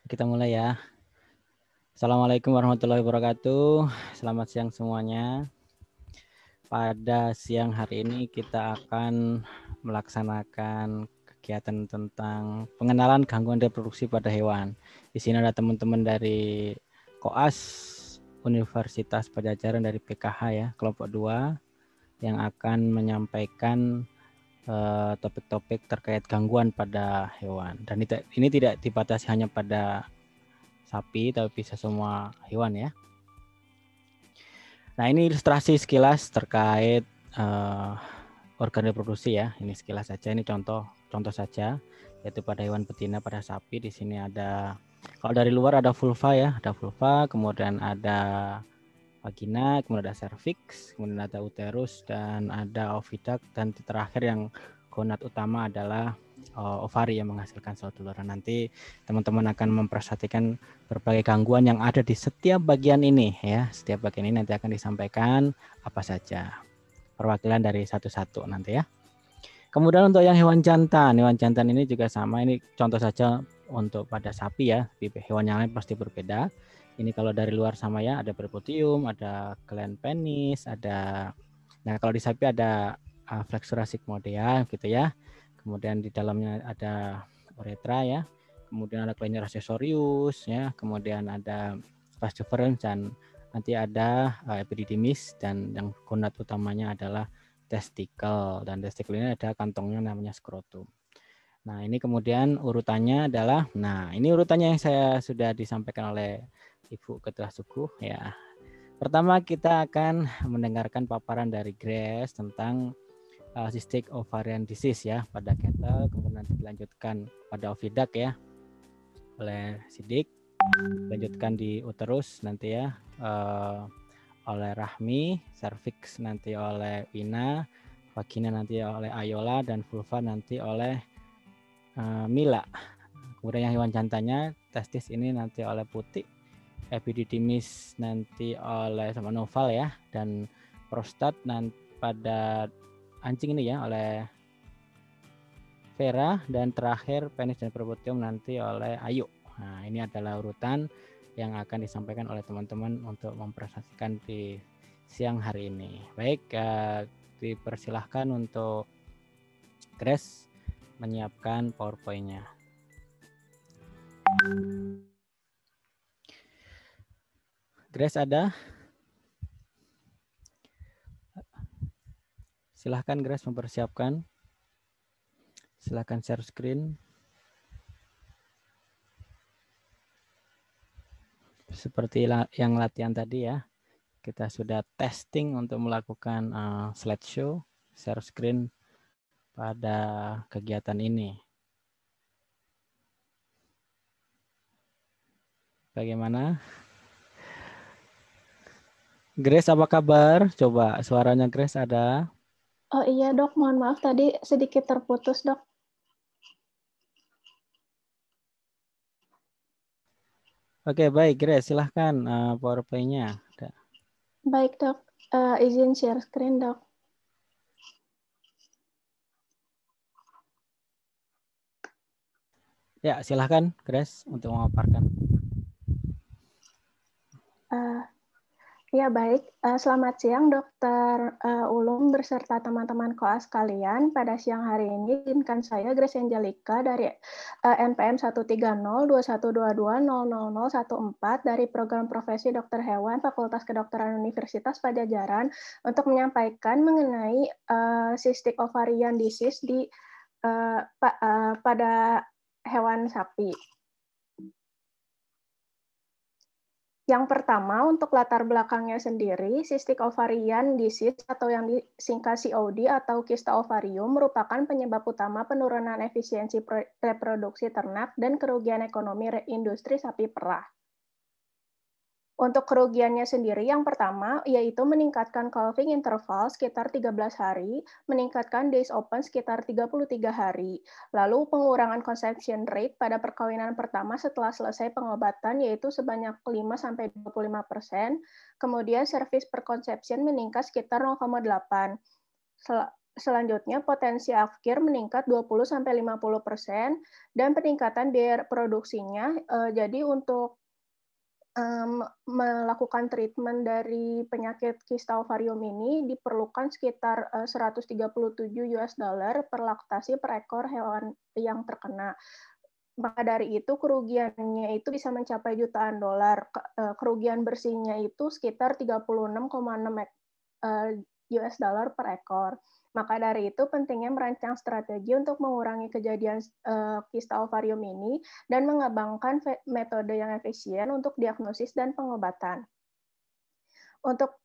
Kita mulai ya. Assalamualaikum warahmatullahi wabarakatuh. Selamat siang semuanya. Pada siang hari ini kita akan melaksanakan kegiatan tentang pengenalan gangguan reproduksi pada hewan. Di sini ada teman-teman dari Koas Universitas Padjadjaran dari PKH ya, kelompok 2 yang akan menyampaikan topik-topik terkait gangguan pada hewan. Dan ini tidak dibatasi hanya pada sapi, tapi bisa semua hewan ya. Nah, ini ilustrasi sekilas terkait organ reproduksi ya. Ini sekilas saja, ini contoh saja, yaitu pada hewan betina, pada sapi. Di sini ada, kalau dari luar ada vulva ya, ada vulva, kemudian ada vagina, kemudian ada cervix, kemudian ada uterus, dan ada oviduct, dan terakhir yang gonad utama adalah ovari yang menghasilkan sel tuluran. Nanti teman-teman akan memperhatikan berbagai gangguan yang ada di setiap bagian ini ya. Setiap bagian ini nanti akan disampaikan apa saja. Perwakilan dari satu-satu nanti ya. Kemudian untuk yang hewan jantan ini juga sama. Ini contoh saja untuk pada sapi ya. Hewan yang lain pasti berbeda. Ini kalau dari luar sama ya, ada perputium, ada gland penis, ada. Nah, kalau di sapi ada flexura sigmoidea gitu ya. Kemudian di dalamnya ada uretra ya. Kemudian ada clenyra accessorius ya. Kemudian ada vas deferens dan nanti ada epididymis, dan yang gonad utamanya adalah testikel, dan testikel ini ada kantongnya namanya skrotum. Nah, ini kemudian urutannya adalah, nah ini urutannya yang saya sudah disampaikan oleh Ibu Ketua Suku ya. Pertama kita akan mendengarkan paparan dari Grace tentang cystic ovarian disease ya pada cattle, kemudian nanti dilanjutkan pada oviduct ya oleh Sidik, dilanjutkan di uterus nanti ya oleh Rahmi, cervix nanti oleh Wina, vagina nanti oleh Ayola, dan vulva nanti oleh Mila. Kemudian yang hewan jantannya, testis ini nanti oleh Putih, epididymis nanti oleh sama Noval ya, dan prostat nanti pada anjing ini ya oleh Vera, dan terakhir penis dan perputium nanti oleh Ayu. Nah, ini adalah urutan yang akan disampaikan oleh teman-teman untuk mempresentasikan di siang hari ini. Baik, dipersilahkan untuk Grace menyiapkan PowerPoint-nya. Grace ada? Silahkan Grace mempersiapkan. Silahkan share screen. Seperti yang latihan tadi ya. Kita sudah testing untuk melakukan slideshow, share screen pada kegiatan ini. Bagaimana? Grace, apa kabar? Coba suaranya Grace ada. Oh iya dok, mohon maaf tadi sedikit terputus dok. Oke, baik Grace, silahkan PowerPoint-nya. Baik dok, izin share screen dok. Ya, silahkan Grace untuk memaparkan. Ya baik, selamat siang Dokter Ulum beserta teman-teman koas kalian. Pada siang hari ini izinkan saya Grace Angelica dari NPM 13021220014 dari Program Profesi Dokter Hewan Fakultas Kedokteran Universitas Padjadjaran untuk menyampaikan mengenai cystic ovarian disease pada hewan sapi. Yang pertama, untuk latar belakangnya sendiri, cystic ovarian disease atau yang disingkat COD atau kista ovarium merupakan penyebab utama penurunan efisiensi reproduksi ternak dan kerugian ekonomi industri sapi perah. Untuk kerugiannya sendiri, yang pertama yaitu meningkatkan calving interval sekitar 13 hari, meningkatkan days open sekitar 33 hari, lalu pengurangan conception rate pada perkawinan pertama setelah selesai pengobatan yaitu sebanyak 5-25%, kemudian service per conception meningkat sekitar 0,8. selanjutnya potensi akhir meningkat 20-50% dan peningkatan biaya produksinya. Jadi untuk melakukan treatment dari penyakit kista ovarium ini diperlukan sekitar $137 per laktasi per ekor hewan yang terkena. Maka dari itu kerugiannya itu bisa mencapai jutaan dolar. Kerugian bersihnya itu sekitar 36,6 US dollar per ekor. Maka dari itu pentingnya merancang strategi untuk mengurangi kejadian kista ovarium ini dan mengembangkan metode yang efisien untuk diagnosis dan pengobatan. Untuk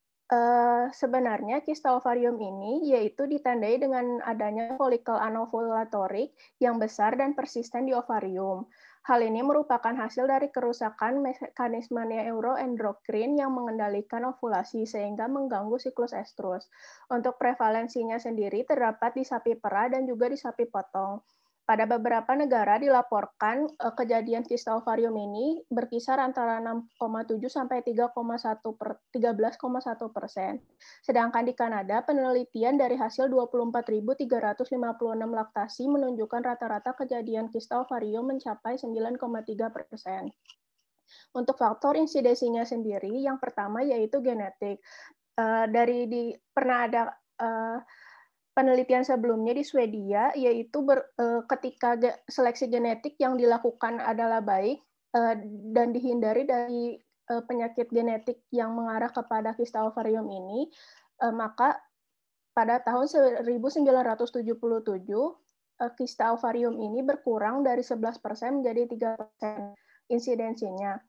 sebenarnya kista ovarium ini yaitu ditandai dengan adanya folikel anovulatorik yang besar dan persisten di ovarium. Hal ini merupakan hasil dari kerusakan mekanisme neuroendokrin yang mengendalikan ovulasi sehingga mengganggu siklus estrus. Untuk prevalensinya sendiri terdapat di sapi perah dan juga di sapi potong. Pada beberapa negara dilaporkan kejadian kista ovarium ini berkisar antara 6,7 sampai 13,1%. Sedangkan di Kanada, penelitian dari hasil 24.356 laktasi menunjukkan rata-rata kejadian kista ovarium mencapai 9,3%. Untuk faktor insidensinya sendiri, yang pertama yaitu genetik. Pernah ada penelitian sebelumnya di Swedia, yaitu ketika seleksi genetik yang dilakukan adalah baik dan dihindari dari penyakit genetik yang mengarah kepada kista ovarium ini, maka pada tahun 1977, kista ovarium ini berkurang dari 11% menjadi 3% insidensinya.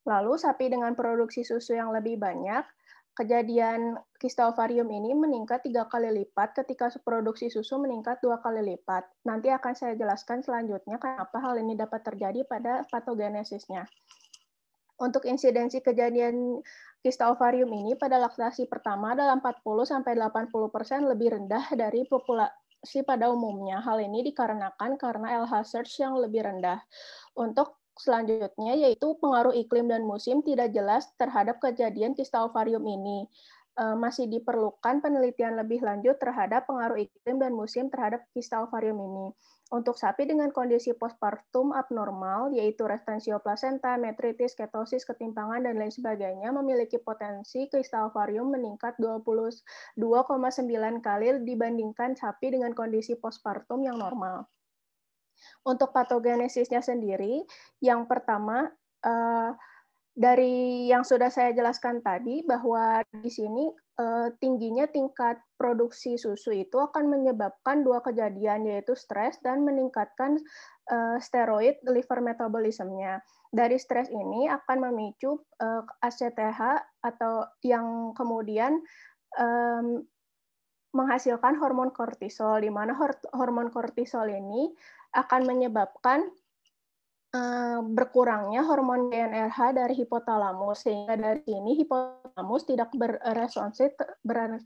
Lalu sapi dengan produksi susu yang lebih banyak, kejadian kista ovarium ini meningkat 3 kali lipat ketika produksi susu meningkat 2 kali lipat. Nanti akan saya jelaskan selanjutnya kenapa hal ini dapat terjadi pada patogenesisnya. Untuk insidensi kejadian kista ovarium ini pada laktasi pertama adalah 40-80% lebih rendah dari populasi pada umumnya. Hal ini dikarenakan karena LH surge yang lebih rendah. Untuk selanjutnya yaitu pengaruh iklim dan musim tidak jelas terhadap kejadian kista ovarium ini. Masih diperlukan penelitian lebih lanjut terhadap pengaruh iklim dan musim terhadap kista ovarium ini. Untuk sapi dengan kondisi postpartum abnormal, yaitu retensio plasenta, metritis, ketosis, ketimpangan, dan lain sebagainya, memiliki potensi kista ovarium meningkat 22,9 kali dibandingkan sapi dengan kondisi postpartum yang normal. Untuk patogenesisnya sendiri, yang pertama, dari yang sudah saya jelaskan tadi, bahwa di sini tingginya tingkat produksi susu itu akan menyebabkan dua kejadian, yaitu stres dan meningkatkan steroid liver metabolismnya. Dari stres ini akan memicu ACTH atau yang kemudian menghasilkan hormon kortisol, di mana hormon kortisol ini akan menyebabkan berkurangnya hormon GnRH dari hipotalamus, sehingga dari sini hipotalamus tidak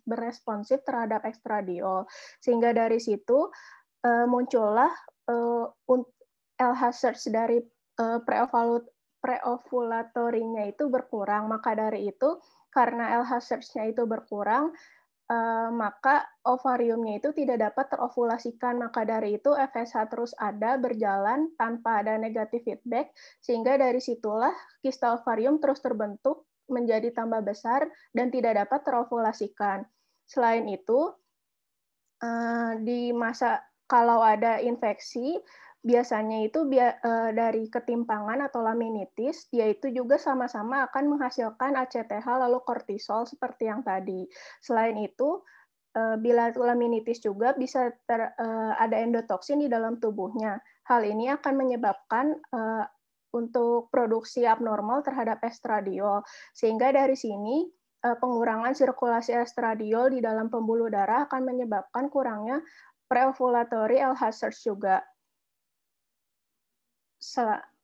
beresponsif terhadap estradiol, sehingga dari situ muncullah LH surge dari preovulatorinya itu berkurang. Maka dari itu, karena LH surge-nya itu berkurang, maka ovariumnya itu tidak dapat terovulasikan. Maka dari itu FSH terus ada berjalan tanpa ada negatif feedback, sehingga dari situlah kista ovarium terus terbentuk menjadi tambah besar dan tidak dapat terovulasikan. Selain itu, di masa kalau ada infeksi, biasanya itu dari ketimpangan atau laminitis, yaitu juga sama-sama akan menghasilkan ACTH lalu kortisol seperti yang tadi. Selain itu, bila laminitis juga bisa ada endotoksin di dalam tubuhnya. Hal ini akan menyebabkan untuk produksi abnormal terhadap estradiol, sehingga dari sini pengurangan sirkulasi estradiol di dalam pembuluh darah akan menyebabkan kurangnya preovulatory LH surge juga.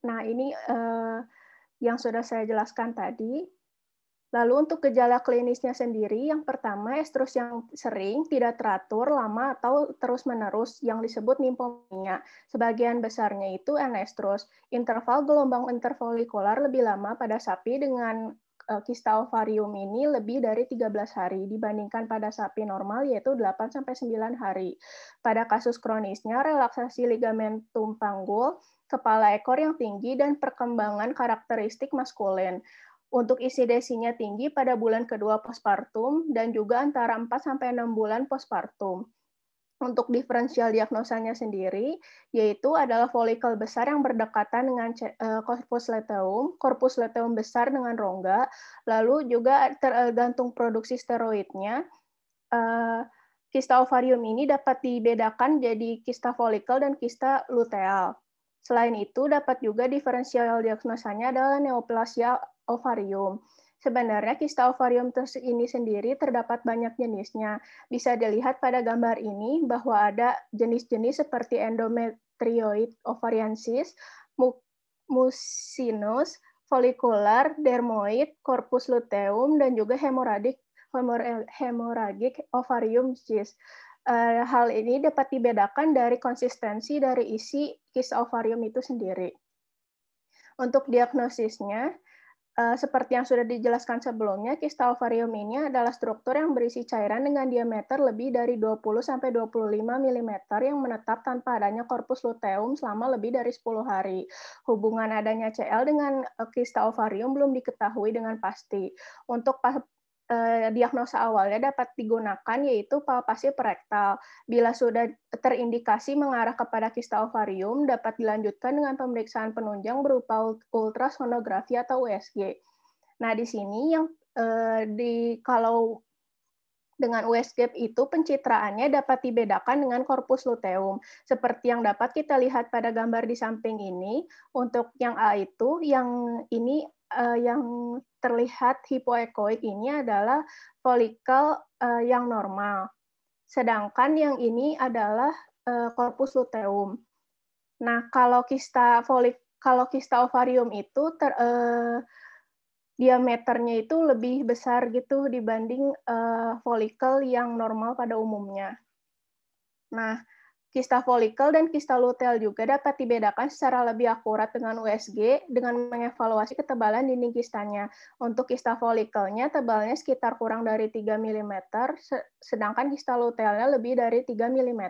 Nah, ini yang sudah saya jelaskan tadi. Lalu untuk gejala klinisnya sendiri, yang pertama estrus yang sering, tidak teratur, lama, atau terus-menerus, yang disebut nymphomania. Sebagian besarnya itu anestrus. Interval gelombang interfolikular lebih lama pada sapi dengan kista ovarium ini lebih dari 13 hari dibandingkan pada sapi normal yaitu 8-9 hari. Pada kasus kronisnya, relaksasi ligamentum panggul, kepala ekor yang tinggi, dan perkembangan karakteristik maskulin. Untuk isi desinya tinggi pada bulan kedua postpartum dan juga antara 4-6 bulan postpartum. Untuk diferensial diagnosanya sendiri, yaitu adalah folikel besar yang berdekatan dengan corpus luteum besar dengan rongga, lalu juga tergantung produksi steroidnya. Kista ovarium ini dapat dibedakan jadi kista folikel dan kista luteal. Selain itu, dapat juga diferensial diagnosanya adalah neoplasia ovarium. Sebenarnya kista ovarium ini sendiri terdapat banyak jenisnya. Bisa dilihat pada gambar ini bahwa ada jenis-jenis seperti endometrioid ovariensis, mucinous, follicular, dermoid, corpus luteum, dan juga hemorrhagic ovarium cyst. Hal ini dapat dibedakan dari konsistensi dari isi kista ovarium itu sendiri. Untuk diagnosisnya, seperti yang sudah dijelaskan sebelumnya, kista ovarium ini adalah struktur yang berisi cairan dengan diameter lebih dari 20-25 mm yang menetap tanpa adanya korpus luteum selama lebih dari 10 hari. Hubungan adanya CL dengan kista ovarium belum diketahui dengan pasti. Untuk diagnosa awalnya dapat digunakan yaitu palpasi perektal. Bila sudah terindikasi mengarah kepada kista ovarium, dapat dilanjutkan dengan pemeriksaan penunjang berupa ultrasonografi atau USG. Nah, di sini yang kalau dengan USG itu pencitraannya dapat dibedakan dengan korpus luteum. Seperti yang dapat kita lihat pada gambar di samping ini, untuk yang A itu, yang ini yang terlihat hipoekoik ini adalah folikel yang normal. Sedangkan yang ini adalah korpus luteum. Nah, kalau kista ovarium itu diameternya itu lebih besar gitu dibanding folikel yang normal pada umumnya. Nah, kista folikel dan kista luteal juga dapat dibedakan secara lebih akurat dengan USG dengan mengevaluasi ketebalan dinding kistanya. Untuk kista folikelnya tebalnya sekitar kurang dari 3 mm, sedangkan kista lutealnya lebih dari 3 mm.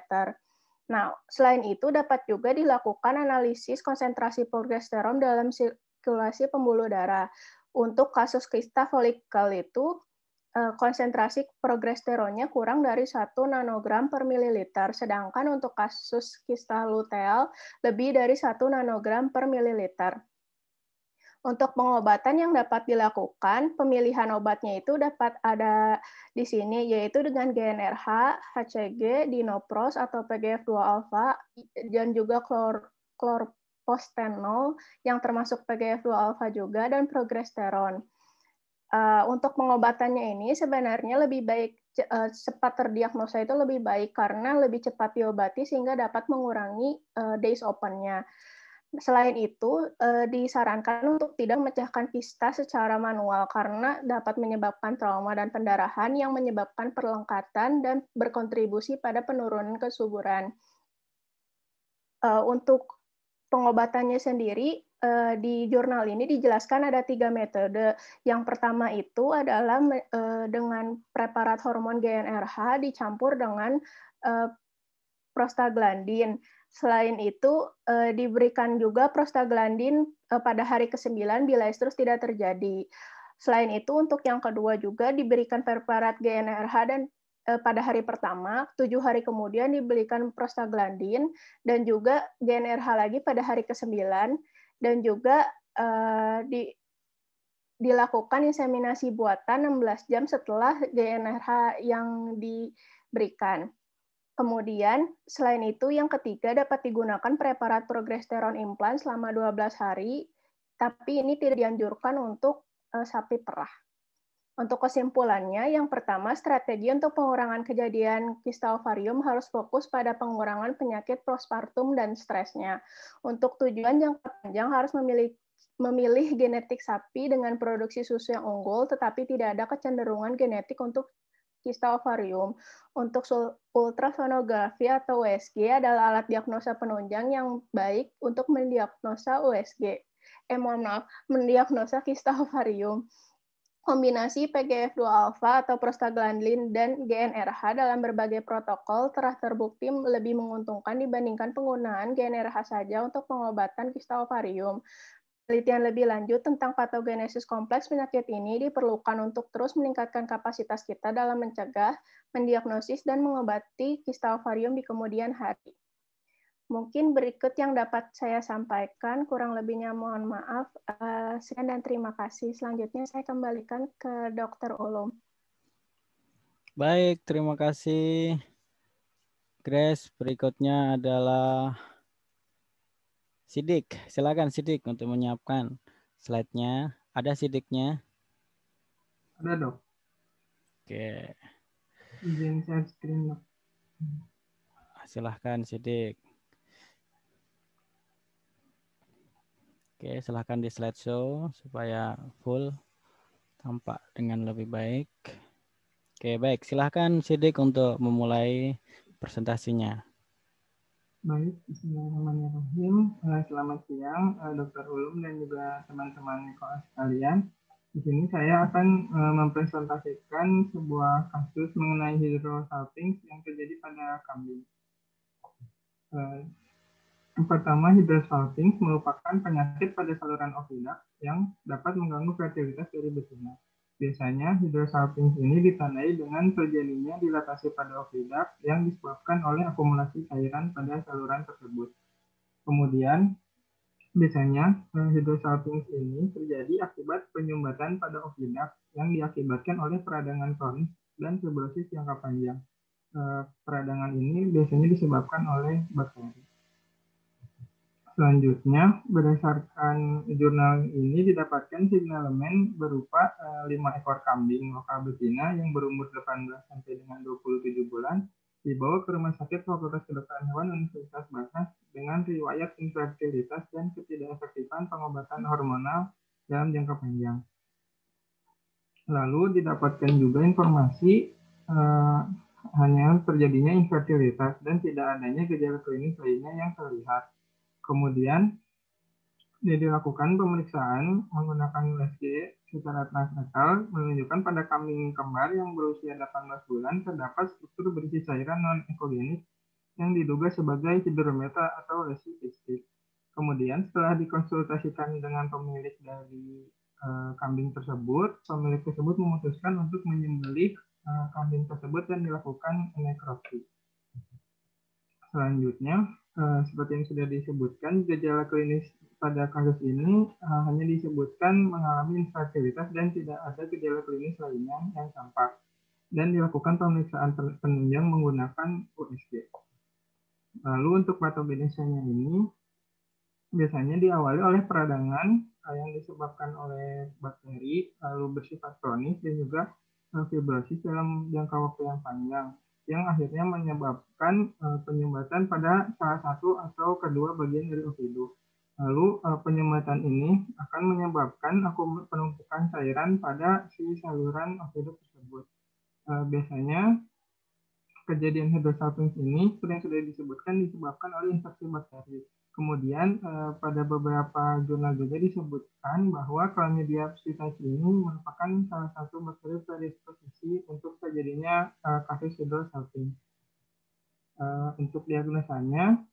Nah, selain itu dapat juga dilakukan analisis konsentrasi progesteron dalam sirkulasi pembuluh darah. Untuk kasus kista folikel itu, konsentrasi progesteronnya kurang dari 1 nanogram per mililiter, sedangkan untuk kasus kista luteal lebih dari 1 nanogram per mililiter. Untuk pengobatan yang dapat dilakukan, pemilihan obatnya itu dapat ada di sini, yaitu dengan GnRH, HCG, dinopros atau PGF2-alfa, dan juga chlorpostenol yang termasuk PGF2-alfa juga, dan progesteron. Untuk pengobatannya ini sebenarnya lebih baik cepat terdiagnosa itu lebih baik karena lebih cepat diobati sehingga dapat mengurangi days open-nya. Selain itu, disarankan untuk tidak memecahkan kista secara manual karena dapat menyebabkan trauma dan pendarahan yang menyebabkan perlengkatan dan berkontribusi pada penurunan kesuburan. Untuk pengobatannya sendiri, di jurnal ini dijelaskan ada 3 metode. Yang pertama itu adalah dengan preparat hormon GnRH dicampur dengan prostaglandin. Selain itu, diberikan juga prostaglandin pada hari ke-9 bila estrus tidak terjadi. Selain itu, untuk yang kedua juga diberikan preparat GnRH dan pada hari pertama, 7 hari kemudian diberikan prostaglandin, dan juga GnRH lagi pada hari ke-9, dan juga dilakukan inseminasi buatan 16 jam setelah GnRH yang diberikan. Kemudian, selain itu, yang ketiga dapat digunakan preparat progesteron implan selama 12 hari, tapi ini tidak dianjurkan untuk sapi perah. Untuk kesimpulannya, yang pertama, strategi untuk pengurangan kejadian kista ovarium harus fokus pada pengurangan penyakit postpartum dan stresnya. Untuk tujuan jangka panjang harus memilih genetik sapi dengan produksi susu yang unggul, tetapi tidak ada kecenderungan genetik untuk kista ovarium. Untuk ultrasonografi atau USG adalah alat diagnosa penunjang yang baik untuk mendiagnosa mendiagnosa kista ovarium. Kombinasi PGF2-alfa atau prostaglandin dan GnRH dalam berbagai protokol telah terbukti lebih menguntungkan dibandingkan penggunaan GnRH saja untuk pengobatan kista ovarium. Penelitian lebih lanjut tentang patogenesis kompleks penyakit ini diperlukan untuk terus meningkatkan kapasitas kita dalam mencegah, mendiagnosis, dan mengobati kista ovarium di kemudian hari. Mungkin berikut yang dapat saya sampaikan, kurang lebihnya mohon maaf. Sekian dan terima kasih. Selanjutnya saya kembalikan ke Dr. Ulum. Baik, terima kasih Grace. Berikutnya adalah Sidik. Silakan Sidik untuk menyiapkan slide-nya. Ada Sidiknya? Ada, Dok. Oke. Izin share screen, Dok. Silahkan Sidik. Oke, silahkan di slideshow supaya full tampak dengan lebih baik. Oke, baik. Silahkan Sidik untuk memulai presentasinya. Baik, bismillahirrahmanirrahim. Selamat siang, Dr. Ulum dan juga teman-teman kelas sekalian. Di sini saya akan mempresentasikan sebuah kasus mengenai hydrosalpinx yang terjadi pada kambing. Pertama, hydrosalpinx merupakan penyakit pada saluran oviduct yang dapat mengganggu fertilitas dari betina. Biasanya, hydrosalpinx ini ditandai dengan terjadinya dilatasi pada oviduct yang disebabkan oleh akumulasi cairan pada saluran tersebut. Kemudian, biasanya hydrosalpinx ini terjadi akibat penyumbatan pada oviduct yang diakibatkan oleh peradangan kronis dan fibrosis jangka panjang. Peradangan ini biasanya disebabkan oleh bakteri. Selanjutnya, berdasarkan jurnal ini didapatkan signalemen berupa 5 ekor kambing lokal betina yang berumur 18 sampai dengan 27 bulan dibawa ke Rumah Sakit Fakultas Kedokteran Hewan Universitas Batam dengan riwayat infertilitas dan ketidakefektifan pengobatan hormonal dalam jangka panjang. Lalu didapatkan juga informasi hanya terjadinya infertilitas dan tidak adanya gejala klinis lainnya yang terlihat. Kemudian dilakukan pemeriksaan menggunakan USG secara transrektal menunjukkan pada kambing kembar yang berusia 18 bulan terdapat struktur berisi cairan non-ekogenik yang diduga sebagai hidrometa atau lesi kistik. Kemudian setelah dikonsultasikan dengan pemilik dari kambing tersebut, pemilik tersebut memutuskan untuk menyembelih kambing tersebut dan dilakukan nekropsi. Selanjutnya, seperti yang sudah disebutkan, gejala klinis pada kasus ini hanya disebutkan mengalami infertilitas dan tidak ada gejala klinis lainnya yang tampak. Dan dilakukan pemeriksaan penunjang menggunakan USG. Lalu untuk patogenesisnya ini, biasanya diawali oleh peradangan yang disebabkan oleh bakteri, lalu bersifat kronis dan juga fibrosis dalam jangka waktu yang panjang, yang akhirnya menyebabkan penyumbatan pada salah satu atau kedua bagian dari ovidu. Lalu penyumbatan ini akan menyebabkan penumpukan cairan pada si saluran ovidu tersebut. Biasanya kejadian hydrosalpinx ini seperti yang sudah disebutkan disebabkan oleh infeksi bakteri. Kemudian pada beberapa jurnal juga disebutkan bahwa Chlamydia psittaci ini merupakan salah satu bakteri predisposisi untuk terjadinya kasus hydrosalpinx. Untuk diagnosanya,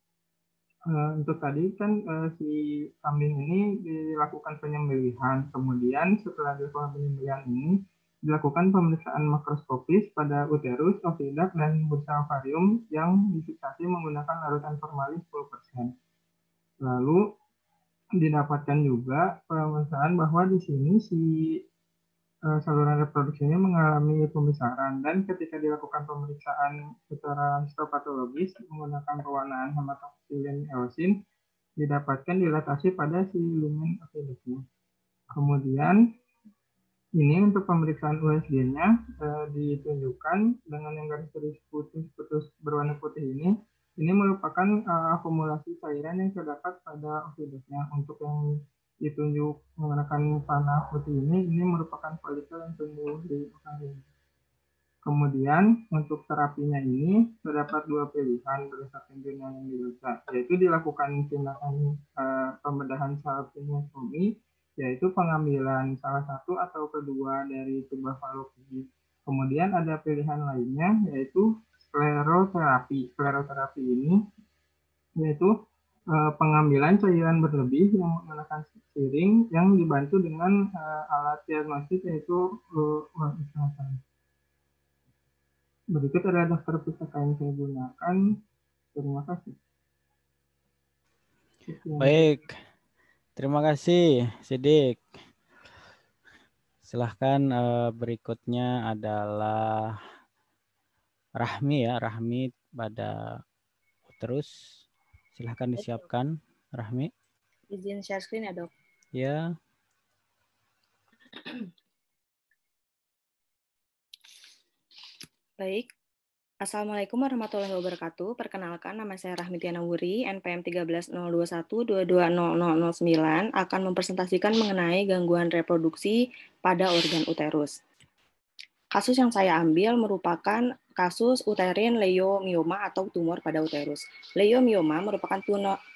untuk tadi kan si kambing ini dilakukan penyembelihan. Kemudian setelah dilakukan penyembelihan ini dilakukan pemeriksaan makroskopis pada uterus, oviduct, dan bursa ovarium yang difiksasi menggunakan larutan formalin 10%. Lalu didapatkan juga pemeriksaan bahwa di sini si saluran reproduksinya mengalami pembesaran, dan ketika dilakukan pemeriksaan secara histopatologis menggunakan pewarnaan hematoxylin eosin didapatkan dilatasi pada si lumen oviductnya. Kemudian ini untuk pemeriksaan USG-nya ditunjukkan dengan yang garis putus berwarna putih ini. Ini merupakan akumulasi cairan yang terdapat pada oviductnya. Untuk yang ditunjuk menggunakan panah putih ini merupakan folikel yang tumbuh di ovarium. Kemudian untuk terapinya ini terdapat dua pilihan berdasarkan jurnal yang dibaca, yaitu dilakukan tindakan pembedahan salpingotomi yaitu pengambilan salah satu atau kedua dari tuba fallopi. Kemudian ada pilihan lainnya, yaitu skleroterapi. Skleroterapi ini yaitu pengambilan cairan berlebih yang menggunakan siring yang dibantu dengan alat diagnostik, yaitu berikut adalah daftar pustaka yang saya gunakan. Terima kasih. Baik, terima kasih Sidik. Silahkan berikutnya adalah Rahmi ya, Rahmi pada uterus. Silahkan disiapkan, Rahmi. Izin share screen ya, Dok. Ya. Baik. Assalamualaikum warahmatullahi wabarakatuh. Perkenalkan, nama saya Rahmi Tiana Wuri, NPM 13.021.22.0009, akan mempresentasikan mengenai gangguan reproduksi pada organ uterus. Kasus yang saya ambil merupakan kasus uterine leiomyoma atau tumor pada uterus. Leiomyoma merupakan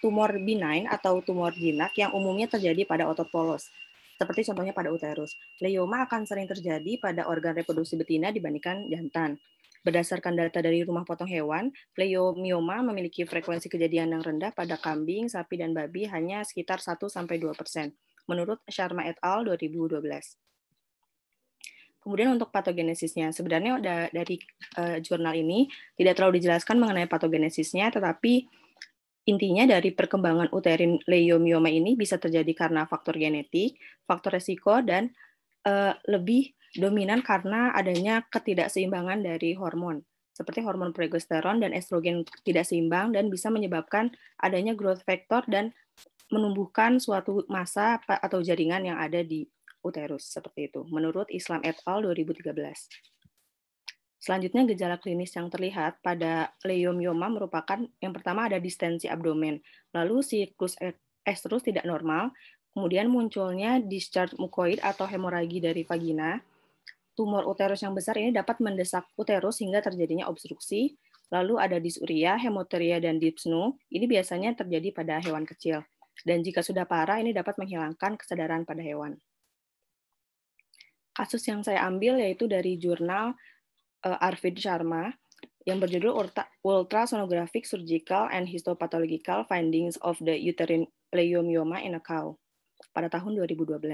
tumor benign atau tumor jinak yang umumnya terjadi pada otot polos, seperti contohnya pada uterus. Leioma akan sering terjadi pada organ reproduksi betina dibandingkan jantan. Berdasarkan data dari Rumah Potong Hewan, leiomyoma memiliki frekuensi kejadian yang rendah pada kambing, sapi, dan babi hanya sekitar 1-2%, menurut Sharma et al. 2012. Kemudian untuk patogenesisnya, sebenarnya dari jurnal ini tidak terlalu dijelaskan mengenai patogenesisnya, tetapi intinya dari perkembangan uterine leiomyoma ini bisa terjadi karena faktor genetik, faktor resiko, dan lebih dominan karena adanya ketidakseimbangan dari hormon, seperti hormon progesteron dan estrogen tidak seimbang, dan bisa menyebabkan adanya growth factor dan menumbuhkan suatu massa atau jaringan yang ada di uterus, seperti itu, menurut Islam et al. 2013. Selanjutnya, gejala klinis yang terlihat pada leiomyoma merupakan yang pertama ada distensi abdomen, lalu siklus estrus tidak normal, kemudian munculnya discharge mucoid atau hemoragi dari vagina. Tumor uterus yang besar ini dapat mendesak uterus hingga terjadinya obstruksi, lalu ada disuria, hemoteria, dan dyspnea. Ini biasanya terjadi pada hewan kecil, dan jika sudah parah ini dapat menghilangkan kesadaran pada hewan. Kasus yang saya ambil yaitu dari jurnal Arvind Sharma yang berjudul Ultrasonographic Surgical and Histopathological Findings of the Uterine Leiomyoma in a Cow pada tahun 2012.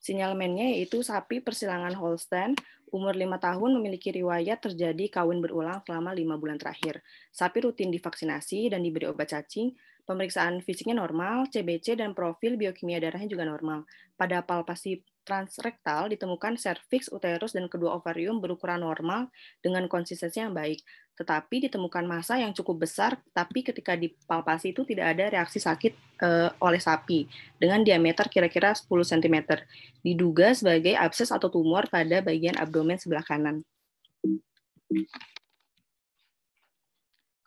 Sinyalemennya yaitu sapi persilangan Holstein, umur 5 tahun, memiliki riwayat terjadi kawin berulang selama 5 bulan terakhir. Sapi rutin divaksinasi dan diberi obat cacing, pemeriksaan fisiknya normal, CBC dan profil biokimia darahnya juga normal. Pada palpasi transrektal ditemukan serviks, uterus, dan kedua ovarium berukuran normal dengan konsistensi yang baik. Tetapi ditemukan massa yang cukup besar, tapi ketika dipalpasi itu tidak ada reaksi sakit oleh sapi dengan diameter kira-kira 10 cm. Diduga sebagai abses atau tumor pada bagian abdomen sebelah kanan.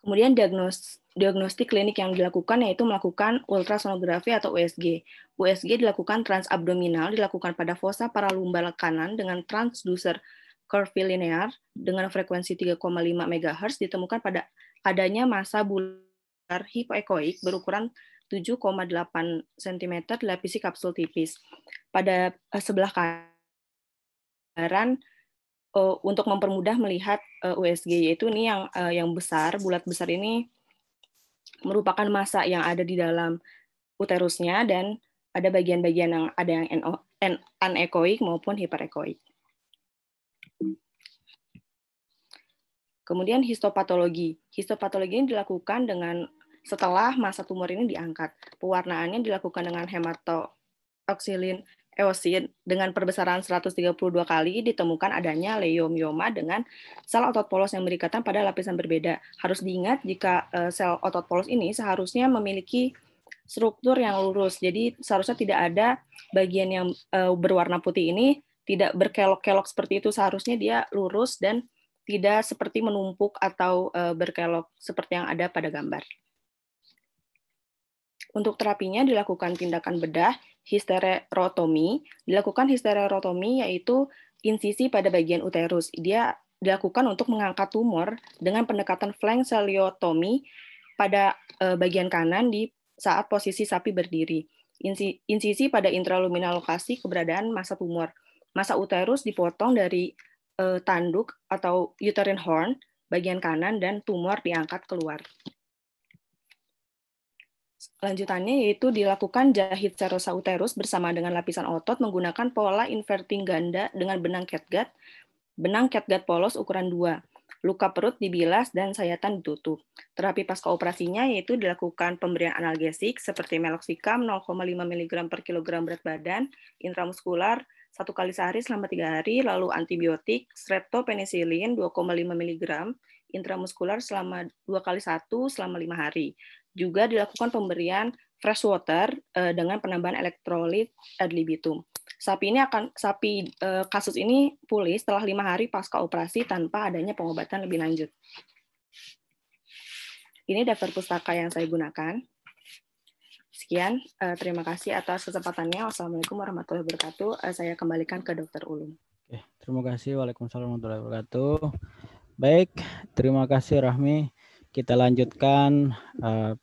Kemudian diagnostik klinik yang dilakukan yaitu melakukan ultrasonografi atau USG. USG dilakukan transabdominal, dilakukan pada fossa paralumbal kanan dengan transducer curvilinear dengan frekuensi 3,5 MHz, ditemukan pada adanya massa bular hipoekoik berukuran 7,8 cm dilapisi kapsul tipis. Pada sebelah kanan untuk mempermudah melihat USG, yaitu ini yang besar, bulat besar ini merupakan massa yang ada di dalam uterusnya, dan ada bagian-bagian yang ada yang anekoik maupun hiperekoik. Kemudian histopatologi. Histopatologi ini dilakukan setelah massa tumor ini diangkat. Pewarnaannya dilakukan dengan hematoxylin eosin dengan perbesaran 132 kali, ditemukan adanya leiomyoma dengan sel otot polos yang berikatan pada lapisan berbeda. Harus diingat jika sel otot polos ini seharusnya memiliki struktur yang lurus. Jadi seharusnya tidak ada bagian yang berwarna putih ini tidak berkelok-kelok seperti itu. Seharusnya dia lurus dan tidak seperti menumpuk atau berkelok seperti yang ada pada gambar. Untuk terapinya dilakukan tindakan bedah, histererotomi. Dilakukan histererotomi yaitu insisi pada bagian uterus. Dia dilakukan untuk mengangkat tumor dengan pendekatan flank celiotomy pada bagian kanan di saat posisi sapi berdiri. insisi pada intraluminal lokasi keberadaan massa tumor. Massa uterus dipotong dari tanduk atau uterine horn bagian kanan dan tumor diangkat keluar. Lanjutannya yaitu dilakukan jahit serosa uterus bersama dengan lapisan otot menggunakan pola inverting ganda dengan benang catgut polos ukuran 2. Luka perut dibilas dan sayatan ditutup. Terapi pasca operasinya yaitu dilakukan pemberian analgesik seperti meloxicam 0,5 mg per kilogram berat badan, intramuskular 1 kali sehari selama 3 hari, lalu antibiotik, streptopenicillin 2,5 mg, intramuskular selama 2 kali 1 selama 5 hari. Juga dilakukan pemberian fresh water dengan penambahan elektrolit ad libitum. Kasus ini pulih setelah 5 hari pasca operasi tanpa adanya pengobatan lebih lanjut. Ini daftar pustaka yang saya gunakan. Sekian, terima kasih atas kesempatannya. Wassalamualaikum warahmatullahi wabarakatuh. Saya kembalikan ke Dr. Ulum. Oke, terima kasih. Waalaikumsalam warahmatullahi wabarakatuh. Baik, terima kasih Rahmi. Kita lanjutkan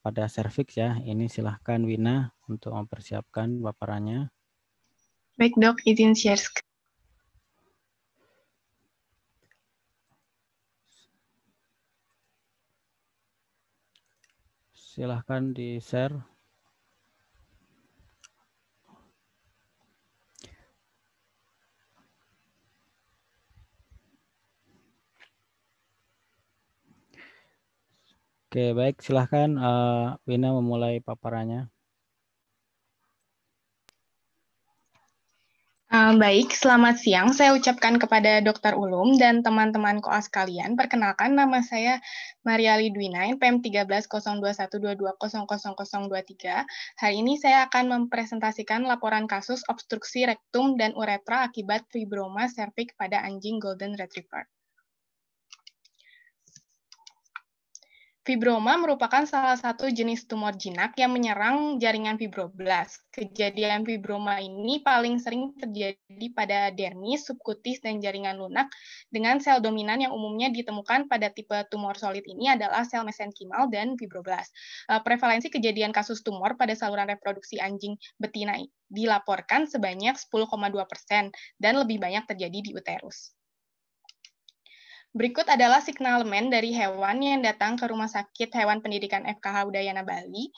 pada serviks ya. Ini silahkan Wina untuk mempersiapkan paparannya. Baik dok, izin share screen. Silahkan di-share. Oke, baik. Silahkan Wina memulai paparannya. Baik, selamat siang. Saya ucapkan kepada Dr. Ulum dan teman-teman koas kalian. Perkenalkan, nama saya Mariali Dwinain, PM 130212200023. Hari ini saya akan mempresentasikan laporan kasus obstruksi rektum dan uretra akibat fibroma serviks pada anjing Golden Retriever. Fibroma merupakan salah satu jenis tumor jinak yang menyerang jaringan fibroblast. Kejadian fibroma ini paling sering terjadi pada dermis, subkutis, dan jaringan lunak dengan sel dominan yang umumnya ditemukan pada tipe tumor solid ini adalah sel mesenkimal dan fibroblast. Prevalensi kejadian kasus tumor pada saluran reproduksi anjing betina dilaporkan sebanyak 10,2% dan lebih banyak terjadi di uterus. Berikut adalah signalemen dari hewan yang datang ke Rumah Sakit Hewan Pendidikan FKH Udayana Bali.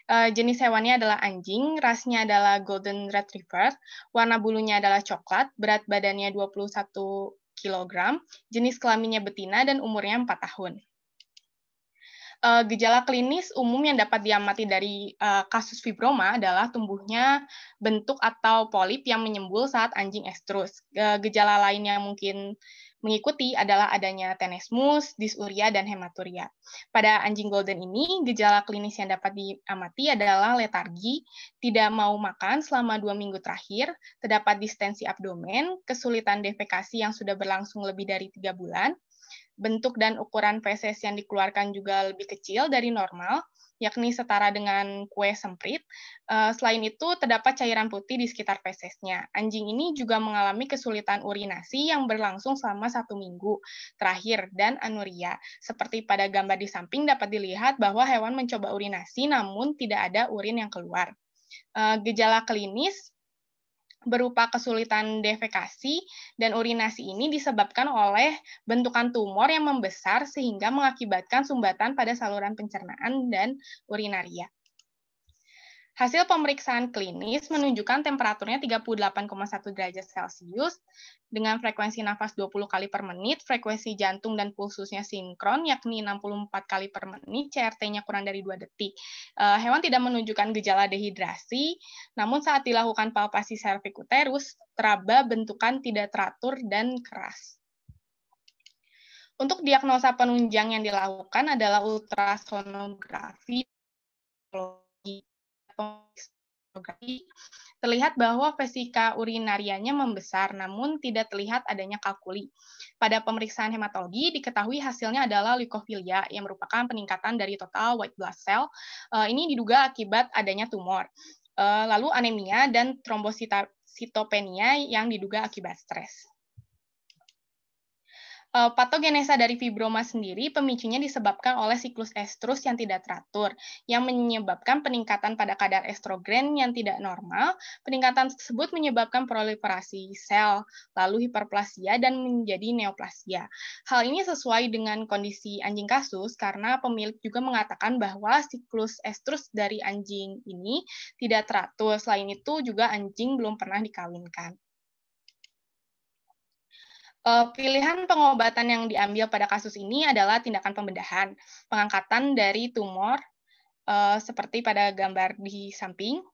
Jenis hewannya adalah anjing, rasnya adalah Golden Retriever, warna bulunya adalah coklat, berat badannya 21 kg, jenis kelaminnya betina, dan umurnya 4 tahun. Gejala klinis umum yang dapat diamati dari kasus fibroma adalah tumbuhnya bentuk atau polip yang menyembul saat anjing estrus. Gejala lain yang mungkin mengikuti adalah adanya tenesmus, disuria, dan hematuria. Pada anjing golden ini, gejala klinis yang dapat diamati adalah letargi, tidak mau makan selama 2 minggu terakhir, terdapat distensi abdomen, kesulitan defekasi yang sudah berlangsung lebih dari 3 bulan, bentuk dan ukuran feses yang dikeluarkan juga lebih kecil dari normal, yakni setara dengan kue semprit. Selain itu, terdapat cairan putih di sekitar fesesnya. Anjing ini juga mengalami kesulitan urinasi yang berlangsung selama 1 minggu terakhir dan anuria. Seperti pada gambar di samping dapat dilihat bahwa hewan mencoba urinasi namun tidak ada urin yang keluar. Gejala klinis berupa kesulitan defekasi dan urinasi ini disebabkan oleh bentukan tumor yang membesar sehingga mengakibatkan sumbatan pada saluran pencernaan dan urinaria. Hasil pemeriksaan klinis menunjukkan temperaturnya 38,1 derajat Celcius dengan frekuensi nafas 20 kali per menit, frekuensi jantung dan pulsusnya sinkron yakni 64 kali per menit, CRT-nya kurang dari 2 detik. Hewan tidak menunjukkan gejala dehidrasi, namun saat dilakukan palpasi serviks uterus, teraba bentukan tidak teratur dan keras. Untuk diagnosa penunjang yang dilakukan adalah ultrasonografi. Terlihat bahwa vesika urinarianya membesar, namun tidak terlihat adanya kalkuli. Pada pemeriksaan hematologi, diketahui hasilnya adalah leukofilia, yang merupakan peningkatan dari total white blood cell. Ini diduga akibat adanya tumor. Lalu anemia dan trombositopenia yang diduga akibat stres. Patogenesa dari fibroma sendiri pemicunya disebabkan oleh siklus estrus yang tidak teratur, yang menyebabkan peningkatan pada kadar estrogen yang tidak normal. Peningkatan tersebut menyebabkan proliferasi sel, lalu hiperplasia, dan menjadi neoplasia. Hal ini sesuai dengan kondisi anjing kasus, karena pemilik juga mengatakan bahwa siklus estrus dari anjing ini tidak teratur. Selain itu, juga anjing belum pernah dikawinkan. Pilihan pengobatan yang diambil pada kasus ini adalah tindakan pembedahan, pengangkatan dari tumor, seperti pada gambar di samping.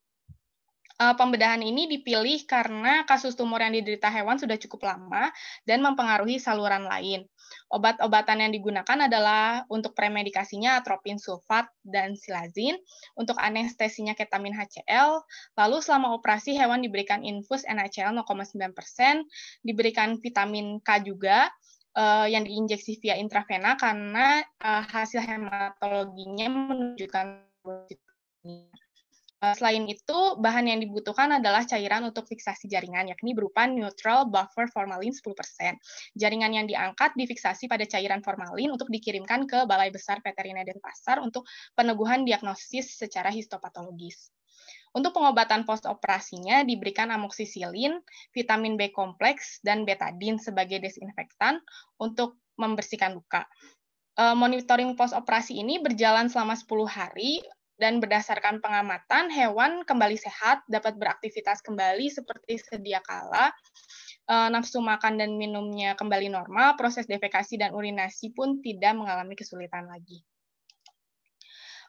Pembedahan ini dipilih karena kasus tumor yang diderita hewan sudah cukup lama dan mempengaruhi saluran lain. Obat-obatan yang digunakan adalah untuk premedikasinya atropin sulfat dan silazin, untuk anestesinya ketamin HCl, lalu selama operasi hewan diberikan infus NaCl 0,9%, diberikan vitamin K juga, yang diinjeksi via intravena karena hasil hematologinya menunjukkan selain itu, bahan yang dibutuhkan adalah cairan untuk fiksasi jaringan, yakni berupa neutral buffer formalin 10%. Jaringan yang diangkat difiksasi pada cairan formalin untuk dikirimkan ke Balai Besar Veteriner Denpasar untuk peneguhan diagnosis secara histopatologis. Untuk pengobatan post-operasinya diberikan amoksisilin, vitamin B kompleks, dan betadin sebagai desinfektan untuk membersihkan luka. Monitoring post-operasi ini berjalan selama 10 hari, dan berdasarkan pengamatan, hewan kembali sehat, dapat beraktivitas kembali seperti sedia kala, nafsu makan dan minumnya kembali normal, proses defekasi dan urinasi pun tidak mengalami kesulitan lagi.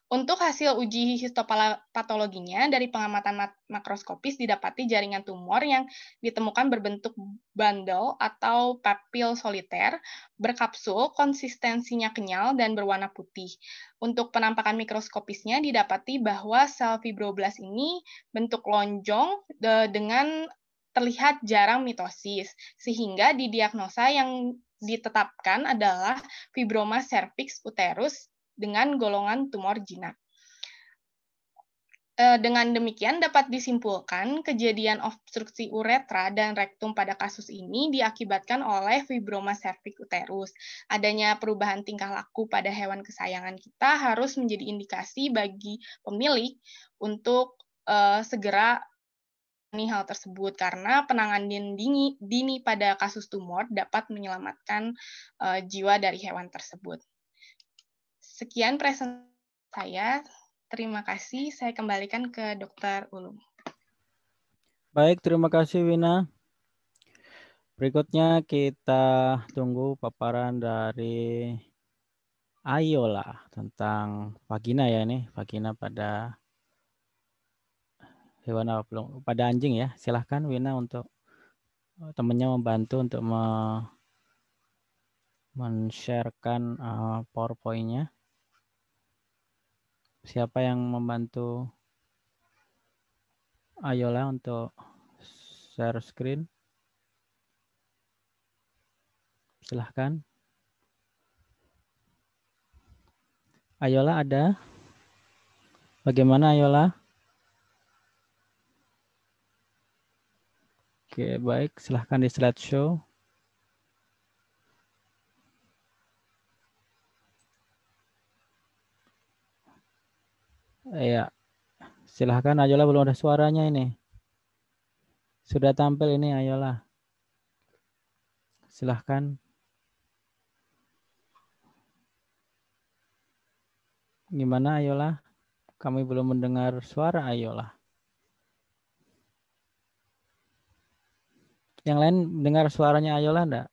Untuk hasil uji histopatologinya, dari pengamatan makroskopis didapati jaringan tumor yang ditemukan berbentuk bandel atau papil soliter, berkapsul, konsistensinya kenyal, dan berwarna putih. Untuk penampakan mikroskopisnya didapati bahwa sel fibroblast ini bentuk lonjong dengan terlihat jarang mitosis, sehingga didiagnosa yang ditetapkan adalah fibroma cervix uterus dengan golongan tumor jinak. Dengan demikian dapat disimpulkan kejadian obstruksi uretra dan rektum pada kasus ini diakibatkan oleh fibroma cervix uterus. Adanya perubahan tingkah laku pada hewan kesayangan kita harus menjadi indikasi bagi pemilik untuk segera hal tersebut, karena penanganan dini pada kasus tumor dapat menyelamatkan jiwa dari hewan tersebut. Sekian presentasi saya. Terima kasih. Saya kembalikan ke Dr. Ulum. Baik, terima kasih Wina. Berikutnya kita tunggu paparan dari Ayola tentang vagina ya ini, vagina pada hewan apa belum? Pada anjing ya. Silahkan Wina untuk temannya membantu untuk men-sharekan PowerPoint-nya. Siapa yang membantu Ayola untuk share screen? Silahkan. Ayola ada? Bagaimana Ayola? Oke, baik. Silahkan di slideshow. Ya, silahkan Ayola, belum ada suaranya ini. Sudah tampil ini Ayola. Silahkan. Gimana Ayola? Kami belum mendengar suara Ayola. Yang lain dengar suaranya Ayola enggak?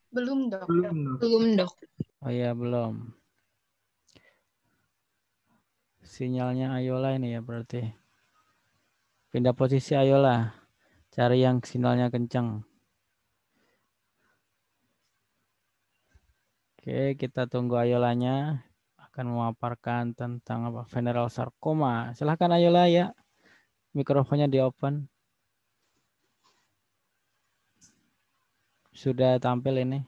Belum, Dok. Belum, Dok. Oh iya, belum. Sinyalnya Ayola ini ya berarti. Pindah posisi Ayola. Cari yang sinyalnya kencang. Oke, kita tunggu Ayolanya. Akan memaparkan tentang apa? Venereal sarcoma. Silahkan Ayola ya. Mikrofonnya di open. Sudah tampil ini.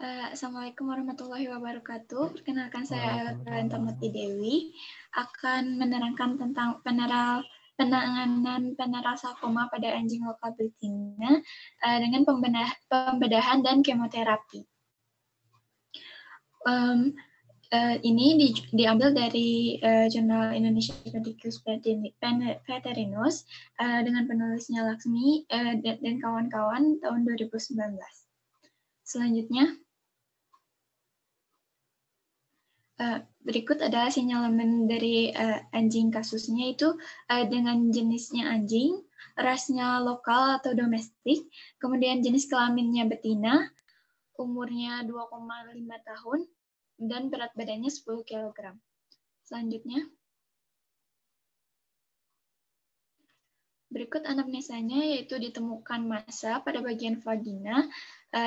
Assalamualaikum warahmatullahi wabarakatuh. Perkenalkan saya Ayola Tarantamati Dewi akan menerangkan tentang venereal penanganan penarasarkoma pada anjing lokal betina dengan pembedahan dan kemoterapi. Ini diambil dari jurnal Indonesia Medicus Veterinus dengan penulisnya Laksmi dan kawan-kawan tahun 2019. Selanjutnya, berikut adalah sinyalemen dari anjing kasusnya, itu dengan jenisnya anjing, rasnya lokal atau domestik, kemudian jenis kelaminnya betina, umurnya 2,5 tahun, dan berat badannya 10 kg. Selanjutnya, berikut anamnesanya, yaitu ditemukan massa pada bagian vagina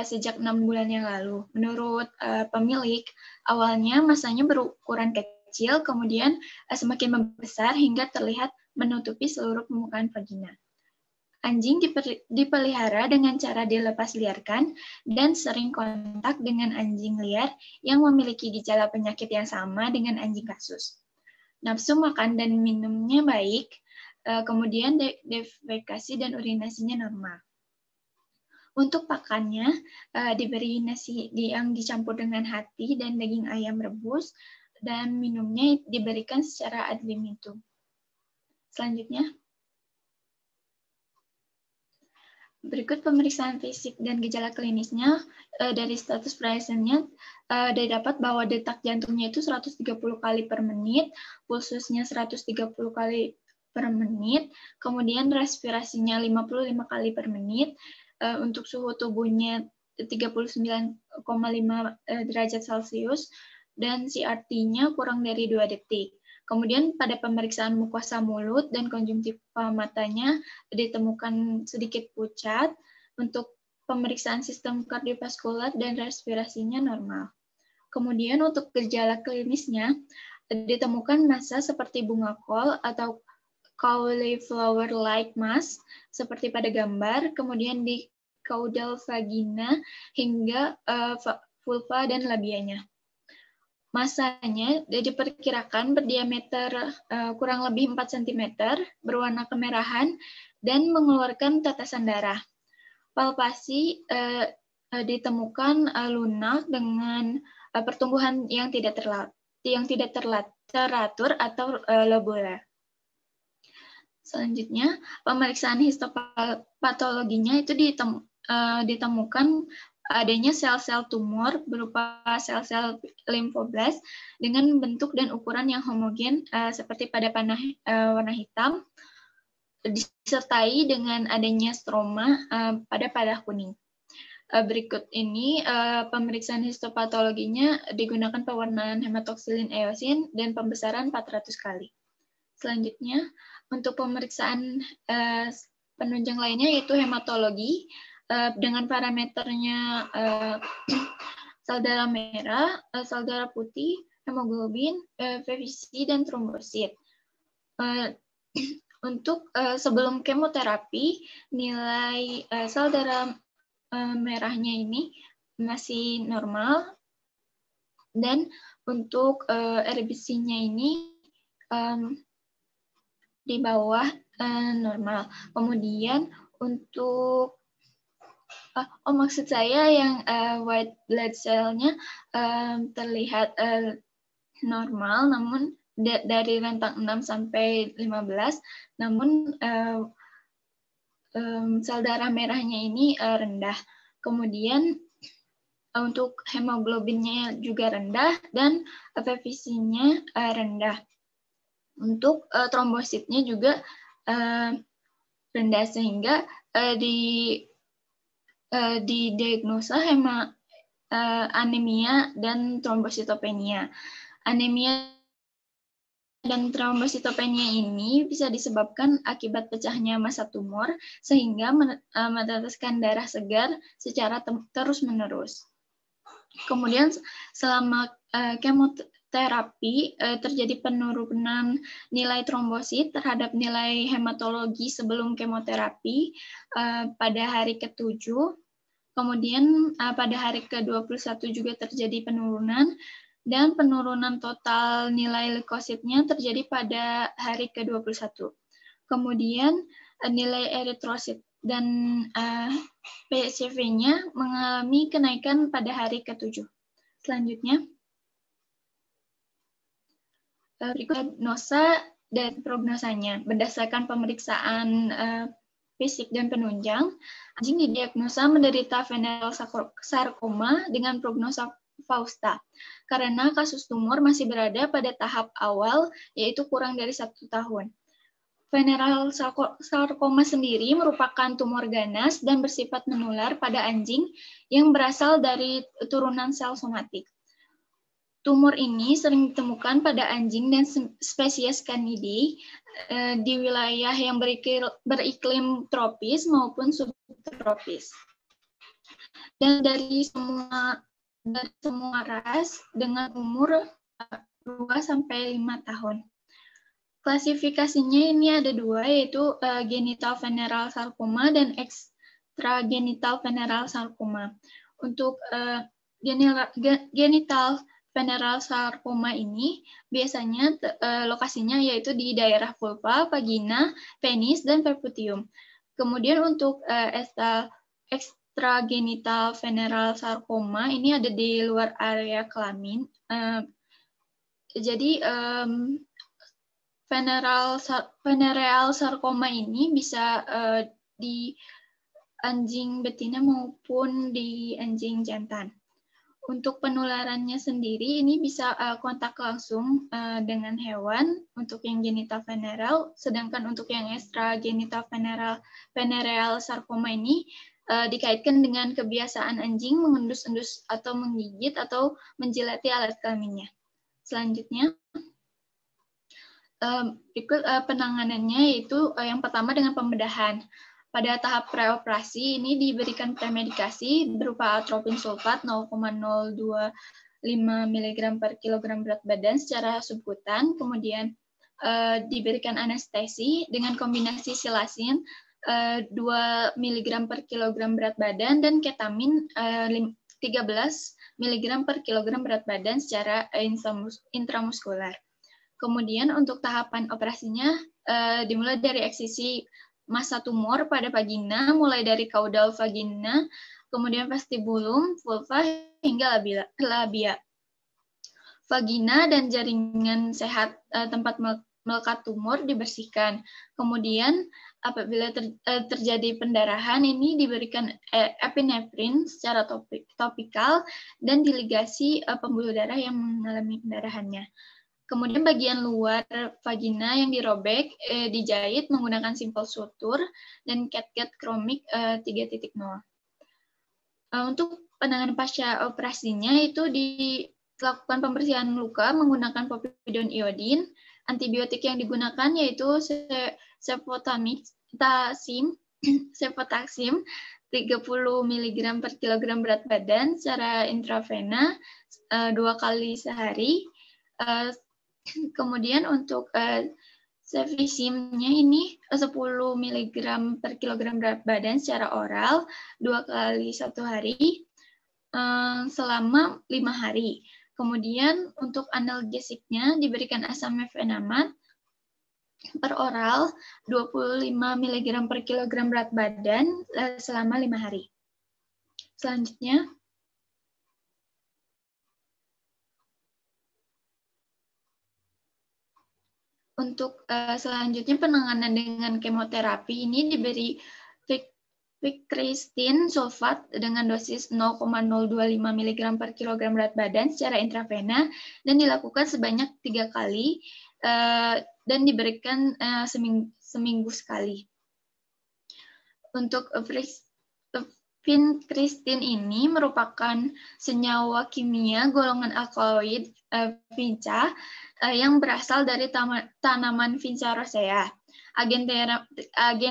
sejak 6 bulan yang lalu. Menurut pemilik, awalnya massanya berukuran kecil, kemudian semakin membesar hingga terlihat menutupi seluruh permukaan vagina. Anjing dipelihara dengan cara dilepas liarkan dan sering kontak dengan anjing liar yang memiliki gejala penyakit yang sama dengan anjing kasus. Nafsu makan dan minumnya baik, kemudian defekasi dan urinasinya normal. Untuk pakannya, diberi nasi yang dicampur dengan hati dan daging ayam rebus, dan minumnya diberikan secara ad libitum. Selanjutnya, berikut pemeriksaan fisik dan gejala klinisnya. Dari status praesennya didapat bahwa detak jantungnya itu 130 kali per menit, pulsusnya 130 kali per menit, kemudian respirasinya 55 kali per menit, untuk suhu tubuhnya 39,5 derajat Celcius, dan CRT-nya kurang dari 2 detik. Kemudian pada pemeriksaan mukosa mulut dan konjungtiva matanya ditemukan sedikit pucat. Untuk pemeriksaan sistem kardiovaskular dan respirasinya normal. Kemudian untuk gejala klinisnya ditemukan massa seperti bunga kol atau cauliflower-like mass seperti pada gambar, kemudian di caudal vagina hingga vulva dan labianya. Masanya diperkirakan berdiameter kurang lebih 4 cm, berwarna kemerahan, dan mengeluarkan tetesan darah. Palpasi ditemukan lunak dengan pertumbuhan yang tidak teratur atau lobular. Selanjutnya, pemeriksaan histopatologinya itu ditemukan adanya sel-sel tumor berupa sel-sel limfoblast dengan bentuk dan ukuran yang homogen seperti pada panah warna hitam, disertai dengan adanya stroma pada padah kuning. Berikut ini pemeriksaan histopatologinya digunakan pewarnaan hematoksilin eosin dan pembesaran 400 kali. Selanjutnya, untuk pemeriksaan penunjang lainnya yaitu hematologi, dengan parameternya sel darah merah, sel darah putih, hemoglobin, VVC, dan trombosit. Untuk sebelum kemoterapi, nilai sel darah merahnya ini masih normal, dan untuk RBC-nya ini di bawah normal. Kemudian untuk maksud saya yang white blood cell-nya terlihat normal, namun dari rentang 6 sampai 15, namun sel darah merahnya ini rendah. Kemudian untuk hemoglobinnya juga rendah dan VVC-nya rendah. Untuk trombositnya juga rendah, sehingga didiagnosa anemia dan trombositopenia. Anemia dan trombositopenia ini bisa disebabkan akibat pecahnya massa tumor sehingga meneteskan darah segar secara terus-menerus. Kemudian selama kemoterapi terjadi penurunan nilai trombosit terhadap nilai hematologi sebelum kemoterapi pada hari ke-7. Kemudian pada hari ke-21 juga terjadi penurunan, dan penurunan total nilai leukositnya terjadi pada hari ke-21. Kemudian nilai eritrosit dan PCV-nya mengalami kenaikan pada hari ke-7. Selanjutnya, berikut diagnosa dan prognosanya. Berdasarkan pemeriksaan fisik dan penunjang, anjing didiagnosa menderita venereal sarkoma dengan prognosa Fausta, karena kasus tumor masih berada pada tahap awal, yaitu kurang dari 1 tahun. Venereal sarkoma sendiri merupakan tumor ganas dan bersifat menular pada anjing yang berasal dari turunan sel somatik. Tumor ini sering ditemukan pada anjing dan spesies Canidae di wilayah yang beriklim tropis maupun subtropis. Dan dari semua ras dengan umur 2-5 tahun. Klasifikasinya ini ada 2, yaitu genital venereal sarkoma dan extragenital venereal sarkoma. Untuk genital venereal sarkoma ini biasanya lokasinya yaitu di daerah vulva, vagina, penis, dan percutium. Kemudian untuk extragenital venereal sarkoma ini ada di luar area kelamin. Jadi venereal sarkoma ini bisa di anjing betina maupun di anjing jantan. Untuk penularannya sendiri ini bisa kontak langsung dengan hewan untuk yang genital venereal, sedangkan untuk yang extragenital venereal sarkoma ini dikaitkan dengan kebiasaan anjing mengendus-endus atau menggigit atau menjilati alat kelaminnya. Selanjutnya, berikut penanganannya, yaitu yang pertama dengan pembedahan. Pada tahap preoperasi ini diberikan premedikasi berupa atropin sulfat 0,025 mg per kilogram berat badan secara subkutan, kemudian diberikan anestesi dengan kombinasi silasin 2 mg per kilogram berat badan dan ketamin 13 mg per kilogram berat badan secara intramuskular. Kemudian untuk tahapan operasinya dimulai dari eksisi massa tumor pada vagina, mulai dari kaudal vagina, kemudian vestibulum, vulva, hingga labia. Vagina dan jaringan sehat tempat melekat tumor dibersihkan. Kemudian apabila terjadi pendarahan, ini diberikan epinefrin secara topikal dan diligasi pembuluh darah yang mengalami pendarahannya. Kemudian bagian luar vagina yang dirobek dijahit menggunakan simpel sutur dan catgut kromik 3.0. Untuk penanganan pasca operasinya itu dilakukan pembersihan luka menggunakan povidone iodin. Antibiotik yang digunakan yaitu cefotaxime 30 mg per kilogram berat badan secara intravena 2 kali sehari. Kemudian untuk cefixime-nya ini 10 mg per kilogram berat badan secara oral 2 kali 1 hari selama 5 hari. Kemudian untuk analgesiknya diberikan asam mefenamat per oral 25 mg per kilogram berat badan selama 5 hari. Selanjutnya, untuk selanjutnya penanganan dengan kemoterapi ini diberi Vickrestine sulfat dengan dosis 0,025 mg per kilogram berat badan secara intravena dan dilakukan sebanyak 3 kali dan diberikan seminggu sekali. Untuk Vincristine ini merupakan senyawa kimia golongan alkaloid vinca yang berasal dari tanaman Vinca rosea. Agen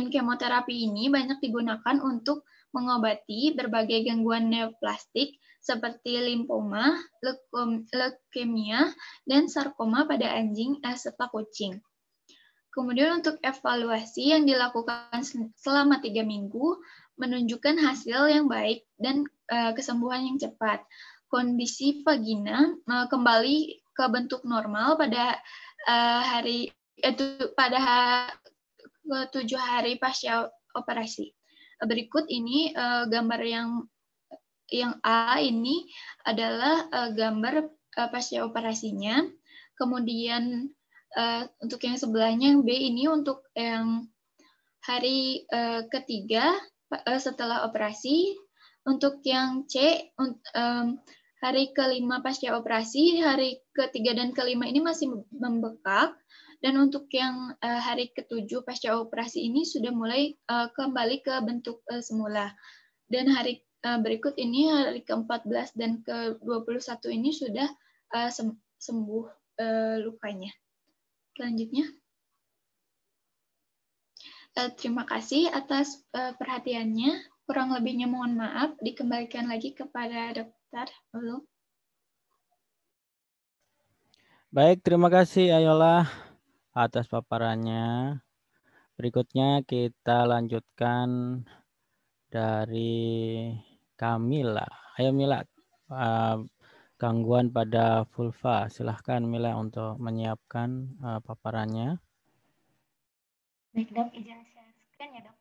kemoterapi ini banyak digunakan untuk mengobati berbagai gangguan neoplastik seperti limfoma, leukemia, dan sarkoma pada anjing serta kucing. Kemudian untuk evaluasi yang dilakukan selama 3 minggu menunjukkan hasil yang baik dan kesembuhan yang cepat. Kondisi vagina kembali ke bentuk normal pada ke-7 hari pasca operasi. Berikut ini gambar yang A ini adalah gambar pasca operasinya. Kemudian untuk yang sebelahnya yang B ini untuk yang hari ketiga setelah operasi. Untuk yang C hari kelima pasca operasi, hari ketiga dan kelima ini masih membekak. Dan untuk yang hari ke-7 pasca operasi ini sudah mulai kembali ke bentuk semula. Dan hari berikut ini, hari ke-14 dan ke-21 ini sudah sembuh lukanya. Selanjutnya. Terima kasih atas perhatiannya. Kurang lebihnya mohon maaf. Dikembalikan lagi kepada dokter. Halo. Baik, terima kasih Ayola atas paparannya. Berikutnya kita lanjutkan dari Kamila. Ayo Mila, gangguan pada vulva. Silahkan Mila untuk menyiapkan paparannya. Baik dok, izin share screen ya dok.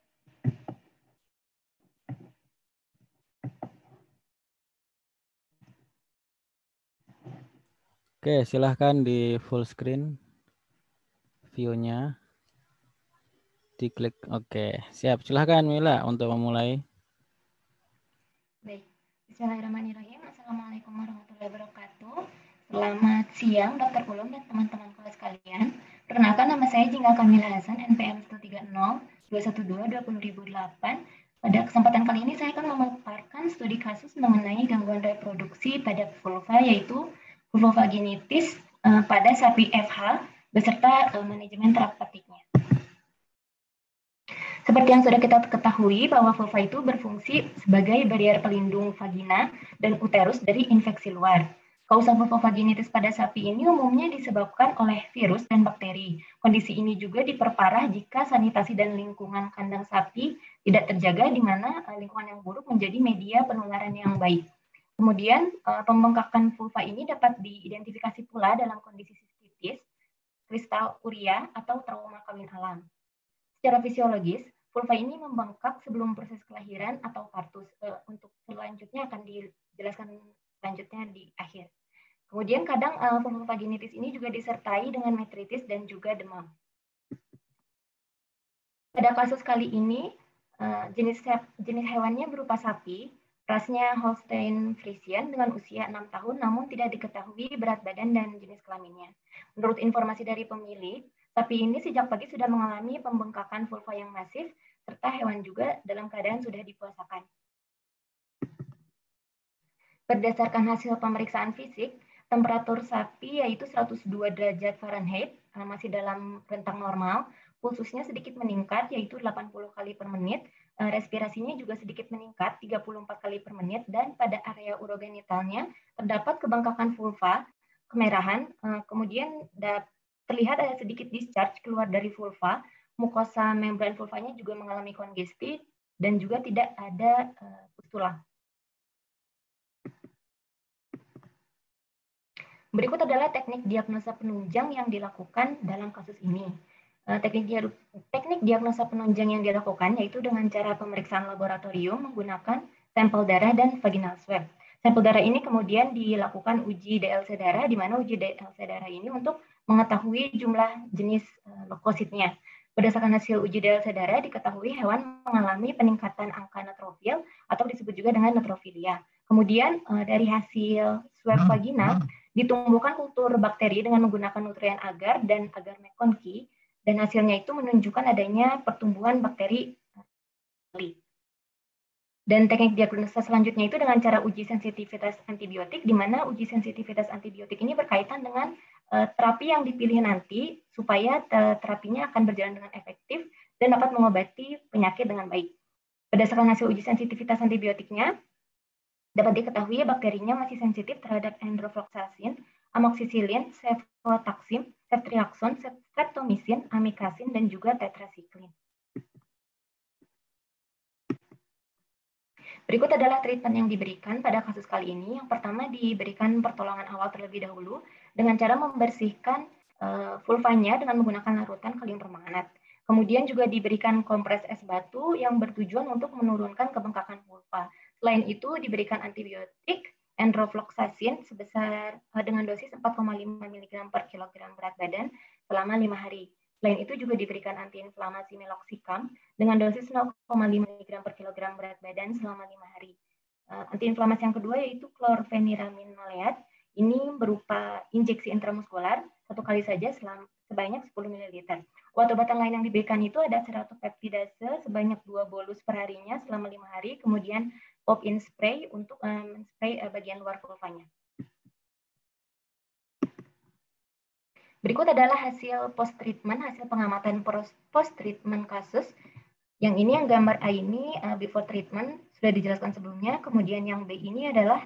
Oke, silahkan di full screen view-nya. Diklik, oke. Siap, silahkan Mila untuk memulai. Baik, bismillahirrahmanirrahim. Assalamualaikum warahmatullahi wabarakatuh. Selamat siang Dr. Ulum dan teman-teman kelas kalian. Perkenalkan, nama saya Jingga Kamila Hasan, NPM 130-212-20008. Pada kesempatan kali ini saya akan memaparkan studi kasus mengenai gangguan reproduksi pada vulva, yaitu vulvovaginitis pada sapi FH beserta manajemen terapeutiknya. Seperti yang sudah kita ketahui bahwa vulva itu berfungsi sebagai barrier pelindung vagina dan uterus dari infeksi luar. Kausa vulvovaginitis pada sapi ini umumnya disebabkan oleh virus dan bakteri. Kondisi ini juga diperparah jika sanitasi dan lingkungan kandang sapi tidak terjaga, di mana lingkungan yang buruk menjadi media penularan yang baik. Kemudian, pembengkakan vulva ini dapat diidentifikasi pula dalam kondisi sistitis, kristal uria, atau trauma kawin alam. Secara fisiologis, vulva ini membengkak sebelum proses kelahiran atau partus. Untuk selanjutnya akan dijelaskan selanjutnya di akhir. Kemudian kadang vulvovaginitis ini juga disertai dengan metritis dan juga demam. Pada kasus kali ini, jenis hewannya berupa sapi, rasnya Holstein Friesian dengan usia 6 tahun, namun tidak diketahui berat badan dan jenis kelaminnya. Menurut informasi dari pemilik, sapi ini sejak pagi sudah mengalami pembengkakan vulva yang masif, serta hewan juga dalam keadaan sudah dipuasakan. Berdasarkan hasil pemeriksaan fisik, temperatur sapi yaitu 102 derajat Fahrenheit, masih dalam rentang normal, pulsusnya sedikit meningkat yaitu 80 kali per menit, respirasinya juga sedikit meningkat 34 kali per menit, dan pada area urogenitalnya terdapat kebengkakan vulva, kemerahan, kemudian terlihat ada sedikit discharge keluar dari vulva, mukosa membran vulvanya juga mengalami kongesti, dan juga tidak ada pustula. Berikut adalah teknik diagnosa penunjang yang dilakukan dalam kasus ini. Teknik diagnosa penunjang yang dilakukan yaitu dengan cara pemeriksaan laboratorium menggunakan sampel darah dan vaginal swab. Sampel darah ini kemudian dilakukan uji DLC darah, di mana uji DLC darah ini untuk mengetahui jumlah jenis leukositnya. Berdasarkan hasil uji DLC darah, diketahui hewan mengalami peningkatan angka neutrofil atau disebut juga dengan neutrofilia. Kemudian dari hasil swab vagina, ditumbuhkan kultur bakteri dengan menggunakan nutrien agar dan agar McConkey, dan hasilnya itu menunjukkan adanya pertumbuhan bakteri. Dan teknik diagnosa selanjutnya itu dengan cara uji sensitivitas antibiotik, di mana uji sensitivitas antibiotik ini berkaitan dengan terapi yang dipilih nanti, supaya terapinya akan berjalan dengan efektif dan dapat mengobati penyakit dengan baik. Berdasarkan hasil uji sensitivitas antibiotiknya, dapat diketahui bakterinya masih sensitif terhadap enrofloxacin, amoxicillin, cefotaxime, ceftriaxone, streptomycin, amikacin, dan juga tetracycline. Berikut adalah treatment yang diberikan pada kasus kali ini. Yang pertama, diberikan pertolongan awal terlebih dahulu dengan cara membersihkan vulvanya dengan menggunakan larutan kalium permanganat. Kemudian juga diberikan kompres es batu yang bertujuan untuk menurunkan kebengkakan vulva. Selain itu diberikan antibiotik enrofloxacin sebesar dengan dosis 4,5 mg per kilogram berat badan selama 5 hari. Selain itu juga diberikan antiinflamasi meloxicam dengan dosis 0,5 mg per kilogram berat badan selama 5 hari. Antiinflamasi yang kedua yaitu chlorpheniramine maleat. Ini berupa injeksi intramuskular 1 kali saja sebanyak 10 ml. Obat-obatan lain yang diberikan itu ada ceratopeptidase sebanyak 2 bolus per harinya selama 5 hari, kemudian pop-in spray untuk men-spray bagian luar vulvanya. Berikut adalah hasil post-treatment, hasil pengamatan post-treatment kasus. Yang ini yang gambar A ini before treatment, sudah dijelaskan sebelumnya, kemudian yang B ini adalah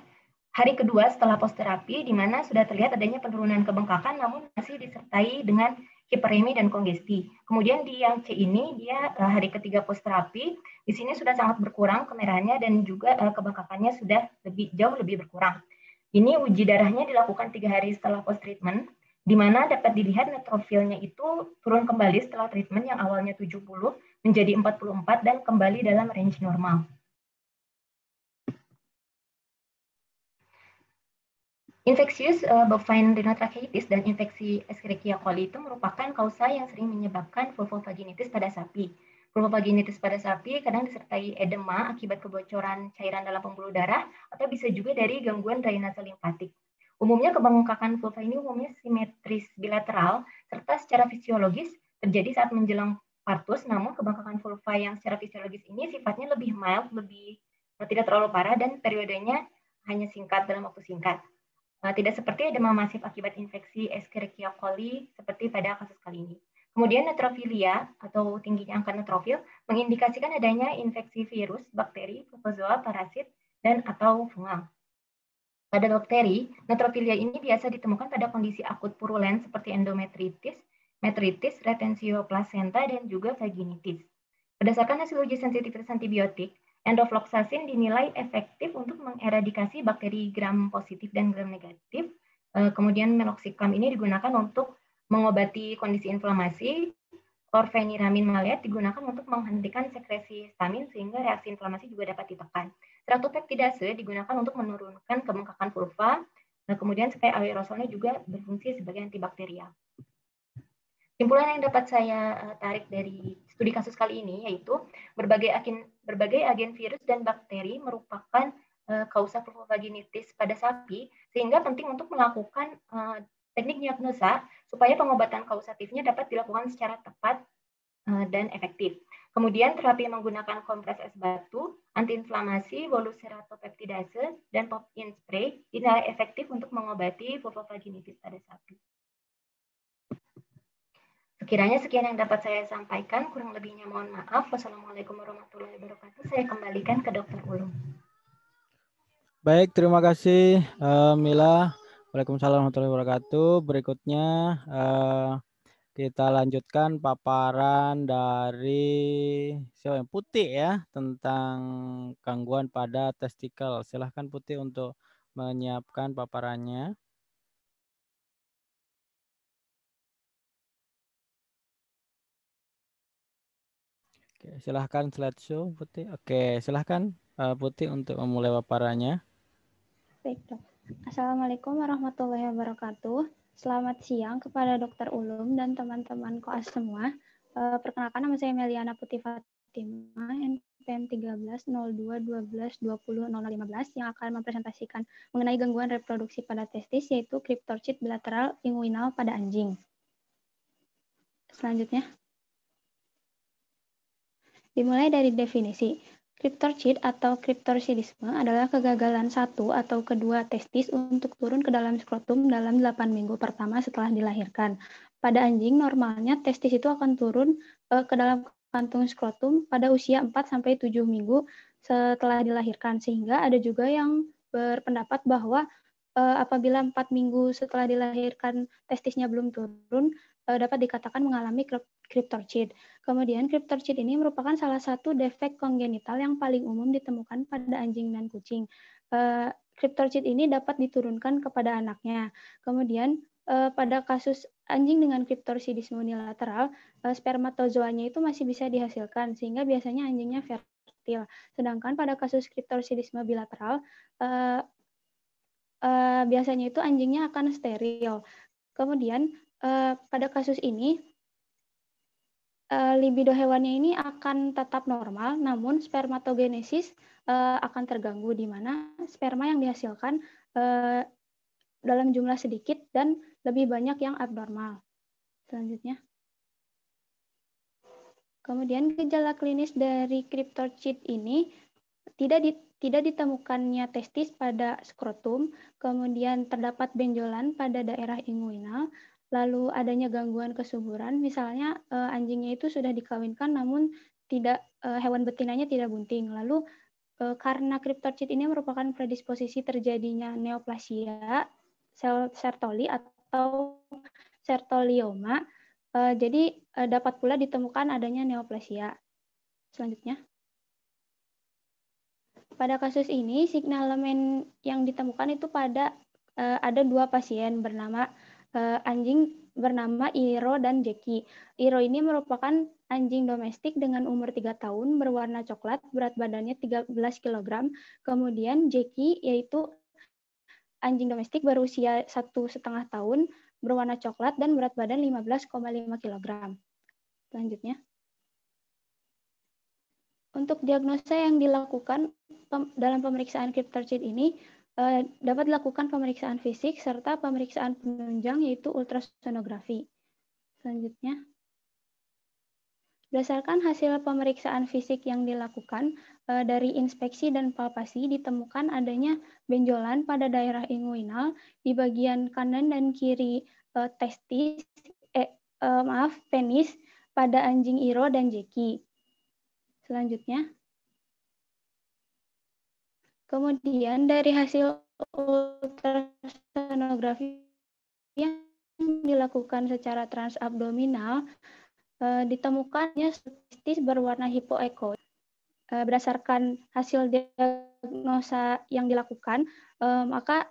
hari kedua setelah post terapi, di mana sudah terlihat adanya penurunan kebengkakan, namun masih disertai dengan hiperemi dan kongesti. Kemudian di yang C ini, dia hari ketiga post terapi, di sini sudah sangat berkurang kemerahannya dan juga kebengkakannya sudah jauh lebih berkurang. Ini uji darahnya dilakukan 3 hari setelah post treatment, di mana dapat dilihat neutrofilnya itu turun kembali setelah treatment yang awalnya 70 menjadi 44 dan kembali dalam range normal. Infeksius bovine rhinotracheitis dan infeksi Escherichia coli itu merupakan kausa yang sering menyebabkan vulvovaginitis pada sapi. Vulvovaginitis pada sapi kadang disertai edema akibat kebocoran cairan dalam pembuluh darah atau bisa juga dari gangguan drainase limfatik. Umumnya kebengkakan vulva ini umumnya simetris bilateral serta secara fisiologis terjadi saat menjelang partus, namun kebengkakan vulva yang secara fisiologis ini sifatnya lebih mild, tidak terlalu parah dan periodenya hanya singkat dalam waktu singkat. Tidak seperti edema masif akibat infeksi Escherichia coli seperti pada kasus kali ini. Kemudian neutrofilia atau tingginya angka neutrofil mengindikasikan adanya infeksi virus, bakteri, protozoa, parasit, dan atau fungal. Pada bakteri, neutrofilia ini biasa ditemukan pada kondisi akut purulen seperti endometritis, metritis, retensio placenta, dan juga vaginitis. Berdasarkan hasil uji sensitivitas antibiotik, enrofloxacin dinilai efektif untuk mengeradikasi bakteri gram positif dan gram negatif. Kemudian meloxicam ini digunakan untuk mengobati kondisi inflamasi. Chlorpheniramine maleat digunakan untuk menghentikan sekresi histamin sehingga reaksi inflamasi juga dapat ditekan. Ceratopeptidase digunakan untuk menurunkan kebengkakan vulva. Kemudian spray aerosolnya juga berfungsi sebagai antibakterial. Kesimpulan yang dapat saya tarik dari studi kasus kali ini yaitu berbagai agen virus dan bakteri merupakan kausa vulvovaginitis pada sapi, sehingga penting untuk melakukan teknik diagnosa supaya pengobatan kausatifnya dapat dilakukan secara tepat dan efektif. Kemudian terapi menggunakan kompres es batu, antiinflamasi, bolus ceratopeptidase, dan pop-in spray dinilai efektif untuk mengobati vulvovaginitis pada sapi. Sekiranya sekian yang dapat saya sampaikan, kurang lebihnya mohon maaf. Wassalamualaikum warahmatullahi wabarakatuh. Saya kembalikan ke Dr. Ulum. Baik, terima kasih Mila. Waalaikumsalam warahmatullahi wabarakatuh. Berikutnya kita lanjutkan paparan dari Putih ya tentang gangguan pada testikel. Silahkan Putih untuk menyiapkan paparannya. Oke, silahkan slideshow Putih. Oke, silahkan Putih untuk memulai paparannya. Baik, Dok. Assalamualaikum warahmatullahi wabarakatuh. Selamat siang kepada Dr. Ulum dan teman-teman koas semua. Perkenalkan, nama saya Meliana Putih Fatimah, NPM 130212200015 yang akan mempresentasikan mengenai gangguan reproduksi pada testis, yaitu cryptorchid bilateral inguinal pada anjing. Selanjutnya. Dimulai dari definisi. Cryptorchid atau cryptorchidisme adalah kegagalan satu atau kedua testis untuk turun ke dalam skrotum dalam 8 minggu pertama setelah dilahirkan. Pada anjing, normalnya testis itu akan turun ke dalam kantung skrotum pada usia 4-7 minggu setelah dilahirkan, sehingga ada juga yang berpendapat bahwa apabila 4 minggu setelah dilahirkan testisnya belum turun, dapat dikatakan mengalami cryptorchid. Kemudian cryptorchid ini merupakan salah satu defek kongenital yang paling umum ditemukan pada anjing dan kucing. Cryptorchid ini dapat diturunkan kepada anaknya. Kemudian pada kasus anjing dengan kriptorchidisme unilateral, spermatozoanya itu masih bisa dihasilkan, sehingga biasanya anjingnya fertil. Sedangkan pada kasus kriptorchidisme bilateral, biasanya itu anjingnya akan steril. Kemudian pada kasus ini, libido hewannya ini akan tetap normal, namun spermatogenesis akan terganggu, di mana sperma yang dihasilkan dalam jumlah sedikit dan lebih banyak yang abnormal. Selanjutnya. Kemudian gejala klinis dari cryptorchid ini tidak ditemukannya testis pada skrotum, kemudian terdapat benjolan pada daerah inguinal, lalu adanya gangguan kesuburan, misalnya anjingnya itu sudah dikawinkan namun hewan betinanya tidak bunting. Lalu karena cryptorchid ini merupakan predisposisi terjadinya neoplasia sel Sertoli atau sertolioma, jadi dapat pula ditemukan adanya neoplasia. Selanjutnya. Pada kasus ini, signalemen yang ditemukan itu pada ada 2 pasien bernama anjing bernama Iro dan Jackie. Iro ini merupakan anjing domestik dengan umur 3 tahun, berwarna coklat, berat badannya 13 kg. Kemudian Jackie yaitu anjing domestik berusia 1,5 tahun, berwarna coklat, dan berat badan 15,5 kg. Selanjutnya. Untuk diagnosa yang dilakukan dalam pemeriksaan cryptorchid ini, dapat dilakukan pemeriksaan fisik serta pemeriksaan penunjang yaitu ultrasonografi. Selanjutnya. Berdasarkan hasil pemeriksaan fisik yang dilakukan, dari inspeksi dan palpasi ditemukan adanya benjolan pada daerah inguinal di bagian kanan dan kiri penis pada anjing Iro dan Jackie. Selanjutnya. Kemudian dari hasil ultrasonografi yang dilakukan secara transabdominal, ditemukannya testis berwarna hipoekoik. Berdasarkan hasil diagnosa yang dilakukan, maka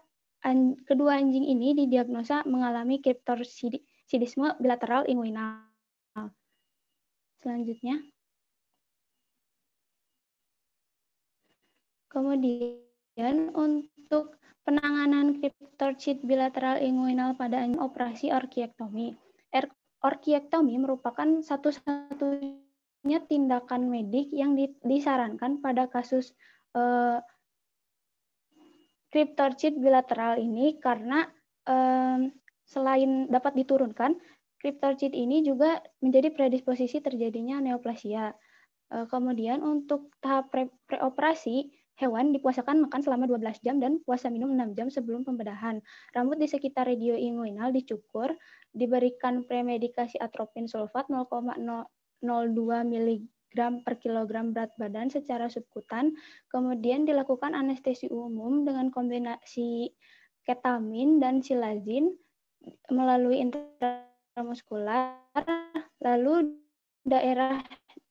kedua anjing ini didiagnosa mengalami cryptorchidisme bilateral inguinal. Selanjutnya. Kemudian untuk penanganan cryptorchid bilateral inguinal pada anjing, operasi orkiektomi. Orkiektomi merupakan satu-satunya tindakan medik yang disarankan pada kasus cryptorchid bilateral ini karena selain dapat diturunkan, cryptorchid ini juga menjadi predisposisi terjadinya neoplasia. Kemudian untuk tahap preoperasi, hewan dipuasakan makan selama 12 jam dan puasa minum 6 jam sebelum pembedahan. Rambut di sekitar radio inguinal dicukur, diberikan premedikasi atropin sulfat 0,002 mg per kilogram berat badan secara subkutan, kemudian dilakukan anestesi umum dengan kombinasi ketamin dan silazin melalui intramuskular, lalu daerah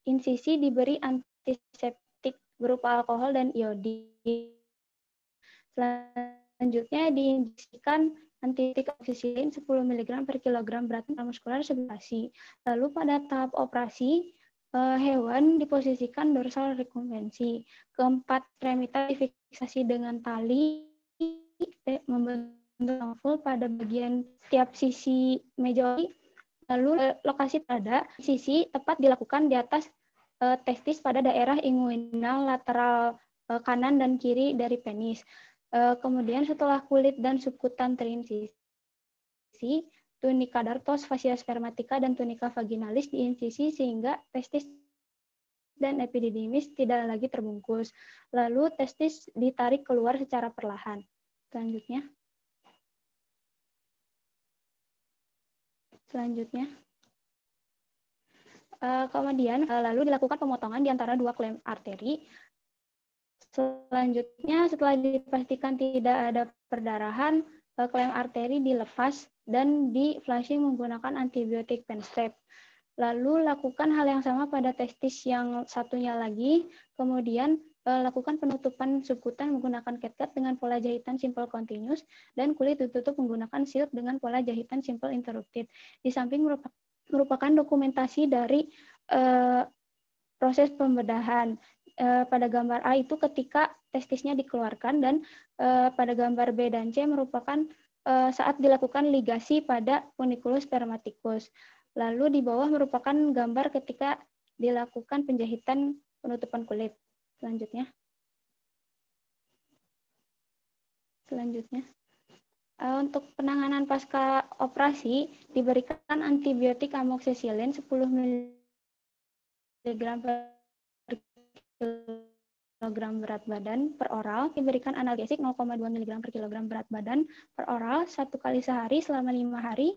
insisi diberi antiseptik berupa alkohol dan iodin. Selanjutnya diinjeksikan antiseptik oksisilin 10 mg per kilogram berat intramuskular sebelasi. Lalu pada tahap operasi, hewan diposisikan dorsal rekumbensi. Keempat ekstremitas difiksasi dengan tali membentuk full pada bagian setiap sisi meja. Lalu lokasi pada sisi tepat dilakukan di atas testis pada daerah inguinal lateral kanan dan kiri dari penis. Kemudian setelah kulit dan subkutan terinsisi, tunika dartos, fascia spermatica, dan tunika vaginalis diinsisi sehingga testis dan epididymis tidak lagi terbungkus. Lalu testis ditarik keluar secara perlahan. Selanjutnya. Kemudian lalu dilakukan pemotongan di antara 2 klem arteri. Selanjutnya setelah dipastikan tidak ada perdarahan, klem arteri dilepas dan di flushing menggunakan antibiotik pen strap. Lalu lakukan hal yang sama pada testis yang satunya lagi, kemudian lakukan penutupan subkutan menggunakan CATCAT dengan pola jahitan simple continuous dan kulit ditutup menggunakan silk dengan pola jahitan simple interrupted. Di samping merupakan dokumentasi dari proses pembedahan. Pada gambar A itu ketika testisnya dikeluarkan, dan pada gambar B dan C merupakan saat dilakukan ligasi pada funiculus spermaticus. Lalu di bawah merupakan gambar ketika dilakukan penjahitan penutupan kulit. Selanjutnya. Untuk penanganan pasca operasi diberikan antibiotik amoxicillin 10 mg per kilogram berat badan per oral, diberikan analgesik 0,2 mg per kilogram berat badan per oral 1 kali sehari selama 5 hari.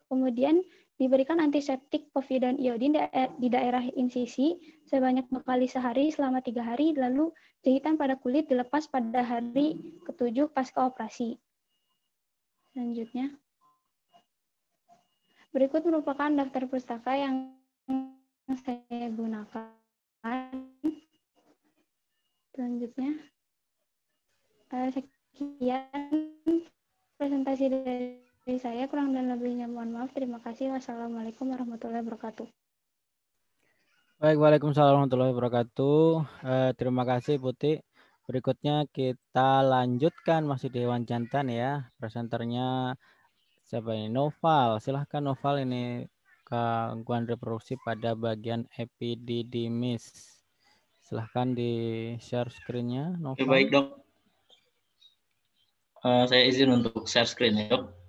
Kemudian diberikan antiseptik povidone iodin di daerah insisi sebanyak 2 kali sehari selama 3 hari, lalu jahitan pada kulit dilepas pada hari ke-7 pasca operasi. Selanjutnya. Berikut merupakan daftar pustaka yang saya gunakan. Selanjutnya, sekian presentasi dari saya, kurang dan lebihnya mohon maaf. Terima kasih. Wassalamualaikum warahmatullahi wabarakatuh. Baik, waalaikumsalam warahmatullahi wabarakatuh. Terima kasih Putih. Berikutnya kita lanjutkan, masih Dewan Jantan ya. Presenternya siapa ini? Noval. Silahkan Noval, ini gangguan reproduksi pada bagian epididymis. Silahkan di-share screen-nya, Noval. Oke, baik dok. Saya izin untuk share screen ya dok.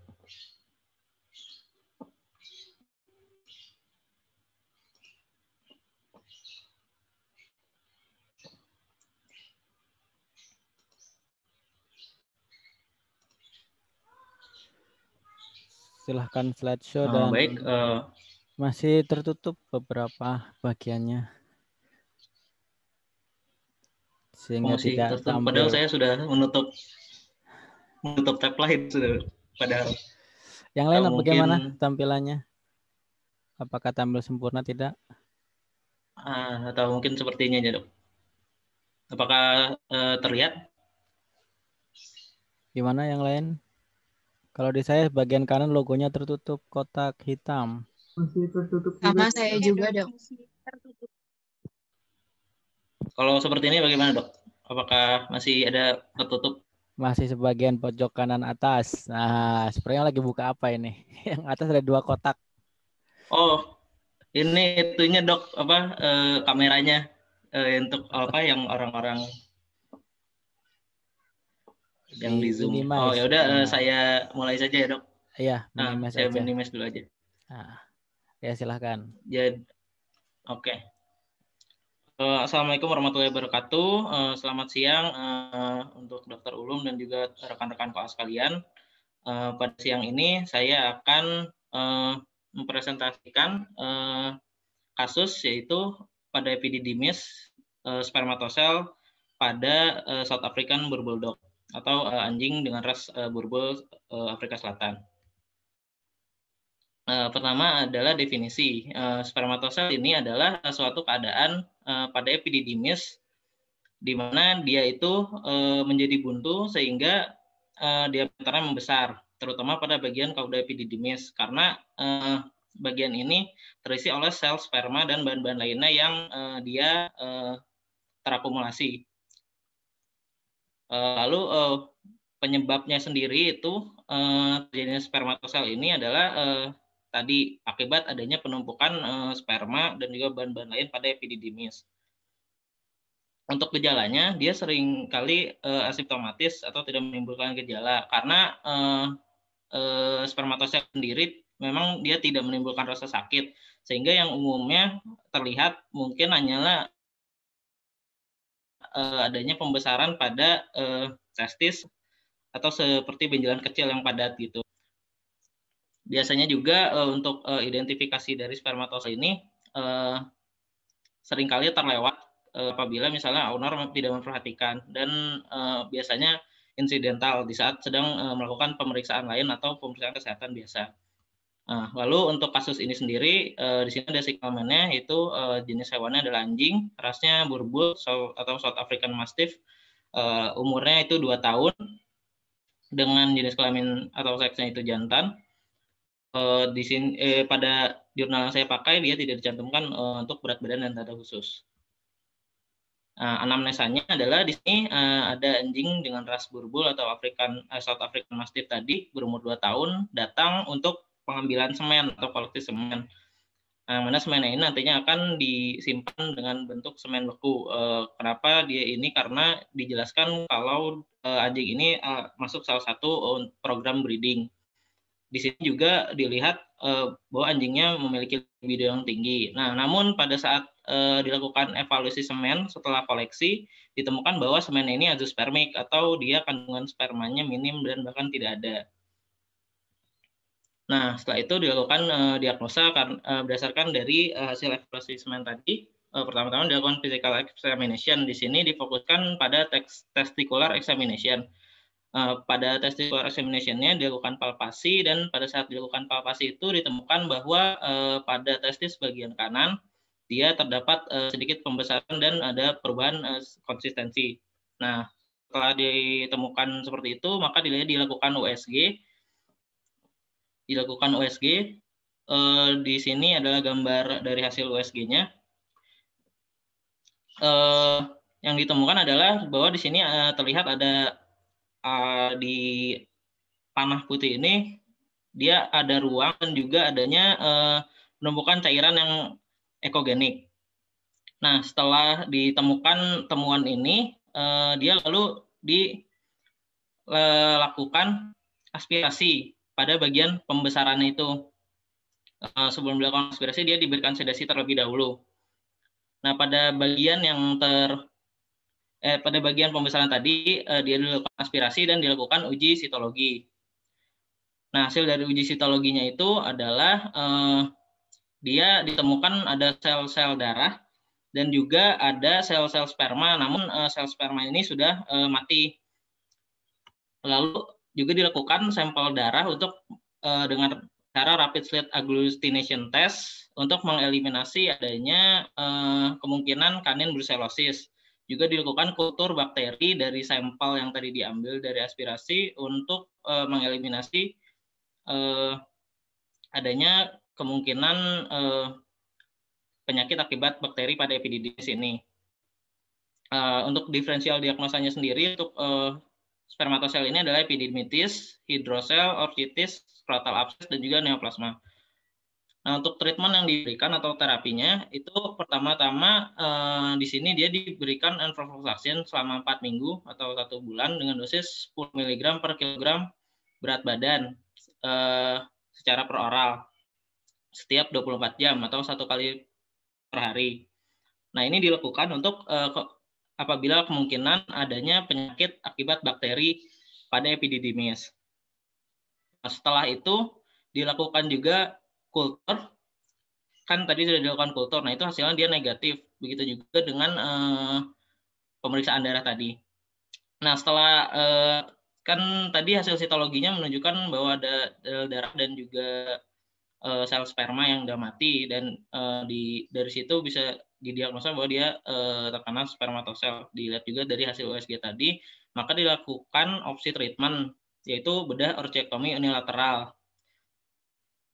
Silahkan slideshow dan baik. Masih tertutup beberapa bagiannya. Sehingga masih tidak tertutup. tampil. Padahal saya sudah menutup tab lain sudah. Padahal. Yang lain bagaimana tampilannya? Apakah tampil sempurna tidak? Atau mungkin seperti ini aja dok. Apakah terlihat? Gimana yang lain? Kalau di saya bagian kanan logonya tertutup kotak hitam. Masih tertutup. Sama saya juga dok. Kalau seperti ini bagaimana dok? Apakah masih ada tertutup? Masih sebagian pojok kanan atas. Nah, sepertinya lagi buka apa ini? Yang atas ada 2 kotak. Oh, ini itunya dok, kameranya untuk apa yang orang-orang yang di Zoom. Oh ya udah, saya mulai saja ya dok. Iya, saya minimize dulu aja. Ya silahkan. Jadi, oke. Assalamualaikum warahmatullahi wabarakatuh. Selamat siang untuk Dr. Ulum dan juga rekan-rekan koas sekalian. Pada siang ini saya akan mempresentasikan kasus yaitu pada epididymis spermatosel pada South African Boer Bulldog atau anjing dengan ras Boer Bull Afrika Selatan. Pertama adalah definisi. Spermatosel ini adalah suatu keadaan pada epididymis di mana dia itu menjadi buntu sehingga diameternya membesar, terutama pada bagian kauda epididymis karena bagian ini terisi oleh sel sperma dan bahan-bahan lainnya yang dia terakumulasi. Lalu penyebabnya sendiri itu terjadinya spermatosel ini adalah tadi akibat adanya penumpukan sperma dan juga bahan-bahan lain pada epididymis. Untuk gejalanya, dia sering kali asimptomatis atau tidak menimbulkan gejala karena spermatosel sendiri memang dia tidak menimbulkan rasa sakit, sehingga yang umumnya terlihat mungkin hanyalah adanya pembesaran pada testis atau seperti benjolan kecil yang padat gitu. Biasanya juga untuk identifikasi dari spermatosel ini seringkali terlewat apabila misalnya owner tidak memperhatikan dan biasanya insidental di saat sedang melakukan pemeriksaan lain atau pemeriksaan kesehatan biasa. Nah, lalu untuk kasus ini sendiri, di sini ada signalman-nya, itu jenis hewannya adalah anjing, rasnya Boerboel atau South African Mastiff, umurnya itu 2 tahun, dengan jenis kelamin atau seksnya itu jantan. Di sini pada jurnal yang saya pakai dia tidak dicantumkan untuk berat badan dan tanda khusus. Anamnesanya adalah di sini ada anjing dengan ras Boerboel atau South African Mastiff tadi berumur 2 tahun datang untuk pengambilan semen atau koleksi semen. Mana semen ini nantinya akan disimpan dengan bentuk semen beku. Kenapa dia ini? Karena dijelaskan kalau anjing ini masuk salah satu program breeding. Di sini juga dilihat bahwa anjingnya memiliki libido yang tinggi. Nah, namun pada saat dilakukan evaluasi semen setelah koleksi, ditemukan bahwa semen ini azoospermic atau dia kandungan spermanya minim dan bahkan tidak ada. Nah, setelah itu dilakukan diagnosa berdasarkan dari hasil evaluasi semen tadi. Pertama-tama dilakukan physical examination. Di sini difokuskan pada testicular examination. Pada testicular examination-nya dilakukan palpasi, dan pada saat dilakukan palpasi itu ditemukan bahwa pada testis bagian kanan dia terdapat sedikit pembesaran dan ada perubahan konsistensi. Nah, setelah ditemukan seperti itu, maka dilakukan USG. Di sini adalah gambar dari hasil USG-nya. Yang ditemukan adalah bahwa di sini terlihat ada di panah putih ini dia ada ruang dan juga adanya penumpukan cairan yang ekogenik. Nah, setelah ditemukan temuan ini, dia lalu dilakukan aspirasi pada bagian pembesaran itu. Sebelum dilakukan aspirasi, dia diberikan sedasi terlebih dahulu. Nah, pada bagian pembesaran tadi, dia dilakukan aspirasi dan dilakukan uji sitologi. Nah, hasil dari uji sitologinya itu adalah dia ditemukan ada sel-sel darah dan juga ada sel-sel sperma, namun sel sperma ini sudah mati. Lalu juga dilakukan sampel darah untuk dengan cara rapid slit agglutination test untuk mengeliminasi adanya kemungkinan kanin brucellosis. Juga dilakukan kultur bakteri dari sampel yang tadi diambil dari aspirasi untuk mengeliminasi adanya kemungkinan penyakit akibat bakteri pada epididymis ini. Untuk diferensial diagnosanya sendiri untuk spermatosel ini adalah epididymitis, hidrosel, orchitis, scrotal abscess, dan juga neoplasma. Nah, untuk treatment yang diberikan atau terapinya itu pertama-tama di sini dia diberikan enrofloxacin selama 4 minggu atau 1 bulan dengan dosis 10 mg per kilogram berat badan secara per oral setiap 24 jam atau 1 kali per hari. Nah, ini dilakukan untuk apabila kemungkinan adanya penyakit akibat bakteri pada epididymis. Nah, setelah itu dilakukan juga kultur, kan tadi sudah dilakukan kultur, nah itu hasilnya dia negatif. Begitu juga dengan pemeriksaan darah tadi. Nah, setelah kan tadi hasil sitologinya menunjukkan bahwa ada darah dan juga sel sperma yang sudah mati, dan dari situ bisa didiagnosa bahwa dia terkena spermatosel. Dilihat juga dari hasil USG tadi, maka dilakukan opsi treatment, yaitu bedah orchiektomi unilateral.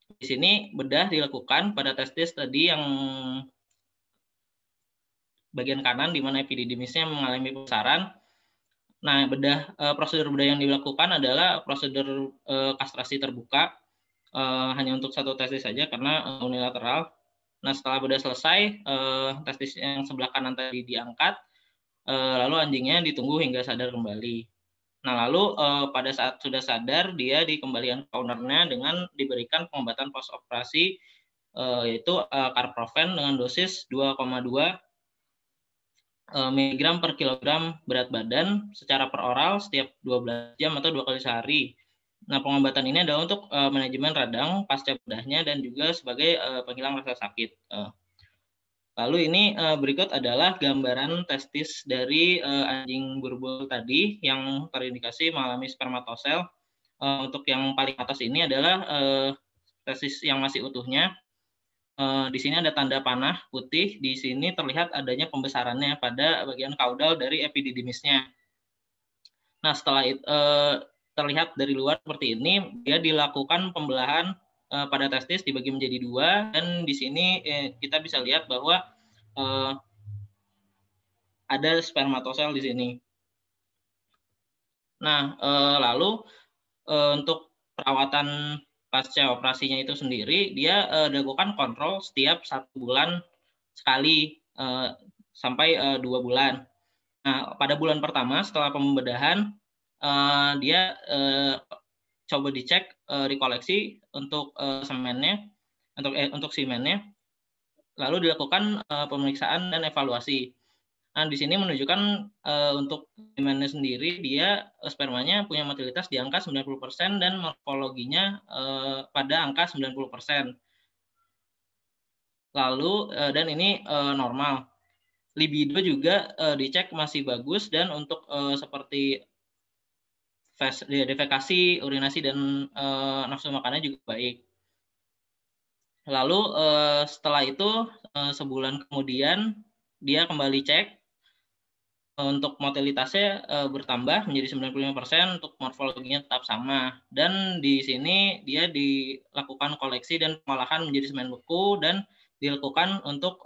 Di sini bedah dilakukan pada testis tadi yang bagian kanan di mana epididymisnya mengalami pembesaran. Nah, prosedur bedah yang dilakukan adalah prosedur kastrasi terbuka, hanya untuk 1 testis saja karena unilateral. Nah, setelah bedah selesai, testis yang sebelah kanan tadi diangkat, lalu anjingnya ditunggu hingga sadar kembali. Nah, lalu pada saat sudah sadar, dia dikembalikan ke ownernya dengan diberikan pengobatan post-operasi, yaitu carprofen dengan dosis 2,2 mg per kilogram berat badan secara per oral setiap 12 jam atau 2 kali sehari. Nah, pengobatan ini adalah untuk manajemen radang pasca bedahnya dan juga sebagai penghilang rasa sakit. Lalu ini berikut adalah gambaran testis dari anjing Boerboel tadi yang terindikasi mengalami spermatosel. Untuk yang paling atas ini adalah testis yang masih utuhnya. Di sini ada tanda panah putih, di sini terlihat adanya pembesarannya pada bagian kaudal dari epididymisnya. Nah, setelah itu terlihat dari luar seperti ini, dia dilakukan pembelahan pada testis dibagi menjadi 2, dan di sini kita bisa lihat bahwa ada spermatosel di sini. Nah, lalu untuk perawatan pasca operasinya itu sendiri, dia dilakukan kontrol setiap 1 bulan sekali sampai 2 bulan. Nah, pada bulan pertama setelah pembedahan, dia coba dicek rekoleksi untuk semennya, untuk semennya, lalu dilakukan pemeriksaan dan evaluasi. Nah, di sini menunjukkan untuk semennya sendiri, dia spermanya punya motilitas di angka 90% dan morfologinya pada angka 90%. Lalu, dan ini normal. Libido juga dicek masih bagus, dan untuk seperti defekasi, urinasi, dan nafsu makannya juga baik. Lalu setelah itu sebulan kemudian dia kembali cek, untuk motilitasnya bertambah menjadi 95%, untuk morfologinya tetap sama. Dan di sini dia dilakukan koleksi dan pengolahan menjadi semen beku, dan dilakukan untuk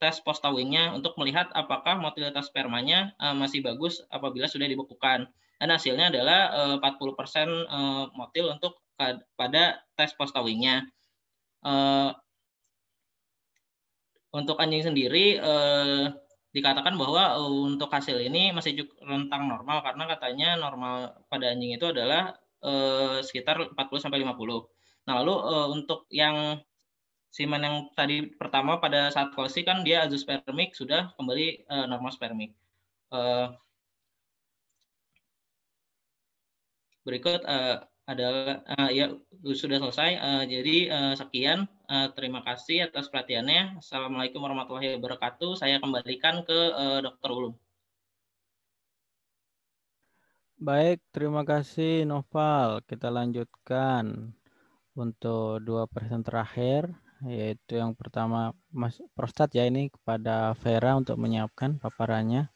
tes post towingnya untuk melihat apakah motilitas spermanya masih bagus apabila sudah dibekukan. Dan hasilnya adalah 40% motil untuk pada tes post towingnya. Untuk anjing sendiri dikatakan bahwa untuk hasil ini masih cukup rentang normal, karena katanya normal pada anjing itu adalah sekitar 40-50. Nah, lalu untuk yang semen yang tadi pertama pada saat koleksi kan dia azospermik, sudah kembali normal spermik. Berikut adalah ya sudah selesai. Jadi sekian, terima kasih atas perhatiannya. Assalamualaikum warahmatullahi wabarakatuh. Saya kembalikan ke Dr. Ulum. Baik, terima kasih Noval. Kita lanjutkan untuk 2 present terakhir, yaitu yang pertama Mas prostat ya, ini kepada Vera untuk menyiapkan paparannya.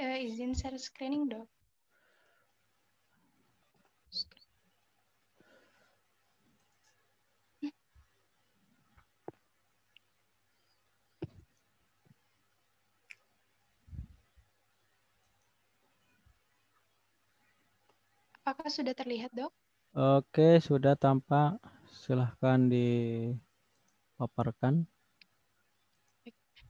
Izin share screening, Dok. Apakah sudah terlihat, Dok? Oke, sudah tampak. Silahkan dipaparkan.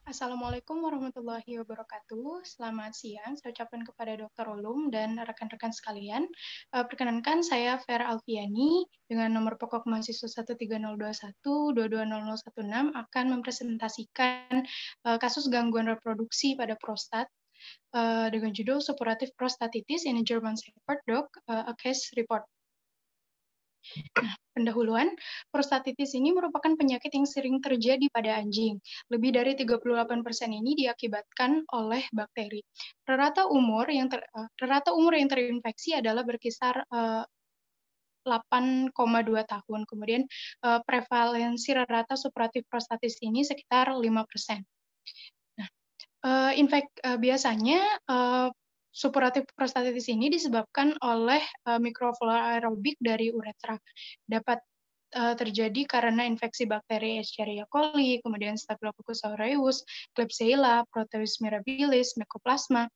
Assalamualaikum warahmatullahi wabarakatuh. Selamat siang, saya ucapkan kepada Dr. Ulum dan rekan-rekan sekalian. Perkenankan saya Vera Alfiani dengan nomor pokok mahasiswa 13021-220016 akan mempresentasikan kasus gangguan reproduksi pada prostat dengan judul Suppurative Prostatitis in a German Shepherd Dog, a Case Report. Nah, pendahuluan, prostatitis ini merupakan penyakit yang sering terjadi pada anjing. Lebih dari 38% ini diakibatkan oleh bakteri. Rata umur yang terinfeksi adalah berkisar 8,2 tahun. Kemudian prevalensi rata suppurative prostatitis ini sekitar 5%. Nah, biasanya suppurative prostatitis ini disebabkan oleh mikroflora aerobik dari uretra. Dapat terjadi karena infeksi bakteri Escherichia coli, kemudian Staphylococcus aureus, Klebsiella, Proteus mirabilis, Mycoplasma,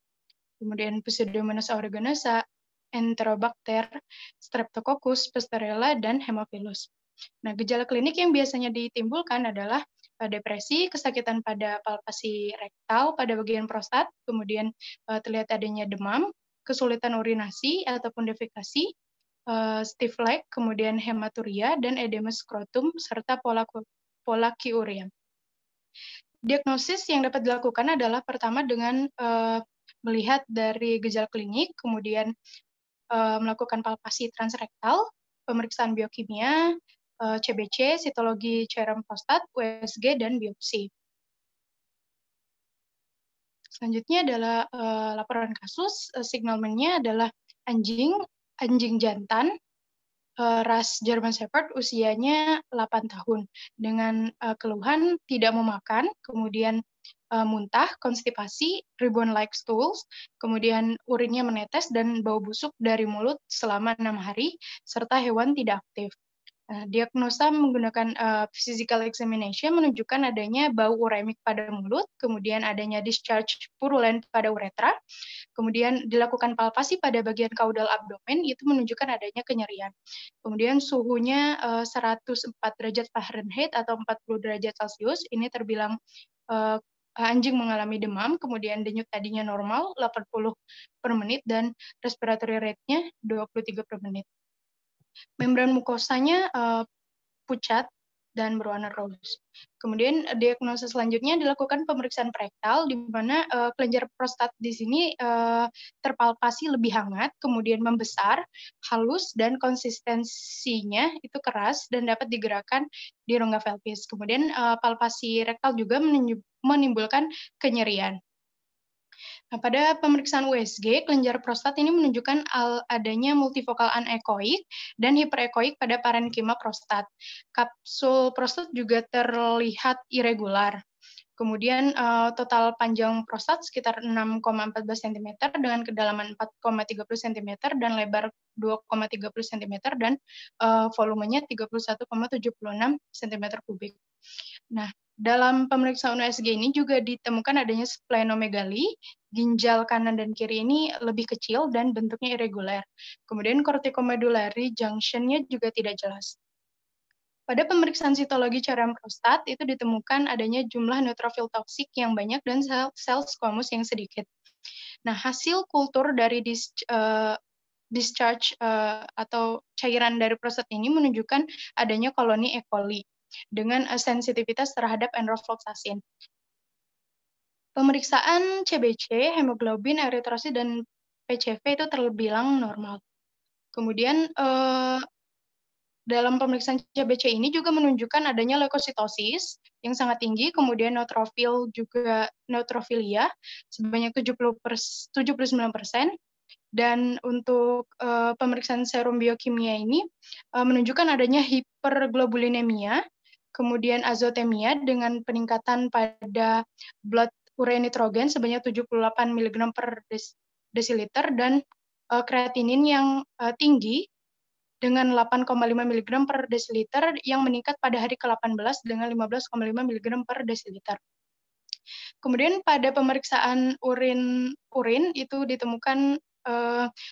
kemudian Pseudomonas aeruginosa, Enterobacter, Streptococcus, Pasteurella, dan Haemophilus. Nah, gejala klinik yang biasanya ditimbulkan adalah depresi, kesakitan pada palpasi rektal pada bagian prostat, kemudian terlihat adanya demam, kesulitan urinasi ataupun defekasi, stiff leg, kemudian hematuria, dan edema skrotum, serta polakiuria. Diagnosis yang dapat dilakukan adalah pertama dengan melihat dari gejala klinik, kemudian melakukan palpasi transrektal, pemeriksaan biokimia, CBC, sitologi cairan prostat, USG, dan biopsi. Selanjutnya adalah laporan kasus. Signalmennya adalah anjing jantan ras German Shepherd usianya 8 tahun dengan keluhan tidak mau makan, kemudian muntah, konstipasi, ribbon-like stools, kemudian urinnya menetes dan bau busuk dari mulut selama 6 hari, serta hewan tidak aktif. Diagnosa menggunakan physical examination menunjukkan adanya bau uremik pada mulut, kemudian adanya discharge purulent pada uretra, kemudian dilakukan palpasi pada bagian kaudal abdomen, itu menunjukkan adanya kenyerian. Kemudian suhunya 104 derajat Fahrenheit atau 40 derajat Celcius, ini terbilang anjing mengalami demam, kemudian denyut tadinya normal 80 per menit, dan respiratory rate-nya 23 per menit. Membran mukosanya pucat dan berwarna rose. Kemudian diagnosa selanjutnya dilakukan pemeriksaan rektal, di mana kelenjar prostat di sini terpalpasi lebih hangat, kemudian membesar, halus, dan konsistensinya itu keras dan dapat digerakkan di rongga pelvis. Kemudian palpasi rektal juga menimbulkan kenyerian. Nah, pada pemeriksaan USG, kelenjar prostat ini menunjukkan adanya multifocal anechoic dan hiperechoic pada parenkima prostat. Kapsul prostat juga terlihat irregular. Kemudian total panjang prostat sekitar 6,14 cm dengan kedalaman 4,30 cm dan lebar 2,30 cm dan volumenya 31,76 cm3. Nah, dalam pemeriksaan USG ini juga ditemukan adanya splenomegali, ginjal kanan dan kiri ini lebih kecil dan bentuknya irregular. Kemudian corticomedullary junction-nya juga tidak jelas. Pada pemeriksaan sitologi cairan prostat itu ditemukan adanya jumlah neutrofil toksik yang banyak dan sel squamous yang sedikit. Nah, hasil kultur dari discharge atau cairan dari prostat ini menunjukkan adanya koloni E. coli dengan sensitivitas terhadap enrofloxacin. Pemeriksaan CBC, hemoglobin, eritrosit, dan PCV itu terbilang normal. Kemudian dalam pemeriksaan CBC ini juga menunjukkan adanya leukositosis yang sangat tinggi, kemudian neutrofil juga neutrofilia sebanyak 79%, dan untuk pemeriksaan serum biokimia ini menunjukkan adanya hiperglobulinemia, kemudian azotemia dengan peningkatan pada blood urea nitrogen sebanyak 78 mg per desiliter dan kreatinin yang tinggi dengan 8,5 mg per desiliter yang meningkat pada hari ke-18 dengan 15,5 mg per desiliter. Kemudian pada pemeriksaan urin itu ditemukan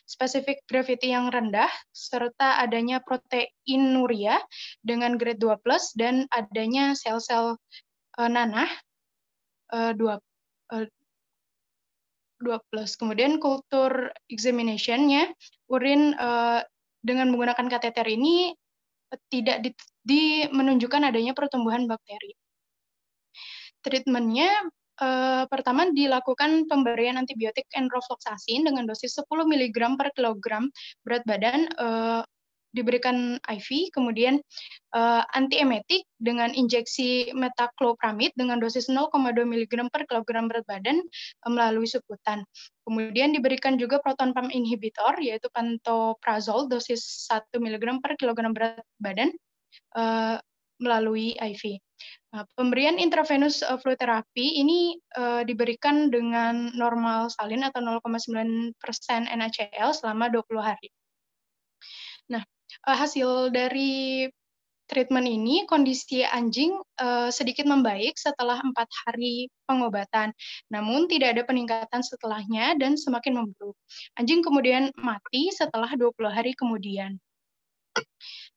spesifik gravity yang rendah, serta adanya proteinuria dengan grade 2+, dan adanya sel-sel nanah 2+. Kemudian kultur examination-nya, urin dengan menggunakan kateter ini tidak menunjukkan adanya pertumbuhan bakteri. Treatment-nya pertama dilakukan pemberian antibiotik enrofloxacin dengan dosis 10 mg per kilogram berat badan, diberikan IV, kemudian antiemetik dengan injeksi metaclopramid dengan dosis 0,2 mg per kilogram berat badan melalui subkutan. Kemudian diberikan juga proton pump inhibitor, yaitu pantoprazol dosis 1 mg per kilogram berat badan melalui IV. Nah, pemberian intravenous fluid therapy ini diberikan dengan normal salin atau 0,9% NaCl selama 20 hari. Nah, hasil dari treatment ini, kondisi anjing sedikit membaik setelah 4 hari pengobatan, namun tidak ada peningkatan setelahnya dan semakin memburuk. Anjing kemudian mati setelah 20 hari kemudian.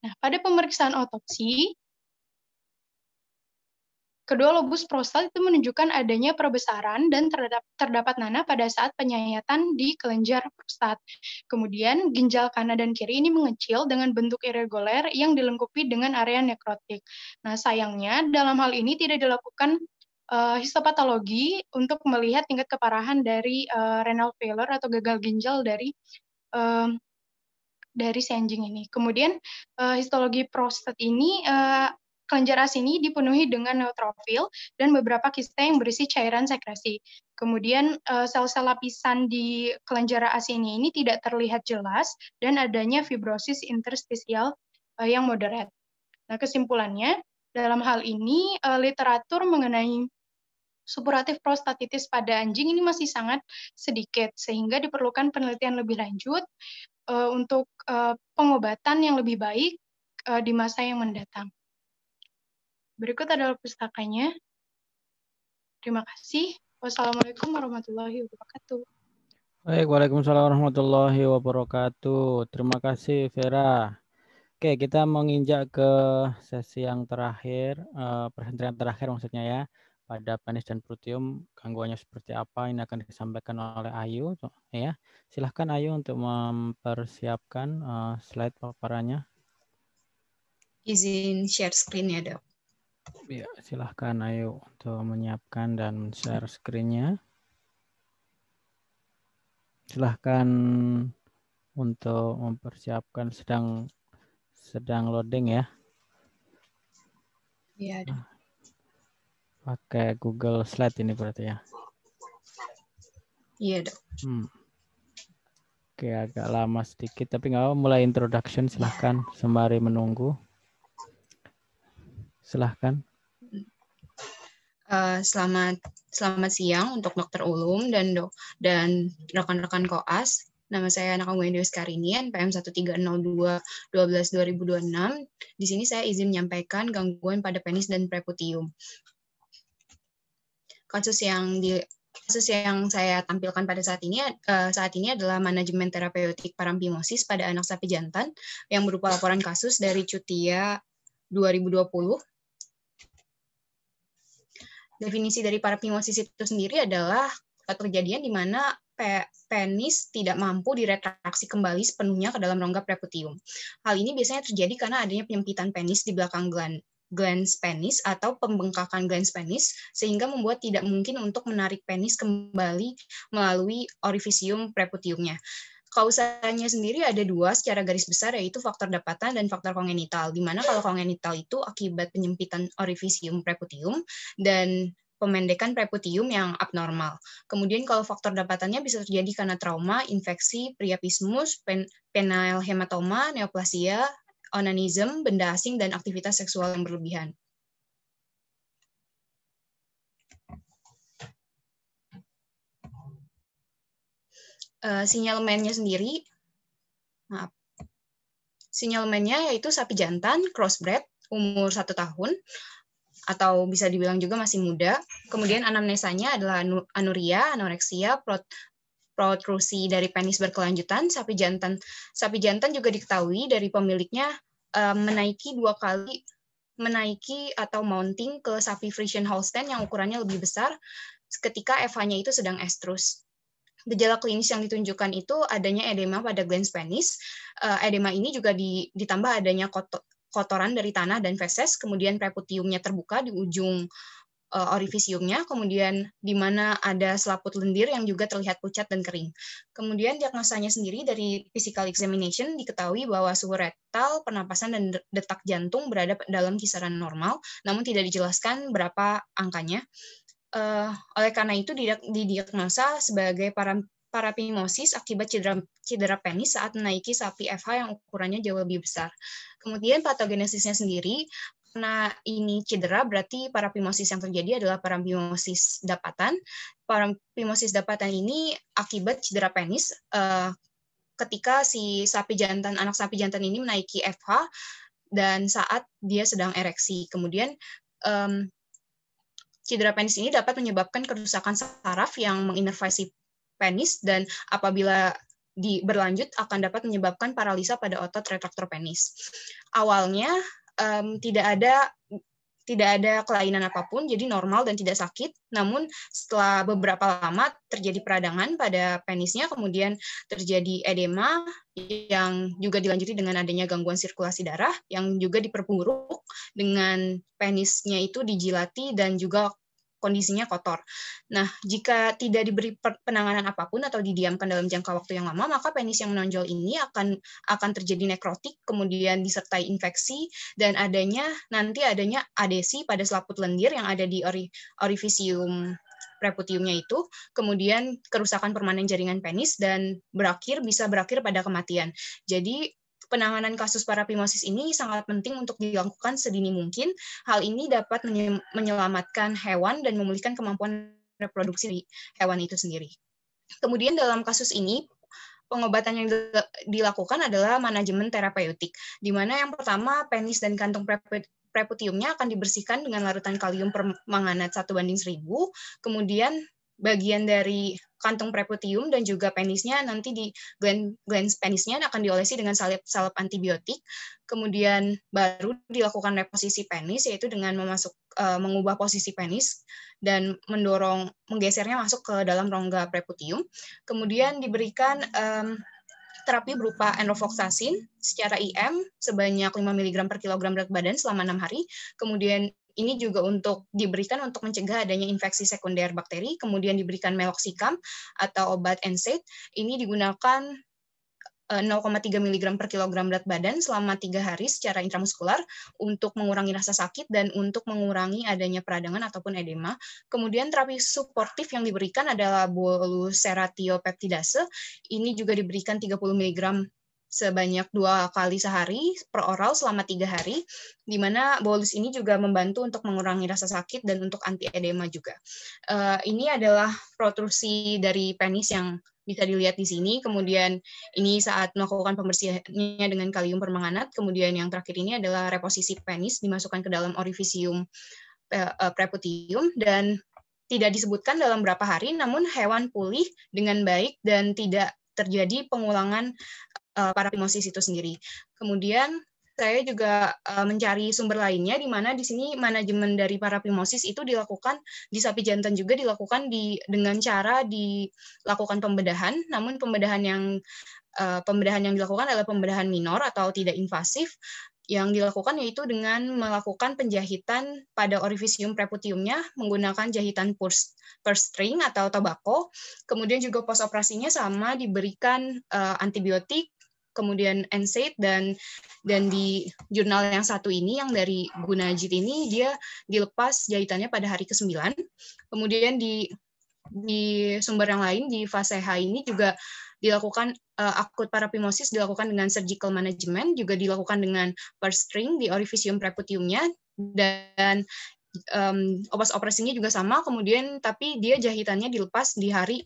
Nah, pada pemeriksaan otopsi, kedua lobus prostat itu menunjukkan adanya perbesaran dan terdapat nanah pada saat penyayatan di kelenjar prostat. Kemudian ginjal kanan dan kiri ini mengecil dengan bentuk irregular yang dilengkapi dengan area nekrotik. Nah, sayangnya dalam hal ini tidak dilakukan histopatologi untuk melihat tingkat keparahan dari renal failure atau gagal ginjal dari si anjing ini. Kemudian histologi prostat ini kelenjar ASI ini dipenuhi dengan neutrofil dan beberapa kista yang berisi cairan sekresi. Kemudian sel-sel lapisan di kelenjar ASI ini tidak terlihat jelas dan adanya fibrosis interstisial yang moderat. Nah, kesimpulannya, dalam hal ini literatur mengenai supuratif prostatitis pada anjing ini masih sangat sedikit, sehingga diperlukan penelitian lebih lanjut untuk pengobatan yang lebih baik di masa yang mendatang. Berikut adalah pustakanya. Terima kasih. Wassalamualaikum warahmatullahi wabarakatuh. Baik, waalaikumsalam warahmatullahi wabarakatuh. Terima kasih Vera. Oke, kita menginjak ke sesi yang terakhir, presentasi terakhir maksudnya ya. Pada penis dan prutium, gangguannya seperti apa, ini akan disampaikan oleh Ayu. Ya, silahkan Ayu untuk mempersiapkan slide paparannya. Izin share screen ya, Dok. Ya, silahkan Ayu untuk menyiapkan dan share screen-nya. Silahkan untuk mempersiapkan, sedang loading ya. Iya, Dok. Pakai Google Slide ini berarti ya. Iya, Dok. Oke, agak lama sedikit tapi nggak apa, mulai introduction silahkan sembari menunggu. Silahkan. Selamat siang untuk Dr. Ulum dan rekan-rekan koas. Nama saya Anaka Wendy Karini, NPM 1302-12-2026. Di sini saya izin menyampaikan gangguan pada penis dan preputium. Kasus yang saya tampilkan pada saat ini adalah manajemen terapeutik parampimosis pada anak sapi jantan yang berupa laporan kasus dari Cutia 2020. Definisi dari parampimosis itu sendiri adalah kejadian di mana penis tidak mampu diretraksi kembali sepenuhnya ke dalam rongga preputium. Hal ini biasanya terjadi karena adanya penyempitan penis di belakang glans penis atau pembengkakan glans penis, sehingga membuat tidak mungkin untuk menarik penis kembali melalui orifisium preputiumnya. Kausanya sendiri ada dua secara garis besar, yaitu faktor dapatan dan faktor kongenital, di mana kalau kongenital itu akibat penyempitan orifisium preputium dan pemendekan preputium yang abnormal. Kemudian kalau faktor dapatannya bisa terjadi karena trauma, infeksi, priapismus, penile hematoma, neoplasia, onanism, benda asing, dan aktivitas seksual yang berlebihan. Sinyalemennya sendiri, sinyalemennya yaitu sapi jantan, crossbred, umur 1 tahun, atau bisa dibilang juga masih muda. Kemudian anamnesanya adalah anuria, anoreksia, protrusi dari penis berkelanjutan. Sapi jantan juga diketahui dari pemiliknya menaiki 2 kali atau mounting ke sapi Friesian Holstein yang ukurannya lebih besar ketika FH-nya itu sedang estrus. Gejala klinis yang ditunjukkan itu adanya edema pada glans penis. Edema ini juga ditambah adanya kotoran dari tanah dan feses, kemudian preputiumnya terbuka di ujung orifisiumnya, kemudian di mana ada selaput lendir yang juga terlihat pucat dan kering. Kemudian diagnosanya sendiri dari physical examination diketahui bahwa suhu rektal, pernapasan, dan detak jantung berada dalam kisaran normal, namun tidak dijelaskan berapa angkanya. Oleh karena itu didiagnosa sebagai paraphimosis akibat cedera penis saat menaiki sapi FH yang ukurannya jauh lebih besar. Kemudian patogenesisnya sendiri, karena ini cedera berarti paraphimosis yang terjadi adalah paraphimosis dapatan. Paraphimosis dapatan ini akibat cedera penis ketika si anak sapi jantan ini menaiki FH dan saat dia sedang ereksi. Kemudian cedera penis ini dapat menyebabkan kerusakan saraf yang menginervasi penis dan apabila berlanjut akan dapat menyebabkan paralisa pada otot retraktor penis. Awalnya tidak ada kelainan apapun, jadi normal dan tidak sakit. Namun setelah beberapa lama terjadi peradangan pada penisnya, kemudian terjadi edema yang juga dilanjuti dengan adanya gangguan sirkulasi darah yang juga diperburuk dengan penisnya itu dijilati dan juga kondisinya kotor. Nah, jika tidak diberi penanganan apapun atau didiamkan dalam jangka waktu yang lama, maka penis yang menonjol ini akan terjadi nekrotik, kemudian disertai infeksi, dan nanti adanya adesi pada selaput lendir yang ada di orifisium preputiumnya itu, kemudian kerusakan permanen jaringan penis, dan bisa berakhir pada kematian. Jadi, penanganan kasus parapimosis ini sangat penting untuk dilakukan sedini mungkin. Hal ini dapat menyelamatkan hewan dan memulihkan kemampuan reproduksi hewan itu sendiri. Kemudian dalam kasus ini, pengobatan yang dilakukan adalah manajemen terapeutik, di mana yang pertama penis dan kantung preputiumnya akan dibersihkan dengan larutan kalium permanganat 1:1000, kemudian bagian dari kantung preputium dan juga penisnya nanti di glans penisnya akan diolesi dengan salep antibiotik, kemudian baru dilakukan reposisi penis, yaitu dengan mengubah posisi penis dan menggesernya masuk ke dalam rongga preputium, kemudian diberikan terapi berupa enrofloxacin secara IM sebanyak 5 mg per kilogram berat badan selama 6 hari, kemudian ini juga diberikan untuk mencegah adanya infeksi sekunder bakteri, kemudian diberikan meloxicam atau obat NSAID. Ini digunakan 0,3 mg per kilogram berat badan selama 3 hari secara intramuskular untuk mengurangi rasa sakit dan untuk mengurangi adanya peradangan ataupun edema. Kemudian terapi suportif yang diberikan adalah bolus seratiopeptidase. Ini juga diberikan 30 mg sebanyak 2 kali sehari per oral selama 3 hari, di mana bolus ini juga membantu untuk mengurangi rasa sakit dan untuk anti edema juga. Ini adalah protrusi dari penis yang bisa dilihat di sini, kemudian ini saat melakukan pembersihannya dengan kalium permanganat, kemudian yang terakhir ini adalah reposisi penis dimasukkan ke dalam orifisium preputium, dan tidak disebutkan dalam berapa hari, namun hewan pulih dengan baik dan tidak terjadi pengulangan parapimosis itu sendiri. Kemudian saya juga mencari sumber lainnya, di mana di sini manajemen dari parapimosis itu dilakukan di sapi jantan juga dilakukan dengan cara dilakukan pembedahan, namun pembedahan yang dilakukan adalah pembedahan minor atau tidak invasif. Yang dilakukan yaitu dengan melakukan penjahitan pada orifisium preputiumnya menggunakan jahitan purse string atau tobacco. Kemudian juga pos operasinya sama, diberikan antibiotik, kemudian NSAID, dan di jurnal yang satu ini, yang dari Gunajit ini, dia dilepas jahitannya pada hari ke-9. Kemudian di sumber yang lain, di fase H ini juga dilakukan akut parapimosis dilakukan dengan surgical management, juga dilakukan dengan purse string di orifisium preputiumnya, dan operasinya juga sama, kemudian tapi dia jahitannya dilepas di hari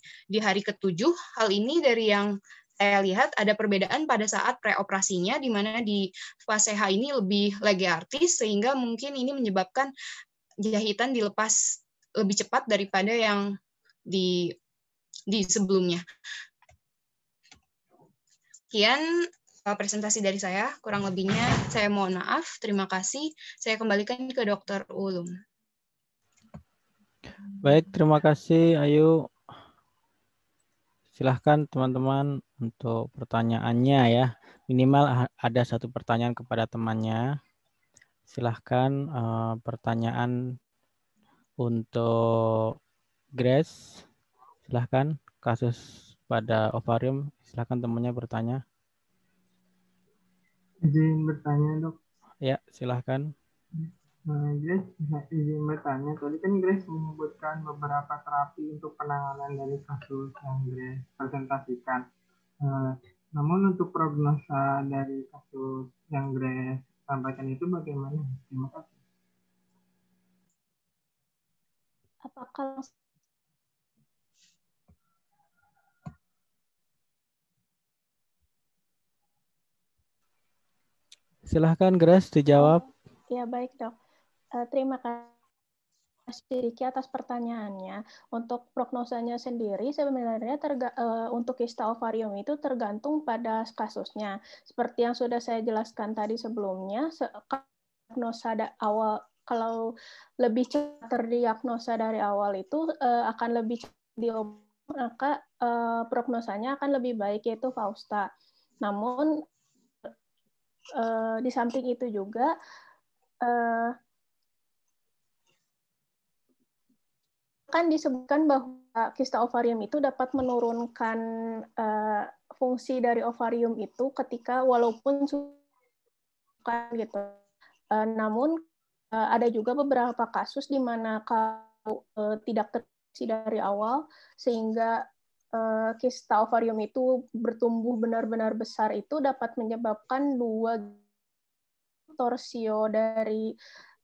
ke-7. Hal ini dari yang saya lihat ada perbedaan pada saat preoperasinya, di mana di fase H ini lebih lege artis, sehingga mungkin ini menyebabkan jahitan dilepas lebih cepat daripada yang di sebelumnya. Sekian presentasi dari saya, kurang lebihnya saya mohon maaf. Terima kasih. Saya kembalikan ke Dr. Ulum. Baik, terima kasih Ayu. Silahkan teman-teman untuk pertanyaannya ya. Minimal ada 1 pertanyaan kepada temannya. Silahkan pertanyaan untuk Grace. Silahkan kasus pada ovarium. Silahkan temannya bertanya. Izin bertanya, Dok. Ya, silahkan. Grace, izin bertanya. Tadi kan Grace menyebutkan beberapa terapi untuk penanganan dari kasus yang Grace presentasikan. Namun untuk prognosa dari kasus yang Grace sampaikan itu bagaimana? Terima kasih. Apakah Silahkan Grace dijawab. Ya, baik Dok. Terima kasih Riki atas pertanyaannya. Untuk prognosanya sendiri sebenarnya untuk kista ovarium itu tergantung pada kasusnya. Seperti yang sudah saya jelaskan tadi sebelumnya, prognosa awal kalau lebih cepat terdiagnosa dari awal itu akan lebih diobat, maka prognosanya akan lebih baik, yaitu Fausta. Namun di samping itu juga kan disebutkan bahwa kista ovarium itu dapat menurunkan fungsi dari ovarium itu ketika walaupun gitu. Namun ada juga beberapa kasus di mana kalau tidak terdeteksi dari awal sehingga kista ovarium itu bertumbuh benar-benar besar itu dapat menyebabkan dua torsio dari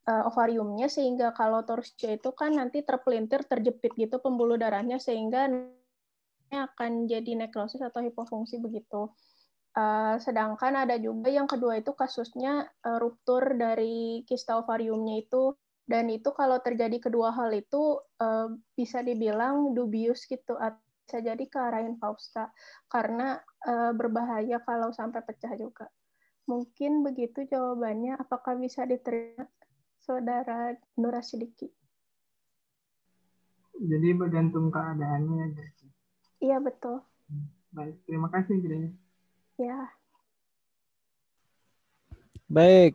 ovariumnya, sehingga kalau torsio itu kan nanti terpelintir, terjepit gitu pembuluh darahnya sehingga akan jadi nekrosis atau hipofungsi begitu. Sedangkan ada juga yang kedua itu kasusnya ruptur dari kista ovariumnya itu, dan itu kalau terjadi kedua hal itu bisa dibilang dubius gitu, bisa jadi ke arah infausta karena berbahaya kalau sampai pecah juga. Mungkin begitu jawabannya. Apakah bisa diterima, Saudara Nur Sidiki? Jadi bergantung keadaannya, Grace. Iya, betul. Baik, terima kasih, Grace. Ya. Baik.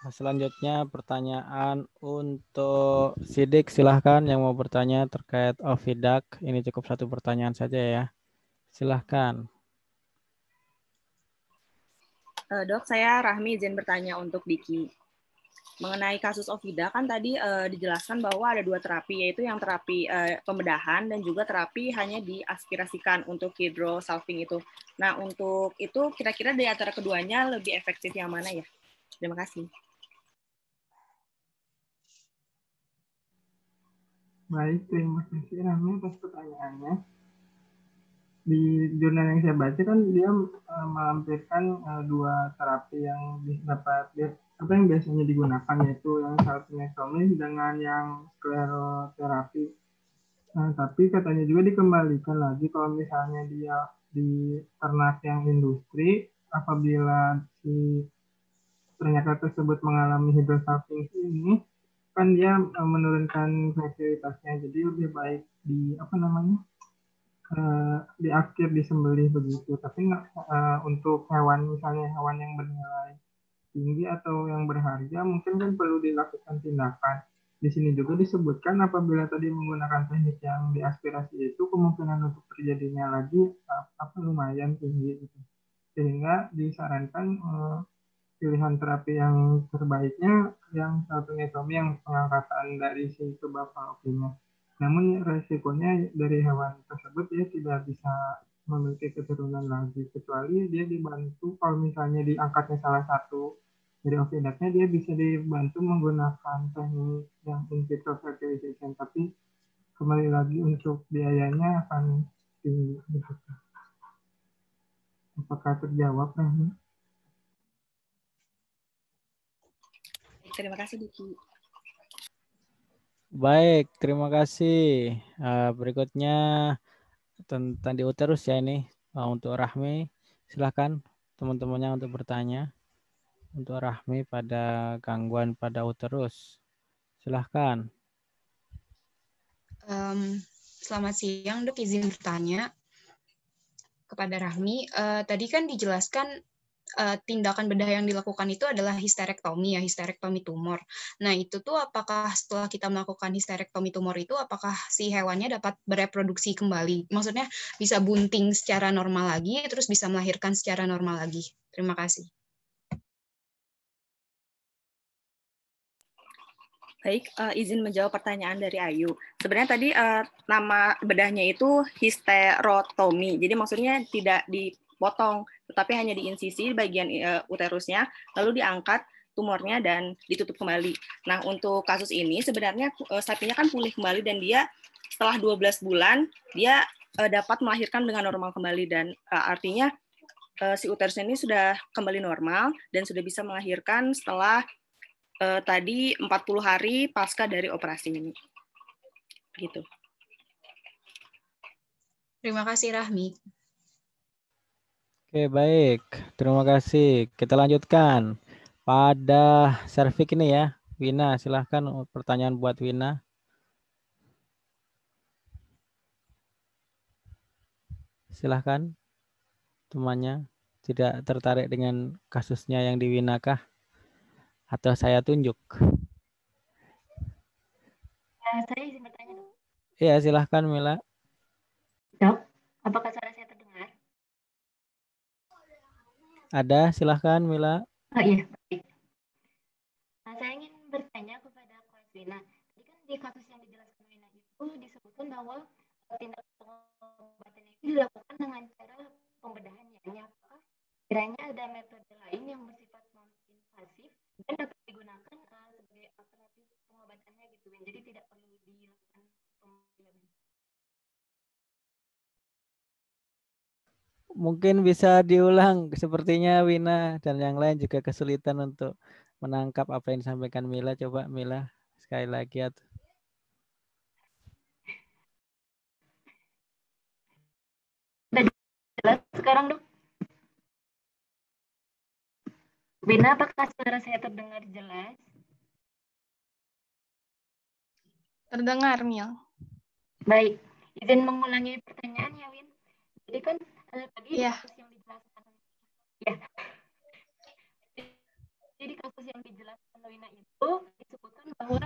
Selanjutnya pertanyaan untuk Sidik, silahkan yang mau bertanya terkait Ovidak. Ini cukup satu pertanyaan saja ya. Silahkan. Dok, saya Rahmi izin bertanya untuk Diki. Mengenai kasus Ovida kan tadi dijelaskan bahwa ada dua terapi, yaitu yang terapi pembedahan dan juga terapi hanya diaspirasikan untuk hydrosalping itu. Nah, untuk itu kira-kira di antara keduanya lebih efektif yang mana ya? Terima kasih. Baik, terima kasih Rahmi atas pertanyaannya. Di jurnal yang saya baca kan dia melampirkan dua terapi yang dapat apa yang biasanya digunakan, yaitu yang salpingectomy dengan yang skleroterapi. Tapi katanya juga dikembalikan lagi kalau misalnya dia di ternak yang industri, apabila si ternyata tersebut mengalami hydrosalping ini, kan dia menurunkan fertilitasnya, jadi lebih baik di diakhir disembelih begitu. Tapi untuk hewan, misalnya hewan yang bernilai tinggi atau yang berharga, mungkin kan perlu dilakukan tindakan. Di sini juga disebutkan apabila tadi menggunakan teknik yang diaspirasi itu kemungkinan untuk terjadinya lagi lumayan tinggi gitu. Sehingga disarankan pilihan terapi yang terbaiknya yang salpingectomy, yang pengangkatan dari si tuba fallopiannya. Namun resikonya dari hewan tersebut dia tidak bisa memiliki keturunan lagi, kecuali dia dibantu kalau misalnya diangkatnya salah satu dari ovidaknya, dia bisa dibantu menggunakan teknik yang in vitro fertilization, tapi kembali lagi untuk biayanya akan tinggi. Apakah terjawab, Rahmi? Terima kasih, Diki. Baik, terima kasih. Berikutnya tentang di uterus ya ini. Untuk Rahmi, silakan teman-temannya untuk bertanya. Untuk Rahmi pada gangguan pada uterus. Silahkan. Selamat siang, Dok. Izin bertanya kepada Rahmi. Tadi kan dijelaskan tindakan bedah yang dilakukan itu adalah histerektomi ya, histerektomi tumor. Nah, itu tuh apakah setelah kita melakukan histerektomi tumor itu, apakah si hewannya dapat bereproduksi kembali? Maksudnya bisa bunting secara normal lagi, terus bisa melahirkan secara normal lagi. Terima kasih. Baik, izin menjawab pertanyaan dari Ayu. Sebenarnya tadi nama bedahnya itu histerotomi. Jadi maksudnya tidak dipotong, tetapi hanya diinsisi bagian uterusnya, lalu diangkat tumornya dan ditutup kembali. Nah, untuk kasus ini sebenarnya sapinya kan pulih kembali dan dia setelah 12 bulan dia dapat melahirkan dengan normal kembali, dan artinya si uterus ini sudah kembali normal dan sudah bisa melahirkan setelah tadi 40 hari pasca dari operasi ini. Gitu. Terima kasih, Rahmi. Oke, baik. Terima kasih. Kita lanjutkan pada serviks ini ya. Wina, silahkan pertanyaan buat Wina. Silahkan. Temannya tidak tertarik dengan kasusnya yang di Wina kah? Atau saya tunjuk? Saya izin bertanya, Dok. Iya, silahkan Mila. Dok, apakah suara saya terdengar? Ada, silahkan Mila. Oh iya, baik. Saya ingin bertanya kepada Coach Wina. Tadi kan di kasus yang dijelaskan Wina itu disebutkan bahwa tindak pengobatan itu dilakukan dengan cara pembedahan ya. Apakah kiranya ada metode lain yang bersifat non-invasif dan dapat digunakan sebagai alternatif pengobatannya gitu, Win. Jadi tidak perlu dilakukan pembedahan. Mungkin bisa diulang, sepertinya Wina dan yang lain juga kesulitan untuk menangkap apa yang disampaikan Mila. Coba Mila sekali lagi atau Sudah jelas sekarang, Dok? Wina, apakah suara saya terdengar jelas? Terdengar, Mil. Baik, izin mengulangi pertanyaan ya, Win. Jadi kan tadi kasus yang dijelaskan, ya. Jadi kasus yang dijelaskan Wina itu disebutkan bahwa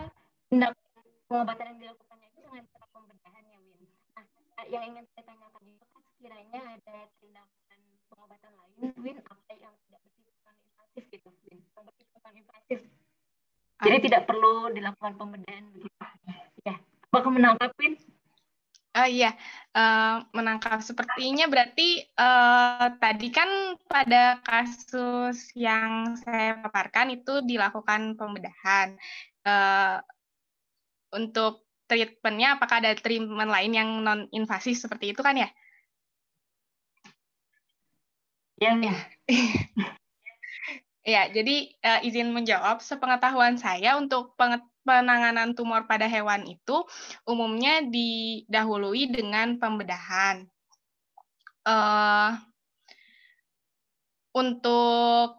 tindakan pengobatan yang dilakukannya itu dengan cara pembedahan ya, Win. Nah, yang ingin saya tanyakan itu kan sekiranya ada tindakan pengobatan lain, Win, apa yang tidak bersifat invasif gitu, Win, yang bersifat invasif. Jadi tidak perlu dilakukan pembedahan begitu. Ya, apakah menangkap, Win? Iya, menangkap. Sepertinya berarti tadi kan pada kasus yang saya paparkan itu dilakukan pembedahan. Untuk treatmentnya, apakah ada treatment lain yang non-invasif seperti itu kan ya? Ya. Ya, jadi izin menjawab, sepengetahuan saya untuk penanganan tumor pada hewan itu umumnya didahului dengan pembedahan. Untuk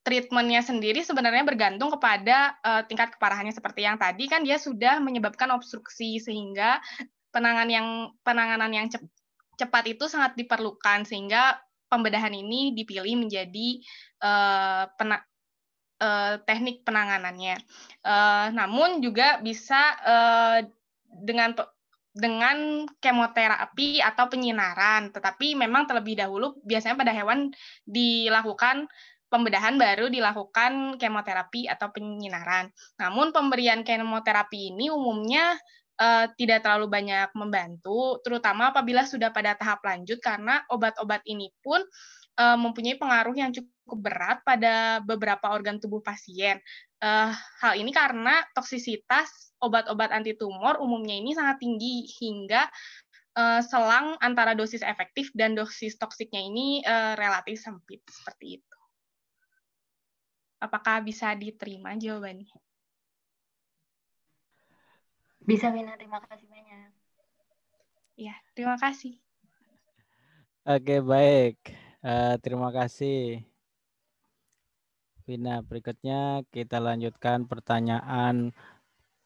treatmentnya sendiri sebenarnya bergantung kepada tingkat keparahannya. Seperti yang tadi kan dia sudah menyebabkan obstruksi, sehingga penanganan yang cepat itu sangat diperlukan, sehingga pembedahan ini dipilih menjadi teknik penanganannya. Namun juga bisa dengan kemoterapi atau penyinaran, tetapi memang terlebih dahulu biasanya pada hewan dilakukan pembedahan baru dilakukan kemoterapi atau penyinaran. Namun pemberian kemoterapi ini umumnya tidak terlalu banyak membantu, terutama apabila sudah pada tahap lanjut, karena obat-obat ini pun mempunyai pengaruh yang cukup berat pada beberapa organ tubuh pasien. Hal ini karena toksisitas obat-obat anti tumor umumnya ini sangat tinggi, hingga selang antara dosis efektif dan dosis toksiknya ini relatif sempit, seperti itu. Apakah bisa diterima jawabannya? Bisa, Wina. Terima kasih banyak. Ya, terima kasih. Oke, baik. Terima kasih, Wina. Berikutnya kita lanjutkan pertanyaan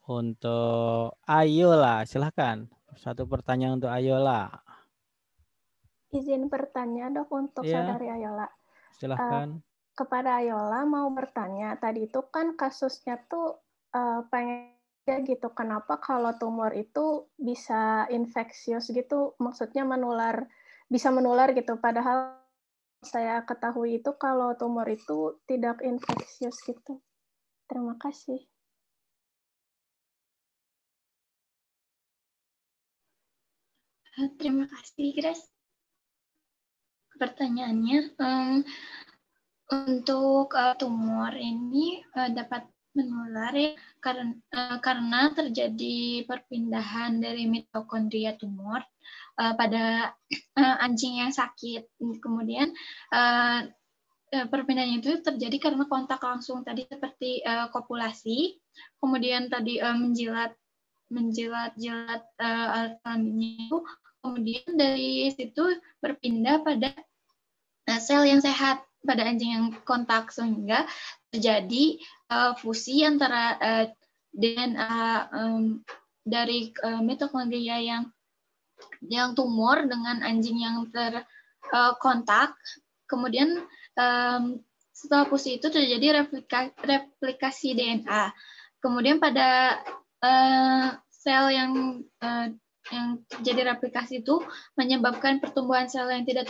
untuk Ayola. Silahkan. Satu pertanyaan untuk Ayola. Izin bertanya, Dok, untuk Saudari Ayola. Silahkan. Kepada Ayola mau bertanya, tadi itu kan kasusnya tuh pengen gitu, kenapa kalau tumor itu bisa infeksius gitu, maksudnya bisa menular gitu, padahal saya ketahui itu kalau tumor itu tidak infeksius gitu. Terima kasih. Terima kasih, Grace. Pertanyaannya, untuk tumor ini dapat menular ya, karena terjadi perpindahan dari mitokondria tumor pada anjing yang sakit. Kemudian perpindahan itu terjadi karena kontak langsung tadi seperti kopulasi, kemudian tadi menjilat alat kelaminnya itu, kemudian dari situ berpindah pada sel yang sehat pada anjing yang kontak, sehingga terjadi fusi antara DNA dari mitokondria yang tumor dengan anjing yang terkontak. Kemudian setelah fusi itu terjadi replikasi DNA. Kemudian pada sel yang terjadi replikasi itu menyebabkan pertumbuhan sel yang tidak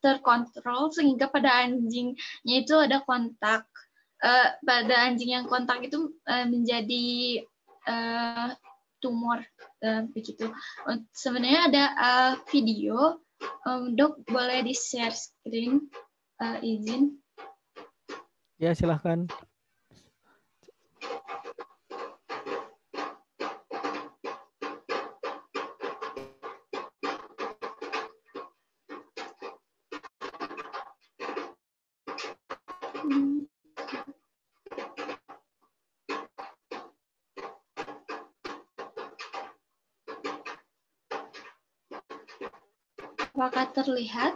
terkontrol sehingga pada anjingnya itu ada kontak. Pada anjing yang kontak itu menjadi tumor begitu. Sebenarnya ada video, Dok boleh di-share screen, izin. Ya, silahkan. Apakah terlihat?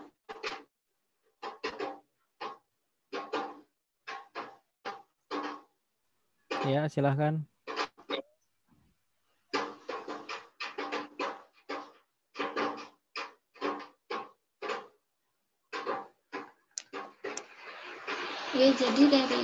Ya, silahkan. Ya, jadi dari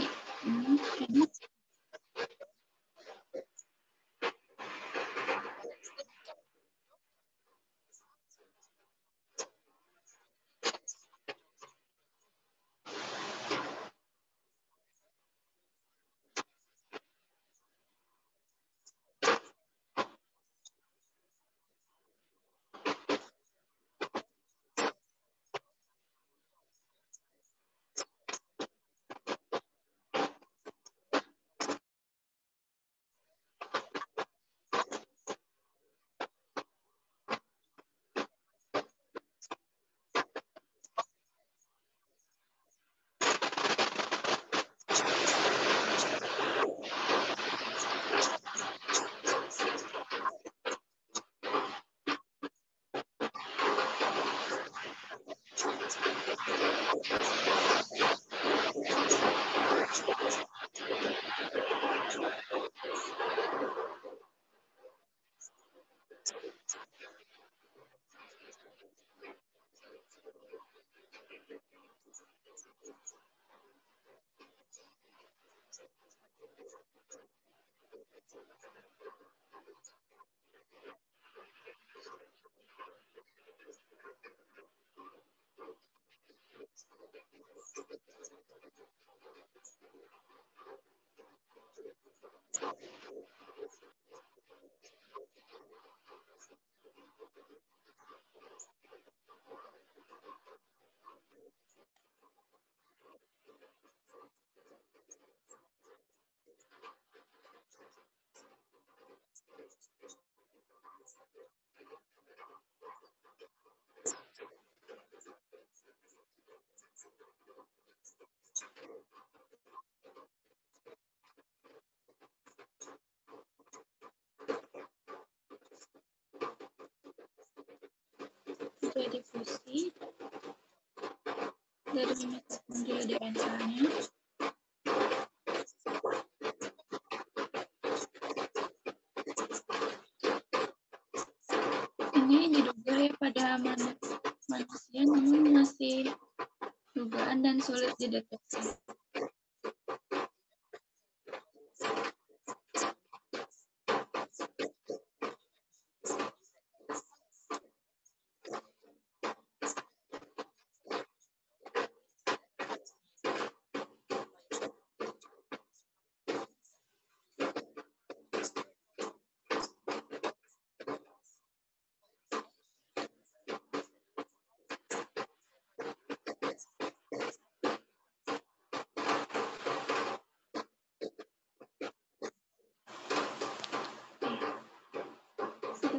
difusi dari mitokondria DNA-nya. Ini diduga ya pada manusia, namun masih dugaan dan sulit dideteksi.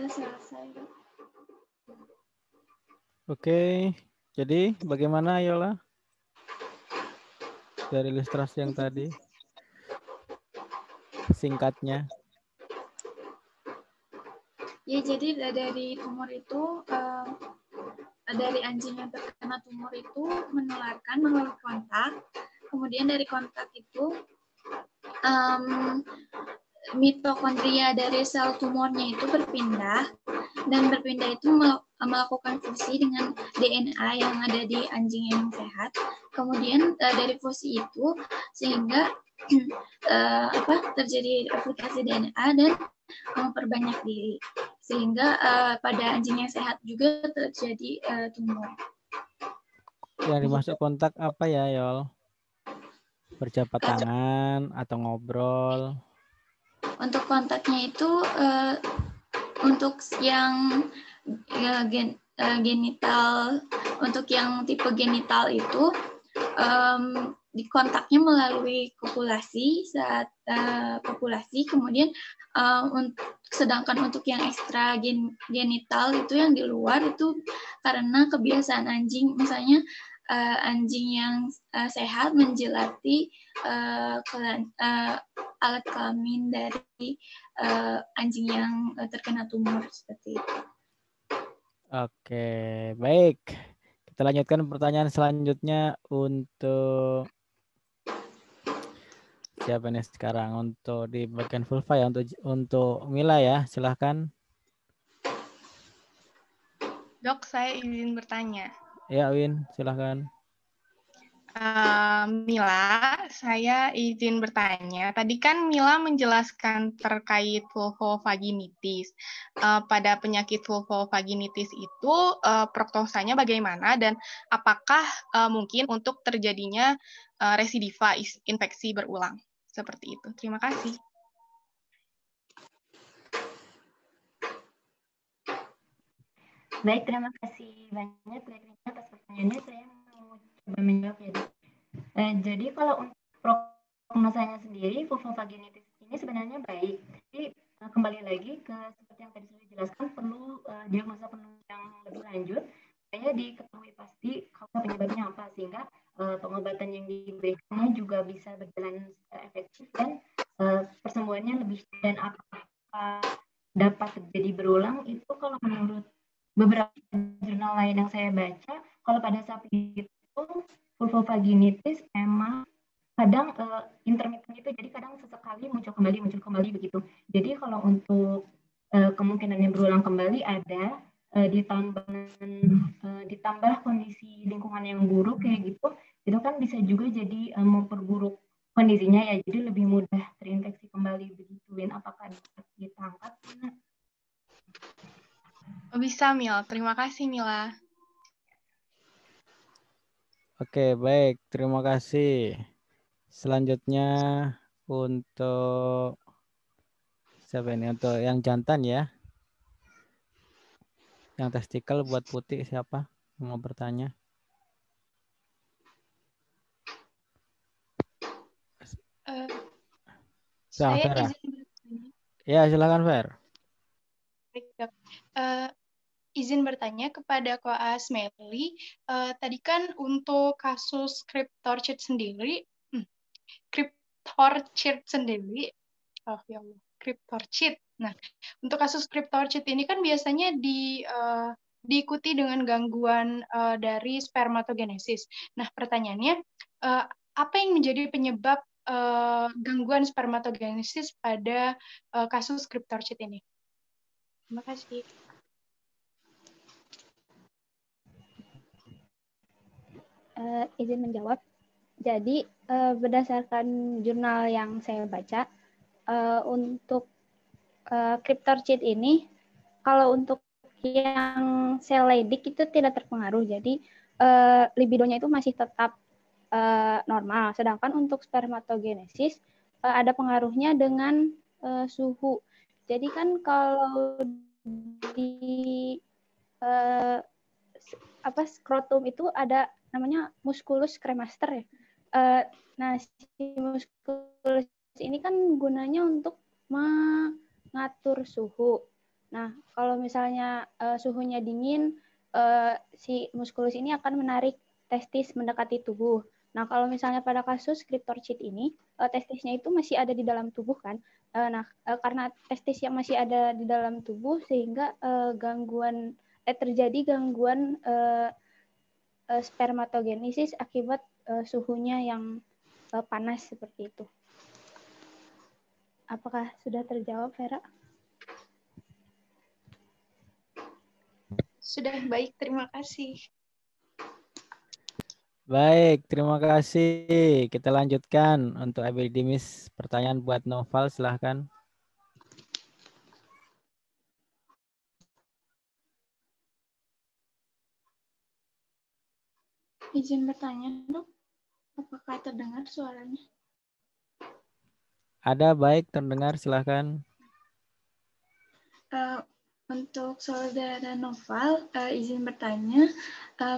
Selesai. Oke, jadi bagaimana Yola dari ilustrasi yang tadi? Singkatnya. Ya, jadi dari tumor itu, dari anjing yang terkena tumor itu menularkan melalui kontak. Kemudian dari kontak itu, mitokondria dari sel tumornya itu berpindah, dan berpindah itu melakukan fusi dengan DNA yang ada di anjing yang sehat. Kemudian dari fusi itu sehingga terjadi replikasi DNA dan memperbanyak diri, sehingga pada anjing yang sehat juga terjadi tumor. Yang dimasuk kontak apa ya, Yol? Berjabat tangan atau ngobrol? Untuk kontaknya itu untuk yang genital, untuk yang tipe genital itu dikontaknya melalui kopulasi saat kopulasi, kemudian sedangkan untuk yang ekstra genital itu yang di luar itu karena kebiasaan anjing, misalnya anjing yang sehat menjelati alat kelamin dari anjing yang terkena tumor seperti itu. Oke, baik. Kita lanjutkan pertanyaan selanjutnya untuk siapa nih sekarang? Untuk di bagian vulva ya, untuk Mila ya, silahkan. Dok, saya izin bertanya. Ya, Win, silahkan. Mila, saya izin bertanya. Tadi kan Mila menjelaskan terkait vulvovaginitis. Pada penyakit vulvovaginitis itu prognosanya bagaimana dan apakah mungkin untuk terjadinya residiva infeksi berulang? Seperti itu. Terima kasih. Baik, terima kasih banyak atas pertanyaannya. Saya mau coba menjawab ya, Dok. Jadi kalau untuk prognosanya sendiri, vulvovaginitis ini sebenarnya baik. Tapi kembali lagi ke seperti yang tadi sudah dijelaskan, perlu diagnosa penuh yang lebih lanjut supaya diketahui pasti kalau penyebabnya apa, sehingga pengobatan yang diberikannya juga bisa berjalan efektif dan persembuhannya lebih, dan apakah dapat terjadi berulang itu kalau menurut beberapa jurnal lain yang saya baca, kalau pada sapi itu vulvovaginitis emang kadang intermittent itu, jadi kadang sesekali muncul kembali begitu. Jadi kalau untuk kemungkinannya berulang kembali ada, ditambah kondisi lingkungan yang buruk kayak gitu, itu kan bisa juga jadi memperburuk kondisinya ya, jadi lebih mudah terinfeksi kembali begitu. Win, apakah dapat ditangkap? Bisa, Mil. Terima kasih, Mila. Oke, baik. Terima kasih. Selanjutnya untuk siapa ini? Untuk yang jantan ya. Yang testikel buat putih siapa? Mau bertanya? Saya Vera. izin bertanya. Ya, silakan Fer. Izin bertanya kepada Koas Meli, tadi kan untuk kasus cryptorchid sendiri, cryptorchid. Nah, untuk kasus cryptorchid ini kan biasanya diikuti dengan gangguan dari spermatogenesis. Nah, pertanyaannya, apa yang menjadi penyebab gangguan spermatogenesis pada kasus cryptorchid ini? Terima kasih. Izin menjawab. Jadi berdasarkan jurnal yang saya baca, untuk cryptorchid ini, kalau untuk yang sel Leydig itu tidak terpengaruh, jadi libidonya itu masih tetap normal. Sedangkan untuk spermatogenesis ada pengaruhnya dengan suhu. Jadi kan kalau di skrotum itu ada namanya musculus cremaster ya. Nah, si musculus ini kan gunanya untuk mengatur suhu. Nah, kalau misalnya suhunya dingin, si musculus ini akan menarik testis mendekati tubuh. Nah, kalau misalnya pada kasus cryptorchid ini, testisnya itu masih ada di dalam tubuh kan. Karena testis yang masih ada di dalam tubuh, sehingga terjadi gangguan spermatogenesis akibat suhunya yang panas seperti itu. Apakah sudah terjawab, Vera? Sudah, baik, terima kasih. Baik, terima kasih. Kita lanjutkan untuk epidemis. Pertanyaan buat Noval, silahkan. Izin bertanya, Dok. Apakah terdengar suaranya? Ada, baik, terdengar, silahkan. Untuk saudara Noval, izin bertanya,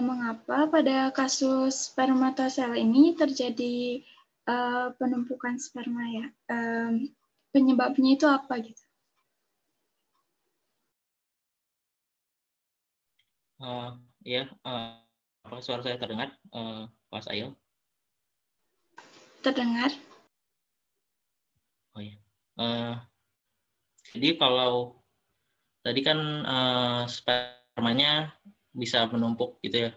mengapa pada kasus spermatosel ini terjadi penumpukan sperma ya? Penyebabnya itu apa gitu? Apakah suara saya terdengar, Pak Sayil? Terdengar. Oh ya. Jadi kalau tadi kan spermanya bisa menumpuk gitu ya.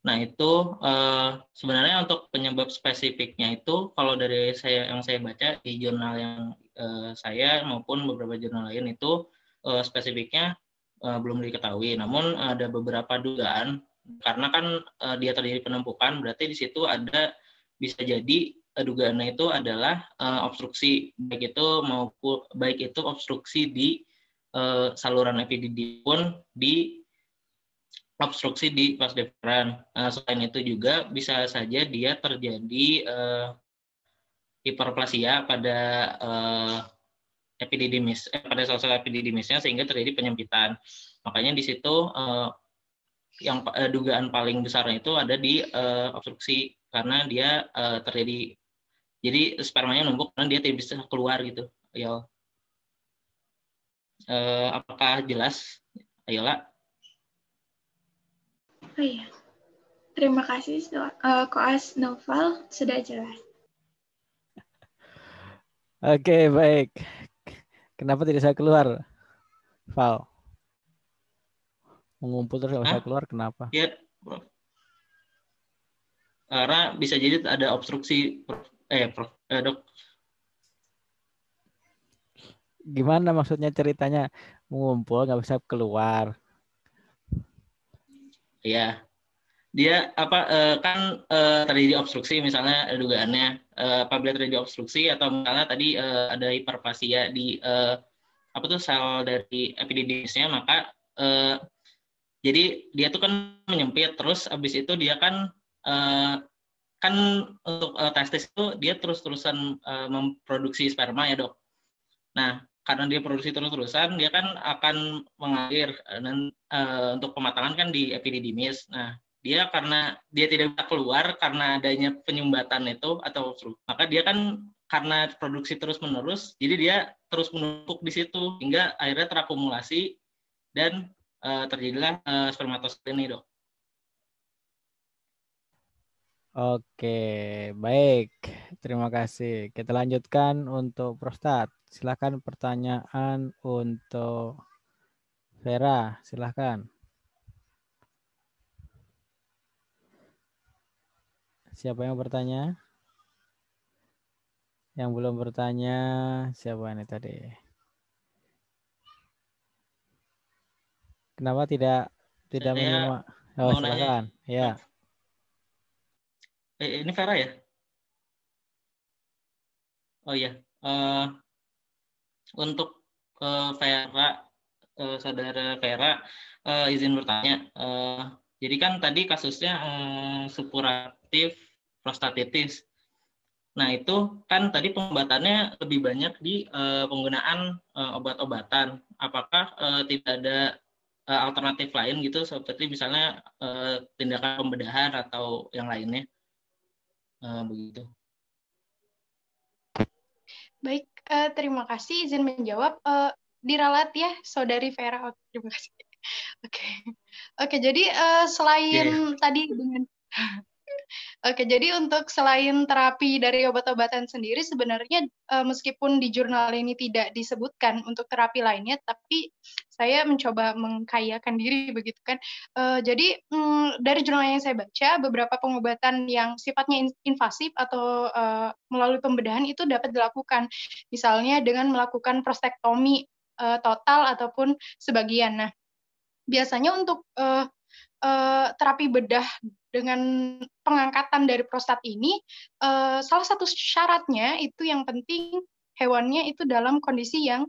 Nah itu sebenarnya untuk penyebab spesifiknya itu kalau dari yang saya baca di jurnal yang saya maupun beberapa jurnal lain itu spesifiknya belum diketahui. Namun ada beberapa dugaan karena kan dia terjadi penumpukan, berarti di situ ada bisa jadi dugaannya itu adalah obstruksi baik itu obstruksi di saluran epididimis pun di obstruksi di vas deferens. Selain itu juga bisa saja dia terjadi hiperplasia pada epididymis, pada sel-sel epididymisnya sehingga terjadi penyempitan. Makanya di situ yang dugaan paling besarnya itu ada di obstruksi karena dia terjadi, jadi spermanya numpuk dan dia tidak bisa keluar gitu. Ayo, apakah jelas, Ayola? Oh iya. Terima kasih Koas Noval, sudah jelas. Oke, baik. Kenapa tidak bisa keluar, Val? Mengumpul terus nggak bisa keluar, kenapa? Ya, karena bisa jadi ada obstruksi, Dok. Gimana maksudnya ceritanya? Mengumpul nggak bisa keluar? Iya, dia kan terjadi obstruksi misalnya dugaannya apabila terjadi obstruksi atau misalnya tadi ada hiperplasia di sel dari epididymisnya, maka jadi dia tuh kan menyempit, terus habis itu dia kan untuk testis itu dia terus-terusan memproduksi sperma ya, Dok. Nah, karena dia produksi terus-terusan, dia kan akan mengalir dan untuk pematangan kan di epididymis. Nah, dia karena dia tidak bisa keluar karena adanya penyumbatan itu atau maka dia kan karena produksi terus-menerus, jadi dia terus menumpuk di situ hingga akhirnya terakumulasi dan terjadilah spermatosil ini, Dok. Oke, baik. Terima kasih. Kita lanjutkan untuk prostat. Silakan pertanyaan untuk Vera, silakan. Siapa yang bertanya? Yang belum bertanya, siapa ini tadi? Kenapa tidak menyimak? Oh, silakan. Ya. Ini Vera ya? Oh iya. Untuk Vera, saudara Vera, izin bertanya. Jadi kan tadi kasusnya supuratif prostatitis. Nah itu kan tadi pengobatannya lebih banyak di penggunaan obat-obatan. Apakah tidak ada alternatif lain gitu, seperti misalnya tindakan pembedahan atau yang lainnya? Begitu. Baik, terima kasih. Izin menjawab. Diralat ya, Saudari Vera. Terima kasih. Oke. Jadi selain tadi dengan jadi untuk selain terapi dari obat-obatan sendiri, sebenarnya meskipun di jurnal ini tidak disebutkan untuk terapi lainnya, tapi saya mencoba mengkayakan diri begitu kan. Jadi dari jurnal yang saya baca, beberapa pengobatan yang sifatnya invasif atau melalui pembedahan itu dapat dilakukan. Misalnya dengan melakukan prostektomi total ataupun sebagian. Nah, biasanya untuk terapi bedah dengan pengangkatan dari prostat ini, salah satu syaratnya itu yang penting hewannya itu dalam kondisi yang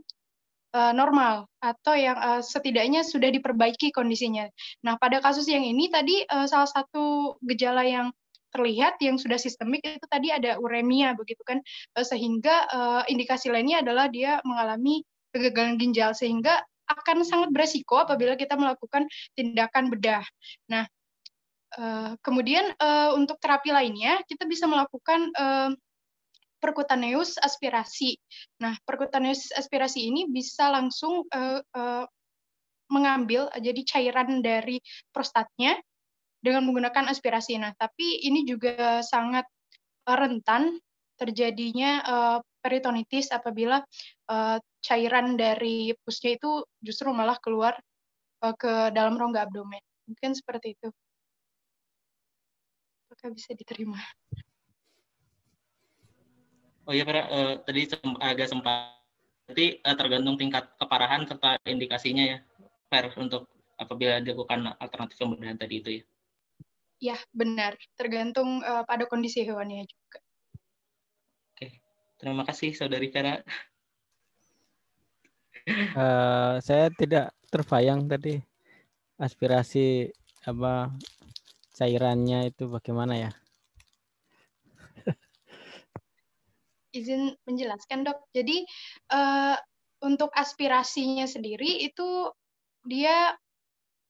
normal atau yang setidaknya sudah diperbaiki kondisinya. Nah, pada kasus yang ini tadi salah satu gejala yang terlihat yang sudah sistemik itu tadi ada uremia begitu kan, sehingga indikasi lainnya adalah dia mengalami kegagalan ginjal, sehingga akan sangat beresiko apabila kita melakukan tindakan bedah. Nah, kemudian untuk terapi lainnya kita bisa melakukan percutaneous aspirasi. Nah, percutaneous aspirasi ini bisa langsung mengambil jadi cairan dari prostatnya dengan menggunakan aspirasi. Nah, tapi ini juga sangat rentan terjadinya peritonitis apabila cairan dari pusnya itu justru malah keluar ke dalam rongga abdomen. Mungkin seperti itu. Apakah bisa diterima? Oh iya, Vera, tadi agak sempat. Berarti tergantung tingkat keparahan serta indikasinya ya, Vera, untuk apabila dilakukan alternatif pembedahan tadi itu ya. Ya, benar. Tergantung pada kondisi hewannya juga. Oke, terima kasih Saudari Vera. Saya tidak terbayang tadi aspirasi apa cairannya itu bagaimana ya? Izin menjelaskan, Dok. Jadi untuk aspirasinya sendiri itu dia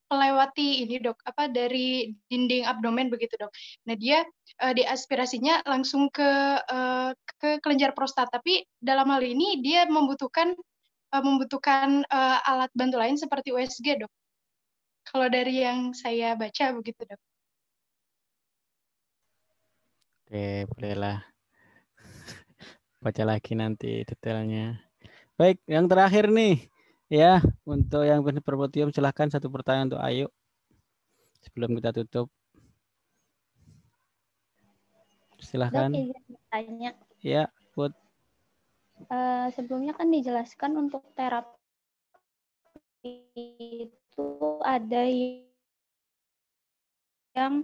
melewati ini, Dok, dari dinding abdomen begitu, Dok. Nah, dia di aspirasinya langsung ke kelenjar prostat, tapi dalam hal ini dia membutuhkan alat bantu lain seperti USG, Dok. Kalau dari yang saya baca begitu, Dok. Oke, bolehlah. Baca lagi nanti detailnya. Baik, yang terakhir nih. Ya, untuk yang berpodium silahkan satu pertanyaan untuk Ayu. Sebelum kita tutup. Silahkan. Dok, izin bertanya. Ya, Put. Sebelumnya kan dijelaskan untuk terapi itu ada yang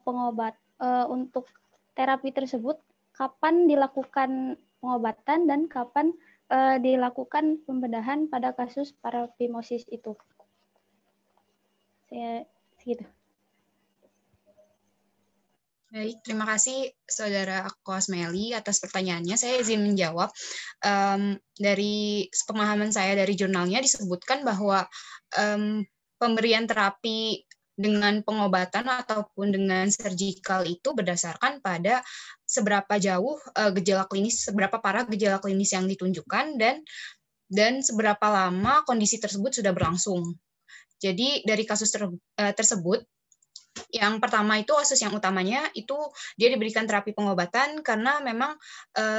pengobat. Untuk terapi tersebut, kapan dilakukan pengobatan dan kapan dilakukan pembedahan pada kasus parapimosis itu? Saya segitu. Baik, terima kasih Saudara Koasmeli atas pertanyaannya. Saya izin menjawab. Dari pemahaman saya dari jurnalnya disebutkan bahwa pemberian terapi dengan pengobatan ataupun dengan surgical itu berdasarkan pada seberapa jauh gejala klinis, seberapa parah gejala klinis yang ditunjukkan dan seberapa lama kondisi tersebut sudah berlangsung. Jadi dari kasus tersebut, yang pertama itu kasus yang utamanya itu dia diberikan terapi pengobatan karena memang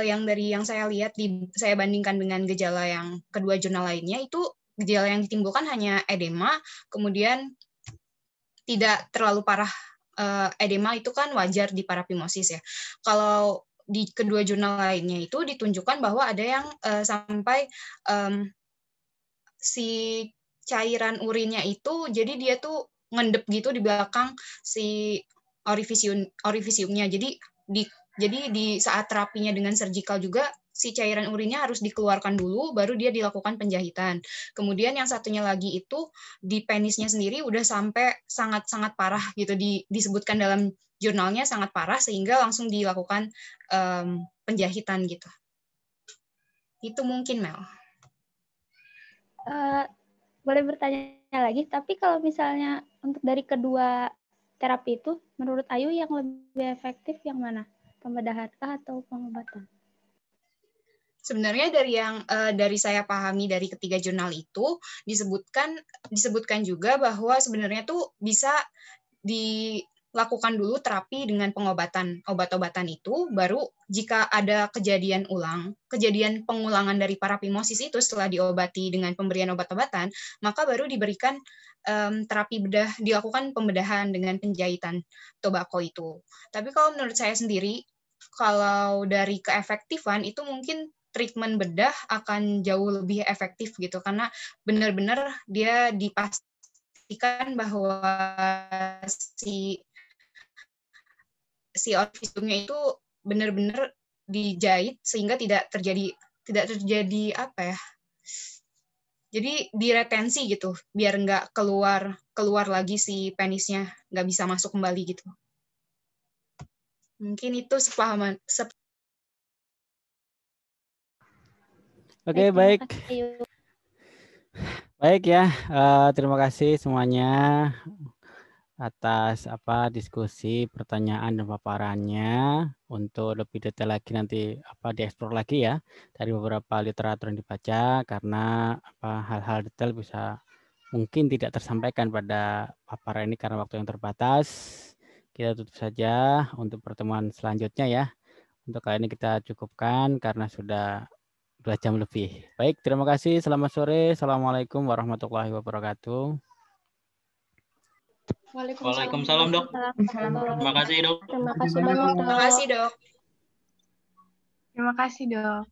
yang dari yang saya lihat saya bandingkan dengan gejala yang kedua jurnal lainnya itu gejala yang ditimbulkan hanya edema, kemudian tidak terlalu parah. Edema itu kan wajar di parapimosis ya. Kalau di kedua jurnal lainnya itu ditunjukkan bahwa ada yang sampai si cairan urinnya itu jadi dia tuh ngendep gitu di belakang si orifisiumnya. Jadi di saat terapinya dengan surgical juga si cairan urinnya harus dikeluarkan dulu baru dia dilakukan penjahitan. Kemudian yang satunya lagi itu di penisnya sendiri udah sampai sangat-sangat parah gitu, disebutkan dalam jurnalnya sangat parah sehingga langsung dilakukan penjahitan gitu. Itu mungkin, Mel. Boleh bertanya lagi, tapi kalau misalnya untuk dari kedua terapi itu, menurut Ayu yang lebih efektif yang mana? Pembedahankah atau pengobatan? Sebenarnya dari saya pahami dari ketiga jurnal itu disebutkan juga bahwa sebenarnya tuh bisa dilakukan dulu terapi dengan pengobatan obat-obatan itu, baru jika ada kejadian pengulangan dari parapimosis itu setelah diobati dengan pemberian obat-obatan, maka baru diberikan terapi bedah, dilakukan pembedahan dengan penjahitan tobacco itu. Tapi kalau menurut saya sendiri, kalau dari keefektifan itu mungkin treatment bedah akan jauh lebih efektif gitu, karena benar-benar dia dipastikan memastikan bahwa si orifisiumnya itu benar-benar dijahit sehingga tidak terjadi apa ya? Jadi diretensi gitu, biar nggak keluar lagi si penisnya, nggak bisa masuk kembali gitu. Mungkin itu sepahaman. Oke, baik. Baik ya, terima kasih semuanya atas diskusi, pertanyaan dan paparannya. Untuk lebih detail lagi nanti dieksplor lagi ya dari beberapa literatur yang dibaca, karena hal-hal detail bisa mungkin tidak tersampaikan pada paparan ini karena waktu yang terbatas. Kita tutup saja untuk pertemuan selanjutnya ya. Untuk kali ini kita cukupkan karena sudah 2 jam lebih. Baik, terima kasih. Selamat sore. Assalamualaikum warahmatullahi wabarakatuh. Waalaikumsalam, Dok. Terima kasih, Dok. Terima kasih banyak, Dok. Terima kasih, Dok. Terima kasih, Dok.